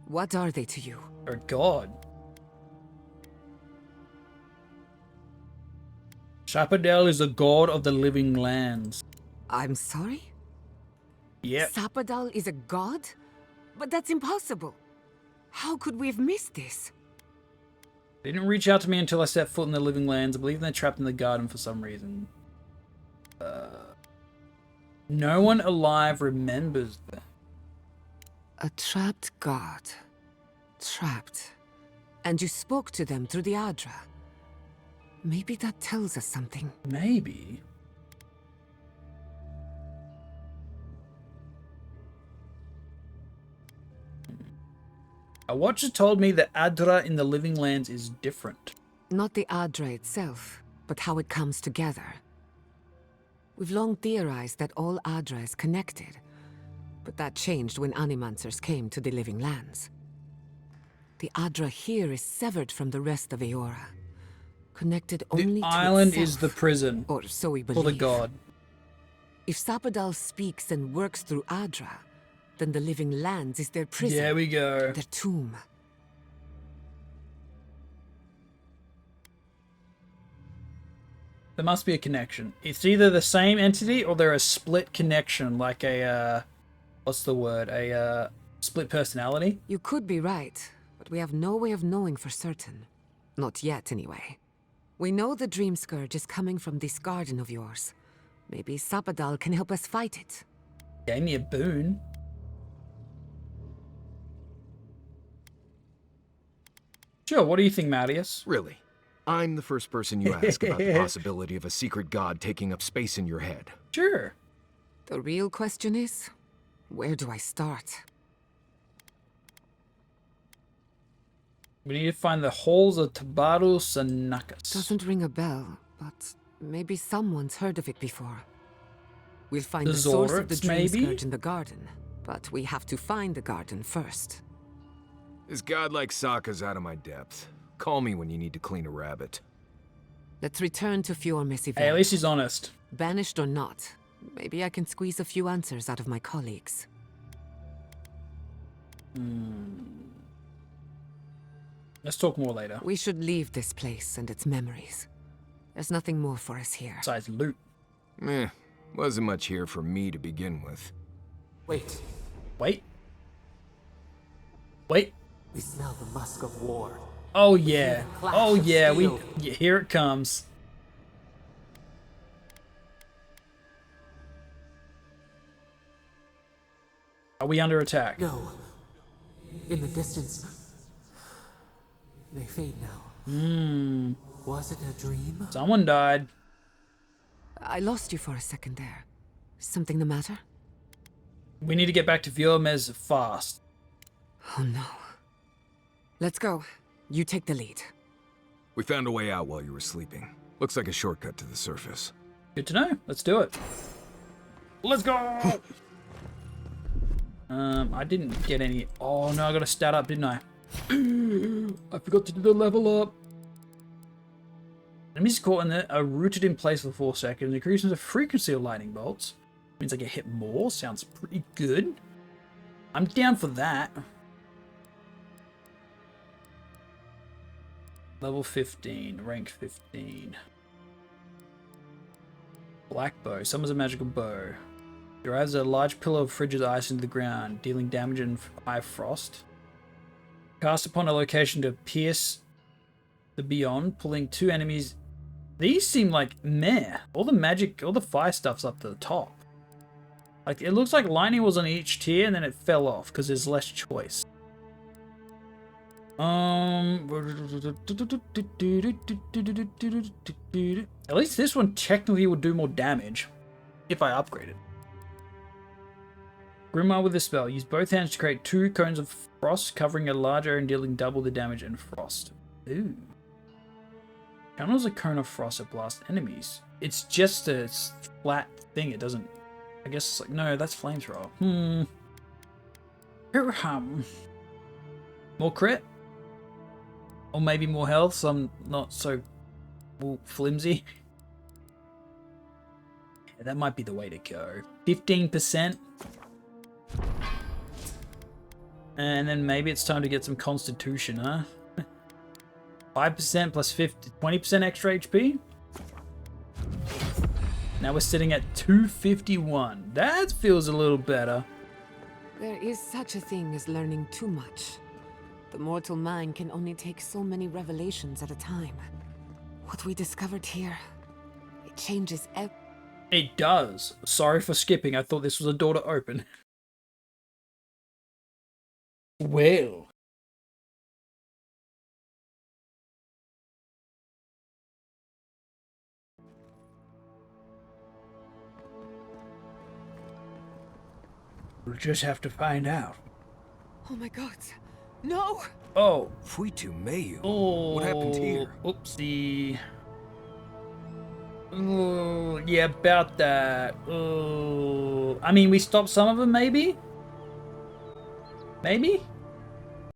What are they to you? They're a god. Shapadal is a god of the living lands. I'm sorry? Yep. Sapadal is a god? But that's impossible. How could we have missed this? They didn't reach out to me until I set foot in the living lands. I believe they're trapped in the garden for some reason. No one alive remembers them. A trapped god. Trapped. And you spoke to them through the Adra. Maybe that tells us something. Maybe. A watcher told me that Adra in the living lands is different. Not the Adra itself, but how it comes together. We've long theorized that all Adra is connected, but that changed when Animancers came to the living lands. The Adra here is severed from the rest of Eora, connected only to island itself, is the prison. or so we believe. For the god. If Sapadal speaks and works through Adra, then the living lands is their prison. There we go. Their tomb. There must be a connection. It's either the same entity or they're a split connection, like a, what's the word? A, split personality? You could be right, but we have no way of knowing for certain. Not yet, anyway. We know the Dreamscourge is coming from this garden of yours. Maybe Sapadal can help us fight it. Gave me a boon. Sure, what do you think, Marius? Really? I'm the first person you ask about the possibility of a secret god taking up space in your head. Sure. The real question is, where do I start? We need to find the halls of Tabaru Sanakas. Doesn't ring a bell, but maybe someone's heard of it before. We'll find The the source of the Zords, maybe? Dreamscourge in the garden, but we have to find the garden first. This god like Sokka's out of my depth. Call me when you need to clean a rabbit. Let's return to Fjorm's event. Hey, at least he's honest. Banished or not, maybe I can squeeze a few answers out of my colleagues. Let's talk more later. We should leave this place and its memories. There's nothing more for us here. Besides loot. Wasn't much here for me to begin with. Wait. Wait. Wait. We smell the musk of war. Oh yeah. Oh yeah, here it comes. Are we under attack? No. In the distance. They fade now. Was it a dream? Someone died. I lost you for a second there. Something the matter? We need to get back to Viomez fast. Oh no. Let's go. You take the lead. We found a way out while you were sleeping. Looks like a shortcut to the surface. Good to know. Let's do it. Let's go! I didn't get any... Oh no, I got a stat up, didn't I? I forgot to do the level up. Enemies caught in there are rooted in place for 4 seconds. Increases the frequency of lightning bolts. Means I get hit more. Sounds pretty good. I'm down for that. Level 15. Rank 15. Black bow. Summons a magical bow. Drives a large pillar of frigid ice into the ground, dealing damage and high frost. Cast upon a location to pierce the beyond, pulling 2 enemies. These seem like meh. All the magic, all the fire stuff's up to the top. Like, it looks like lightning was on each tier and then it fell off because there's less choice. At least this one technically would do more damage if I upgrade it. Grimoire with a spell. Use both hands to create 2 cones of frost, covering a large area and dealing double the damage and frost. Ooh. Channels a cone of frost that blast enemies. It's just a flat thing. It doesn't... I guess it's like... No, that's flamethrower. More crit? Or maybe more health, so I'm not so flimsy. Yeah, that might be the way to go. 15%. And then maybe it's time to get some constitution, huh? 5% plus 20% extra HP. Now we're sitting at 251. That feels a little better. There is such a thing as learning too much. The mortal mind can only take so many revelations at a time. What we discovered here, it changes It does. Sorry for skipping. I thought this was a door to open. Well. We'll just have to find out. Oh my god. No! Oh. Fuitu Mayu. Oh. What happened here? Oopsie. Oh, yeah, about that. Oh. I mean, we stopped some of them, maybe? Maybe?